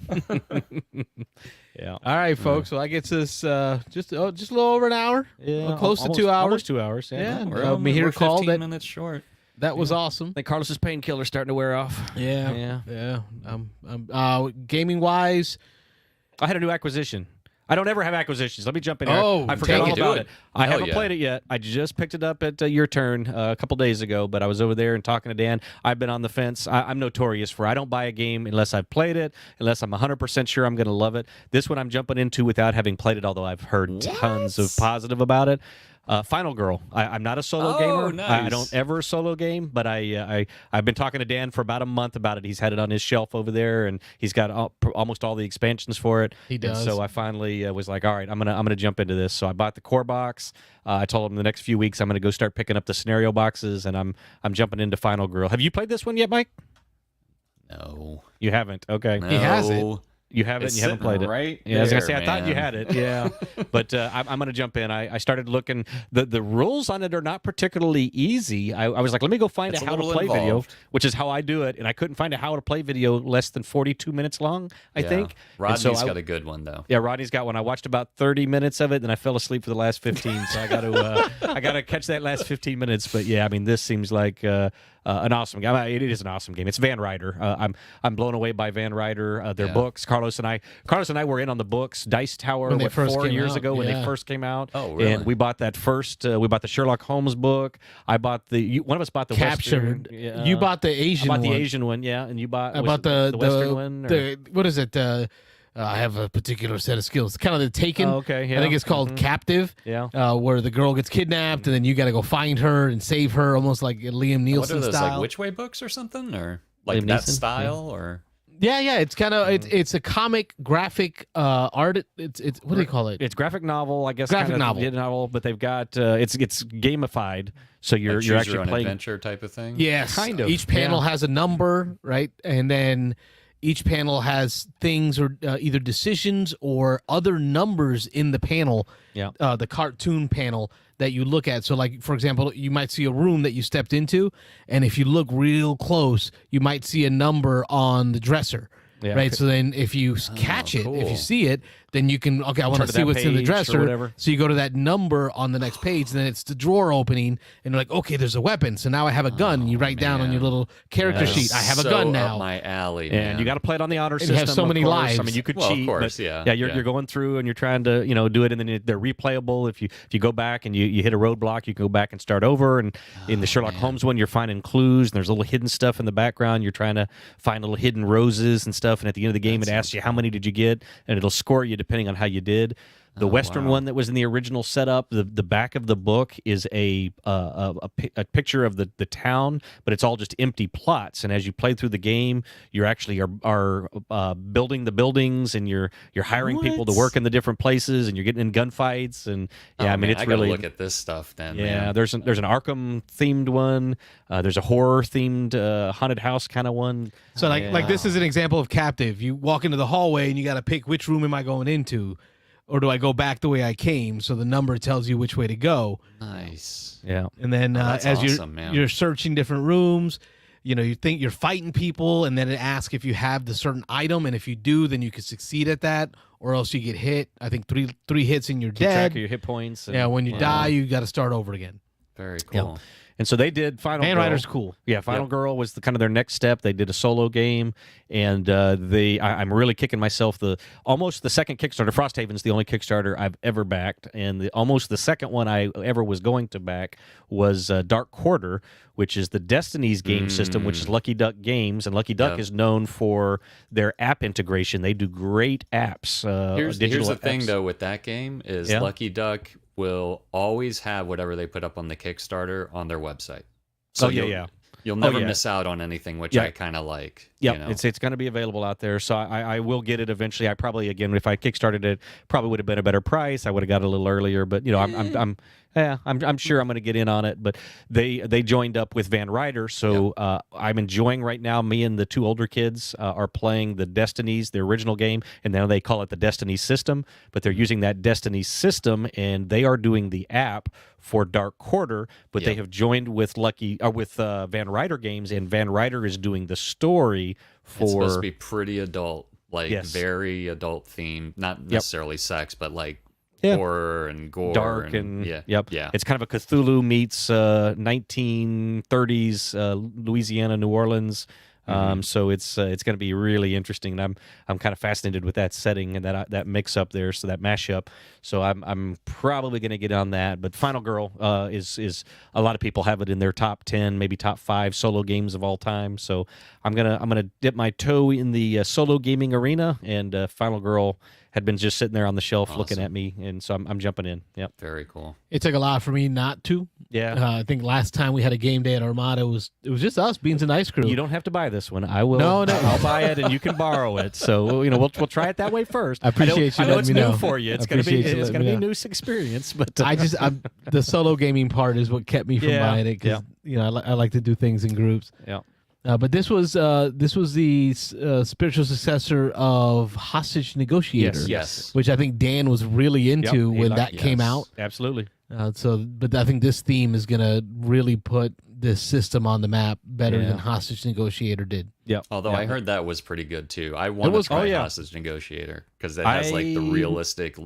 Yeah. All right, folks. Well, that gets us just a little over an hour. Yeah, close to 2 hours. Almost 2 hours. Yeah. We're 15 minutes short. That was awesome. I think Carlos's painkiller's starting to wear off. Yeah. Gaming wise, I had a new acquisition. I don't ever have acquisitions. Let me jump in here. Oh, I forgot all take it. about Do it. it. I Hell haven't yeah. played it yet. I just picked it up at Your Turn a couple days ago, but I was over there and talking to Dan. I've been on the fence. I'm notorious for I don't buy a game unless I've played it, unless I'm 100% sure I'm going to love it. This one I'm jumping into without having played it, although I've heard tons of positive about it. Final Girl. I'm not a solo gamer. Nice. I don't ever solo game, but I've been talking to Dan for about a month about it. He's had it on his shelf over there, and he's got almost all the expansions for it. He does. And so I finally was like, all right, I'm gonna jump into this. So I bought the core box. I told him the next few weeks I'm gonna go start picking up the scenario boxes, and I'm jumping into Final Girl. Have you played this one yet, Mike? No. You haven't. Okay. No. He has it. You haven't. It's you haven't sitting played it. right Yeah, I was gonna there, say I thought you man. had it. Yeah, but I'm gonna jump in. I started looking. The rules on it are not particularly easy. I was like, let me go find It's a a how to little play video, involved. which is how I do it, and I couldn't find a how to play video less than 42 minutes long. I Yeah. think. And Rodney's so got a good one though. Yeah, Rodney's got one. I watched about 30 minutes of it, and I fell asleep for the last 15. So I got to catch that last 15 minutes. But yeah, I mean, this seems like an awesome game. It is an awesome game. It's Van Ryder. I'm blown away by Van Ryder. Their books. Carlos and I were in on the books. Dice Tower When they first 4 came years out, ago when they yeah. first came out. Oh, really? And we bought that first. We bought the Sherlock Holmes book. I bought one of us bought the Captured. Western, yeah. You bought the Asian I bought one. the Asian one, yeah, and you bought. I was bought it the Western one. Or? what is it? I have a particular set of skills. Kind of the Taken. Oh, okay, yeah. I think it's called Captive. Yeah. Where the girl gets kidnapped and then you got to go find her and save her, almost like Liam Neeson What are those, style. like Which Way books or something? Or like Liam that Neeson? style? Or Yeah. It's kind of it's a comic graphic art. It's what do you call it? It's graphic novel, I guess. Graphic kind of, novel. yeah, novel, but they've got it's gamified, so you're like you're choose actually your own playing. adventure type of thing? Yes, Kind of, Each panel yeah. has a number, right? And then each panel has things or either decisions or other numbers in the panel. Yeah. The cartoon panel that you look at. So, like for example, you might see a room that you stepped into, and if you look real close, you might see a number on the dresser. Yeah. Right. So then if you catch it, if cool. you see it, then you can, okay, I want Turn to to see that what's in the page or dresser. whatever. So you go to that number on the next page, then it's the drawer opening, and you're like, okay, there's a weapon. So now I have a gun. And you write down on your little character That is sheet, I have a so gun up now. my alley, And man. you got to play it on the honor you system. have so of many course. lives. I mean, you could Well, of cheat, course, but yeah, you're yeah. going through and you're trying to do it, and then they're replayable. If you go back and you hit a roadblock, you can go back and start over. And in the Sherlock Holmes one, you're finding clues, and there's little hidden stuff in the background. You're trying to find little hidden roses and stuff. And at the end of the game, it asks you how many did you get, and it'll score you depending on how you did. The Western wow. one that was in the original setup, the back of the book is a picture of the town, but it's all just empty plots. And as you play through the game, you actually are building the buildings, and you're hiring people to work in the different places, and you're getting in gunfights. And yeah, Oh, I mean, man, it's I gotta really look at this stuff then. yeah. man. There's an Arkham themed one. There's a horror themed haunted house kind of one. So like this is an example of Captive. You walk into the hallway and you got to pick which room am I going into, or do I go back the way I came? So the number tells you which way to go. Nice. Yeah. And then that's as awesome, man. you're searching different rooms, you think you're fighting people, and then it asks if you have the certain item, and if you do, then you can succeed at that, or else you get hit. I think three hits and you're Keep track dead. of your hit points. And, Yeah, when you die, you got to start over again. Very Yeah. cool. And so they did Final Van Girl. Ryder's cool. Yeah, Final Girl was kind of their next step. They did a solo game, and I'm really kicking myself. Almost the second Kickstarter, Frosthaven's the only Kickstarter I've ever backed, and almost the second one I ever was going to back was Dark Quarter, which is the Destiny's game system, which is Lucky Duck Games, and Lucky Duck is known for their app integration. They do great apps. Here's digital the thing apps. though with that game is Yeah. Lucky Duck will always have whatever they put up on the Kickstarter on their website. So you'll never miss out on anything, which I kind of like. Yeah, you know? it's going to be available out there, so I will get it eventually. I probably, again, if I kickstarted it, probably would have been a better price. I would have got it a little earlier, but I'm sure I'm going to get in on it. But they joined up with Van Ryder, so I'm enjoying right now. Me and the two older kids are playing the Destinies, the original game, and now they call it the Destiny system. But they're using that Destiny system, and they are doing the app for Dark Quarter. But they have joined with Van Ryder Games, and Van Ryder is doing the story for. It's supposed to be pretty adult, like Yes. very adult themed, not necessarily sex, but like Yeah. horror and gore, dark and yeah. It's kind of a Cthulhu meets 1930s Louisiana, New Orleans. So it's going to be really interesting. And I'm kind of fascinated with that setting and that mix up there, so that mashup. So I'm probably going to get on that. But Final Girl is a lot of people have it in their top 10, maybe top 5 solo games of all time. So I'm gonna dip my toe in the solo gaming arena, and Final Girl had been just sitting there on the shelf looking at me, and so I'm jumping in. Yep. Very cool. It took a lot for me not to. Yeah. I think last time we had a game day at Armada, it was just us, Beans and Ice Crew. You don't have to buy this one. I will. No. I'll buy it, and you can borrow it. So we'll try it that way first. I appreciate I know it's letting me new know. for you. It's gonna be a new experience. But the solo gaming part is what kept me from buying it, because I like to do things in groups. Yeah. But this was the spiritual successor of Hostage Negotiator, Yes. which I think Dan was really into when that came out. Absolutely. But I think this theme is gonna really put this system on the map better than Hostage Negotiator did. Yeah. Although I heard that was pretty good too. I want to try Hostage Negotiator because it has like the realistic,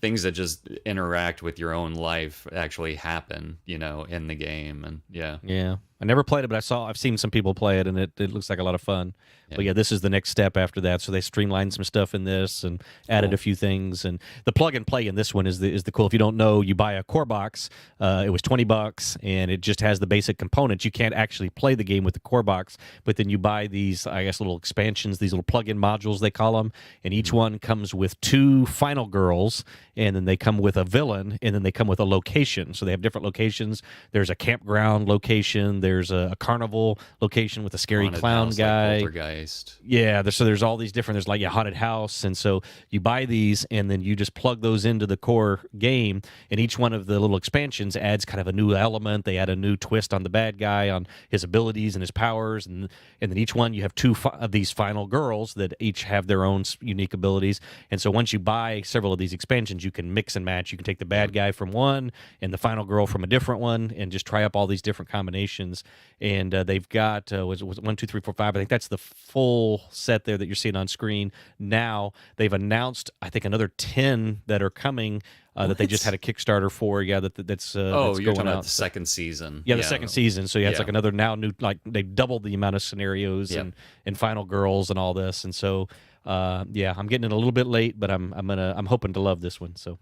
things that just interact with your own life actually happen, in the game, and Yeah. I never played it, but I've seen some people play it, and it looks like a lot of fun. Yeah. But this is the next step after that. So they streamlined some stuff in this and added a few things. And the plug and play in this one is the cool. If you don't know, you buy a core box. It was $20, and it just has the basic components. You can't actually play the game with the core box, but then you buy these, I guess, little expansions, these little plug-in modules they call them, and each one comes with 2 final girls, and then they come with a villain, and then they come with a location. So they have different locations. There's a campground location. There's a carnival location with a scary haunted clown house, guy. like Poltergeist. Yeah, there's all these different. There's like a haunted house, and so you buy these, and then you just plug those into the core game. And each one of the little expansions adds kind of a new element. They add a new twist on the bad guy, on his abilities and his powers, and then each one you have 2 of these final girls that each have their own unique abilities. And so once you buy several of these expansions, you can mix and match. You can take the bad guy from one and the final girl from a different one, and just try up all these different combinations. And they've got was 1, 2, 3, 4, 5. I think that's the full set there that you're seeing on screen. Now they've announced, I think, another 10 that are coming. That they just had a Kickstarter for. Yeah, that's you're going talking about out. the second season. Yeah, the second season. So it's like another now new, like they've doubled the amount of scenarios and final girls and all this. And so I'm getting it a little bit late, but I'm hoping to love this one. So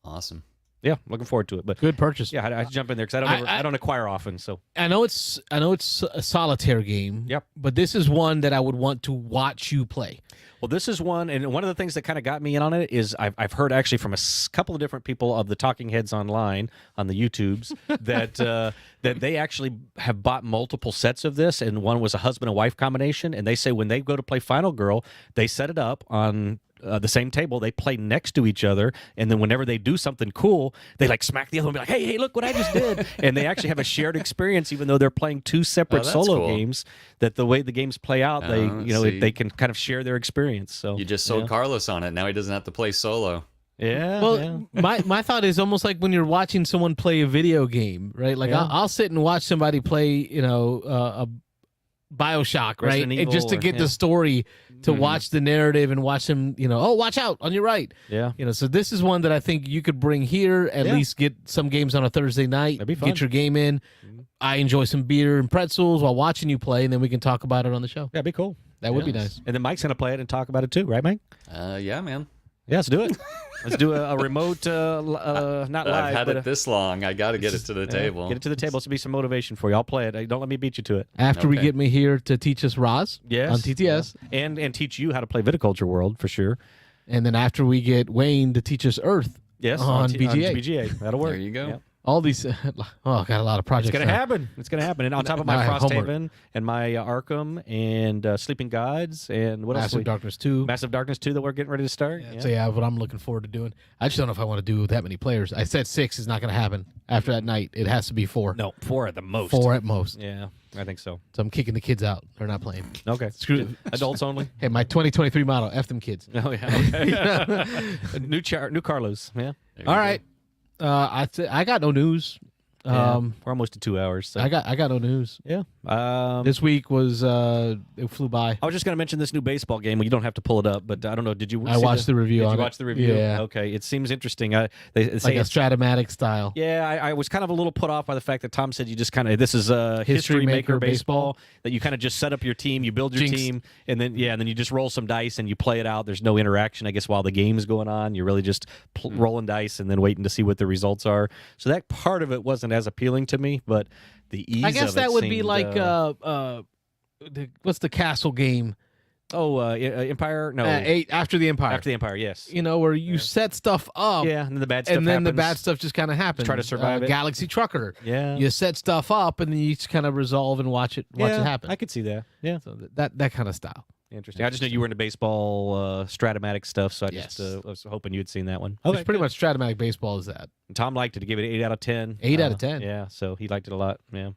awesome. Yeah, looking forward to it. But good purchase. Yeah, I jump in there because I don't acquire often. So I know it's a solitaire game. Yep. But this is one that I would want to watch you play. Well, this is one, and one of the things that kind of got me in on it is I've heard actually from a couple of different people of the talking heads online on the YouTubes that they actually have bought multiple sets of this, and one was a husband and wife combination, and they say when they go to play Final Girl, they set it up on the same table, they play next to each other, and then whenever they do something cool, they like smack the other one and be like, hey, look what I just did. And they actually have a shared experience, even though they're playing 2 separate solo games, that the way the games play out, they can kind of share their experience. So you just sold Carlos on it. Now he doesn't have to play solo. Yeah. Well, my thought is almost like when you're watching someone play a video game, right? Like I'll sit and watch somebody play, a BioShock, right? And just to get the story, to watch the narrative and watch them, watch out on your right. Yeah. So this is one that I think you could bring here, at least get some games on a Thursday night. That'd be fun. Get your game in. I enjoy some beer and pretzels while watching you play, and then we can talk about it on the show. That'd be cool. That would be nice. And then Mike's going to play it and talk about it too, right, Mike? Yeah, man. Yeah, let's do it. Let's do a remote, not live. I've had but it this long. I got to get it to the table. Get it to the table. This will be some motivation for you. I'll play it. Don't let me beat you to it. After we get me here to teach us Roz on TTS. Yeah. And teach you how to play Viticulture World, for sure. And then after we get Wayne to teach us Earth on BGA. On BGA. That'll work. There you go. Yep. All these, I got a lot of projects. It's going to happen. It's going to happen. And on top of my Frosthaven and my Arkham and Sleeping Gods and what else? Massive Darkness 2. Massive Darkness 2 that we're getting ready to start. Yeah. So what I'm looking forward to doing. I just don't know if I want to do that many players. I said 6 is not going to happen. After that night, it has to be 4. No, 4 at the most. 4 at most. Yeah, I think so. So I'm kicking the kids out. They're not playing. Okay. Screw adults only. Hey, my 2023 model. F them kids. Oh yeah. Okay. New Carlos. Yeah. All right. I got no news. We're almost to 2 hours. So. I got no news. Yeah. This week was it flew by. I was just going to mention this new baseball game. Well, you don't have to pull it up, but I don't know. Did you? I watched the review. Did on you watch it. the review? Yeah. Okay. It seems interesting. They say like a Stratomatic style. Yeah, I was kind of a little put off by the fact that Tom said you just kind of this is history maker baseball, that you kind of just set up your team, you build your team, and then you just roll some dice and you play it out. There's no interaction, I guess, while the game is going on. You're really just rolling dice and then waiting to see what the results are. So that part of it wasn't as appealing to me, but the ease. I guess of that it would seemed, be like what's the castle game? Empire? No, after the Empire. After the Empire, yes. Where you set stuff up. Yeah, and then the bad stuff and then happens. the bad stuff just kind of happens. Try to survive it. Galaxy Trucker. Yeah. You set stuff up and then you just kind of resolve and watch it happen. I could see that. Yeah. So that kind of style. Interesting. I just knew you were into baseball, Stratomatic stuff, so I was hoping you had seen that one. It's pretty much Stratomatic baseball is that. And Tom liked it. He gave it an 8 out of 10. 8 out of 10. Yeah, so he liked it a lot. Yeah.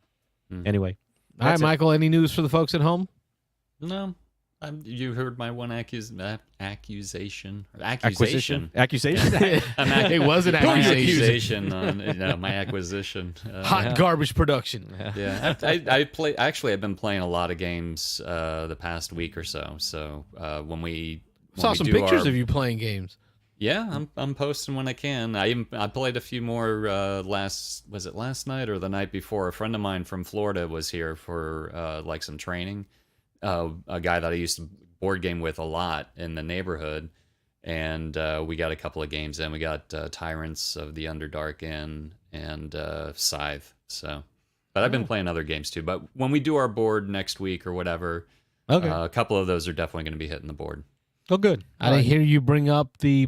Anyway. All right, Michael, any news for the folks at home? No. You heard my one accusation. Accusation? Accusation. It was an accusation. On my acquisition. Hot garbage production. Yeah, I've been playing a lot of games the past week or so. So when we saw some pictures of you playing games. Yeah, I'm posting when I can. I played a few more last night or the night before? A friend of mine from Florida was here for like some training. A guy that I used to board game with a lot in the neighborhood, and we got a couple of games in. We got Tyrants of the Underdark in, and Scythe. So, but I've been playing other games too. But when we do our board next week or whatever, a couple of those are definitely going to be hitting the board. Oh, good. I didn't hear you bring up the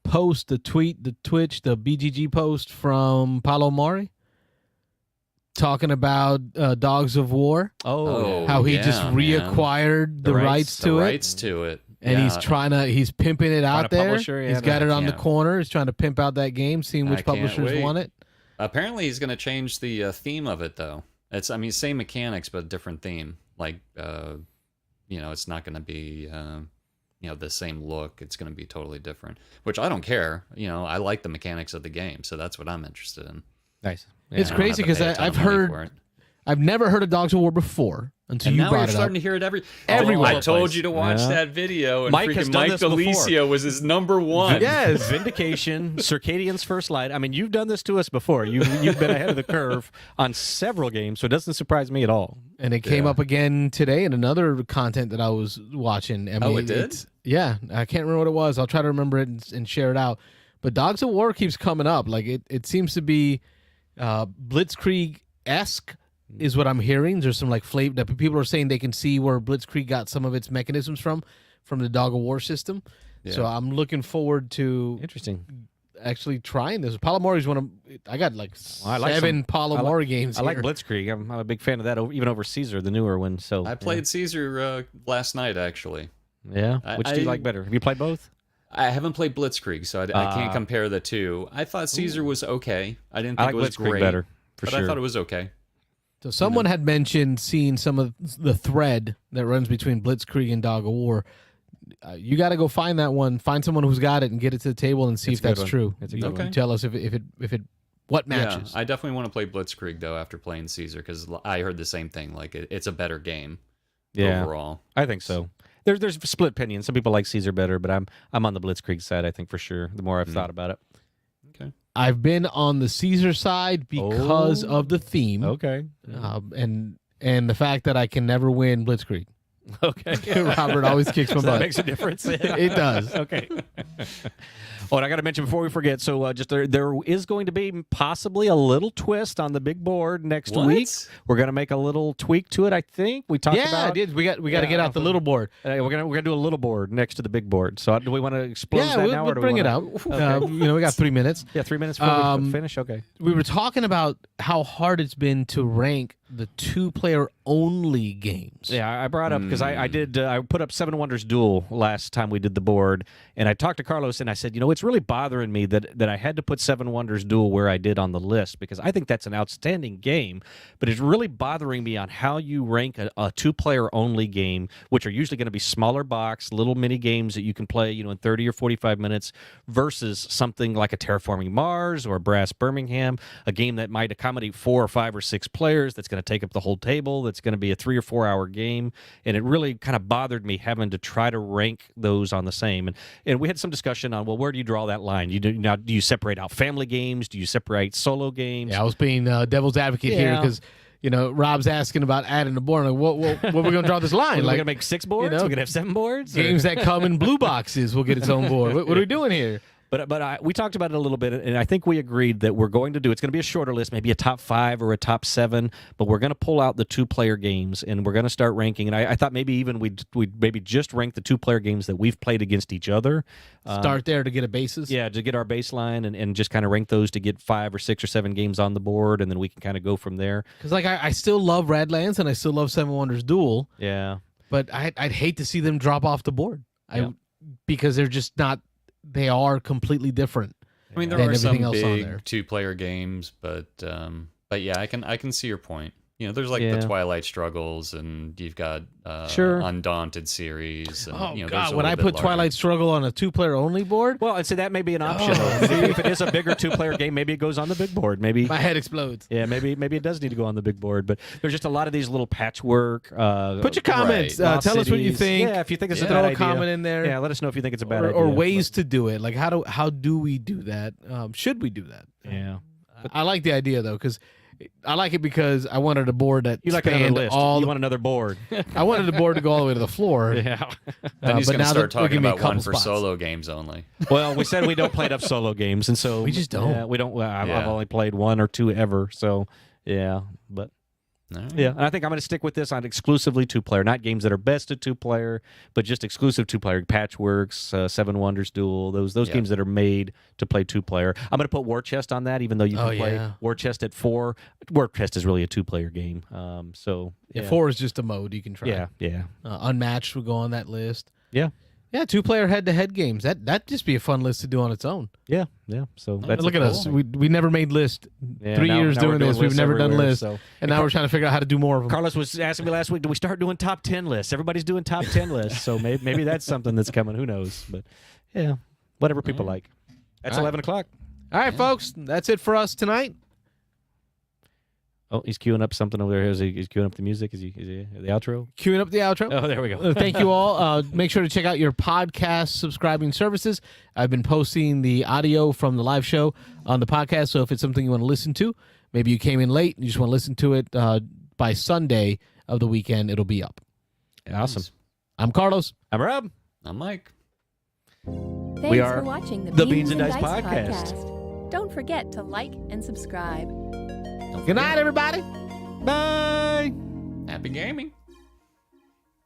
post, the tweet, the Twitch, the BGG post from Paulo Mori. Talking about Dogs of War. How he just reacquired the rights to it. And he's pimping it out there. He's got it on the corner. He's trying to pimp out that game, seeing which publishers want it. Apparently, he's going to change the theme of it, though. Same mechanics, but different theme. Like, it's not going to be, the same look. It's going to be totally different, which I don't care. I like the mechanics of the game, so that's what I'm interested in. Nice. Yeah, it's crazy because I've never heard of Dogs of War before until you brought it up. Now you're starting to hear it everywhere. I told you to watch that video, and Mike Delicio was his number one. Yes, Vindication, Circadian's First Light. I mean, you've done this to us before. You've been ahead of the curve on several games, so it doesn't surprise me at all. And it came up again today in another content that I was watching. It did? Yeah, I can't remember what it was. I'll try to remember it and share it out. But Dogs of War keeps coming up. Like it seems to be Blitzkrieg-esque is what I'm hearing. There's some like flavor that people are saying they can see where Blitzkrieg got some of its mechanisms from the Dog of War system. Yeah. So I'm looking forward to actually trying this. Paulo Mori's I got like 7 Paulo Mori games. I like Blitzkrieg. I'm a big fan of that, even over Caesar, the newer one. So I played Caesar last night, actually. Yeah, which do you like better? Have you played both? I haven't played Blitzkrieg, so I can't compare the two. I thought Caesar was okay. I didn't think it was Blitzkrieg great, better, but I thought it was okay. So someone had mentioned seeing some of the thread that runs between Blitzkrieg and Dog of War. You got to go find that one. Find someone who's got it and get it to the table and see if that's true. You tell us if it what matches. Yeah, I definitely want to play Blitzkrieg though after playing Caesar because I heard the same thing. Like it's a better game. Overall, I think so. There's split opinions. Some people like Caesar better, but I'm on the Blitzkrieg side. I think for sure. The more I've thought about it. Okay. I've been on the Caesar side because of the theme. Okay. And the fact that I can never win Blitzkrieg. Okay. Robert always kicks my butt. That makes a difference. It does. Okay. And I got to mention before we forget, so just there is going to be possibly a little twist on the big board next week. We're going to make a little tweak to it, I think. We talked about. Yeah, I did. We got to get out the little board. We're gonna do a little board next to the big board. So do we want to explode that now? We'll bring it out. Okay. We got 3 minutes. Yeah, 3 minutes before we finish. Okay. We were talking about how hard it's been to rank the 2-player only games. Yeah, I brought up because I put up Seven Wonders Duel last time we did the board, and I talked to Carlos and I said, it's really bothering me that I had to put Seven Wonders Duel where I did on the list because I think that's an outstanding game, but it's really bothering me on how you rank a 2-player only game, which are usually going to be smaller box, little mini games that you can play, in 30 or 45 minutes, versus something like a Terraforming Mars or a Brass Birmingham, a game that might accommodate 4 or 5 or 6 players that's going to take up the whole table, that's going to be a 3 or 4 hour game. And it really kind of bothered me having to try to rank those on the same. And we had some discussion on, well, where do you draw that line? Do you separate out family games? Do you separate solo games? Yeah, I was being devil's advocate here because Rob's asking about adding the board. Like, what we're going to draw this line? We're going to make 6 boards? We're going to have 7 boards? Games that come in blue boxes will get its own board. What are we doing here? But we talked about it a little bit, and I think we agreed that we're going to do, it's going to be a shorter list, maybe a top 5 or a top 7, but we're going to pull out the 2-player games, and we're going to start ranking. And I thought maybe even we'd maybe just rank the 2-player games that we've played against each other. Start there to get a basis? Yeah, to get our baseline, and just kind of rank those to get 5 or 6 or 7 games on the board, and then we can kind of go from there. Because I still love Radlands, and I still love Seven Wonders Duel. Yeah. But I'd hate to see them drop off the board because they're just not... They are completely different. I mean, there are some big 2-player games, but yeah, I can see your point. There's like the Twilight Struggles, and you've got Undaunted series. And, God, would I put Twilight Struggle on a 2-player only board? Well, I'd say that may be an option. If it is a bigger 2-player game, maybe it goes on the big board. Maybe my head explodes. Yeah, maybe it does need to go on the big board. But there's just a lot of these little patchwork. Put your comments. Tell us what you think. Yeah, if you think it's a bad throw idea, a comment in there. Yeah, let us know if you think it's a bad idea. Or ways to do it. Like how do we do that? Should we do that? Yeah, I like the idea though because. I like it because I wanted a board that you like another list. You want another board. I wanted the board to go all the way to the floor. Yeah. Then he's going to start talking about one for spots. solo games only. Well, we said we don't play enough solo games, and so we just don't. Yeah, we don't. I've only played 1 or 2 ever. So yeah, but. Yeah, and I think I'm going to stick with this on exclusively 2-player, not games that are best at 2-player, but just exclusive 2-player. Patchworks, Seven Wonders Duel, those games that are made to play 2-player. I'm going to put War Chest on that, even though you can play War Chest at 4. War Chest is really a 2-player game. So 4 is just a mode you can try. Yeah. Unmatched would go on that list. Yeah. Yeah, 2-player head-to-head games. That'd just be a fun list to do on its own. Yeah. So look at us. We never made list. 3 years doing this. We've never done lists. And now we're trying to figure out how to do more of them. Carlos was asking me last week, do we start doing top 10 lists? Everybody's doing top 10 lists. So maybe that's something that's coming. Who knows? But yeah, whatever people like. That's 11 o'clock. All right, folks. That's it for us tonight. Oh, he's queuing up something over there. He's queuing up the music. Is he the outro? Queuing up the outro. Oh, there we go. Thank you all. Make sure to check out your podcast subscribing services. I've been posting the audio from the live show on the podcast, so if it's something you want to listen to, maybe you came in late and you just want to listen to it by Sunday of the weekend, it'll be up. Awesome. I'm Carlos. I'm Rob. I'm Mike. Thanks We are for watching the Beans and Dice podcast. Don't forget to like and subscribe. Good night, everybody. Bye. Happy gaming.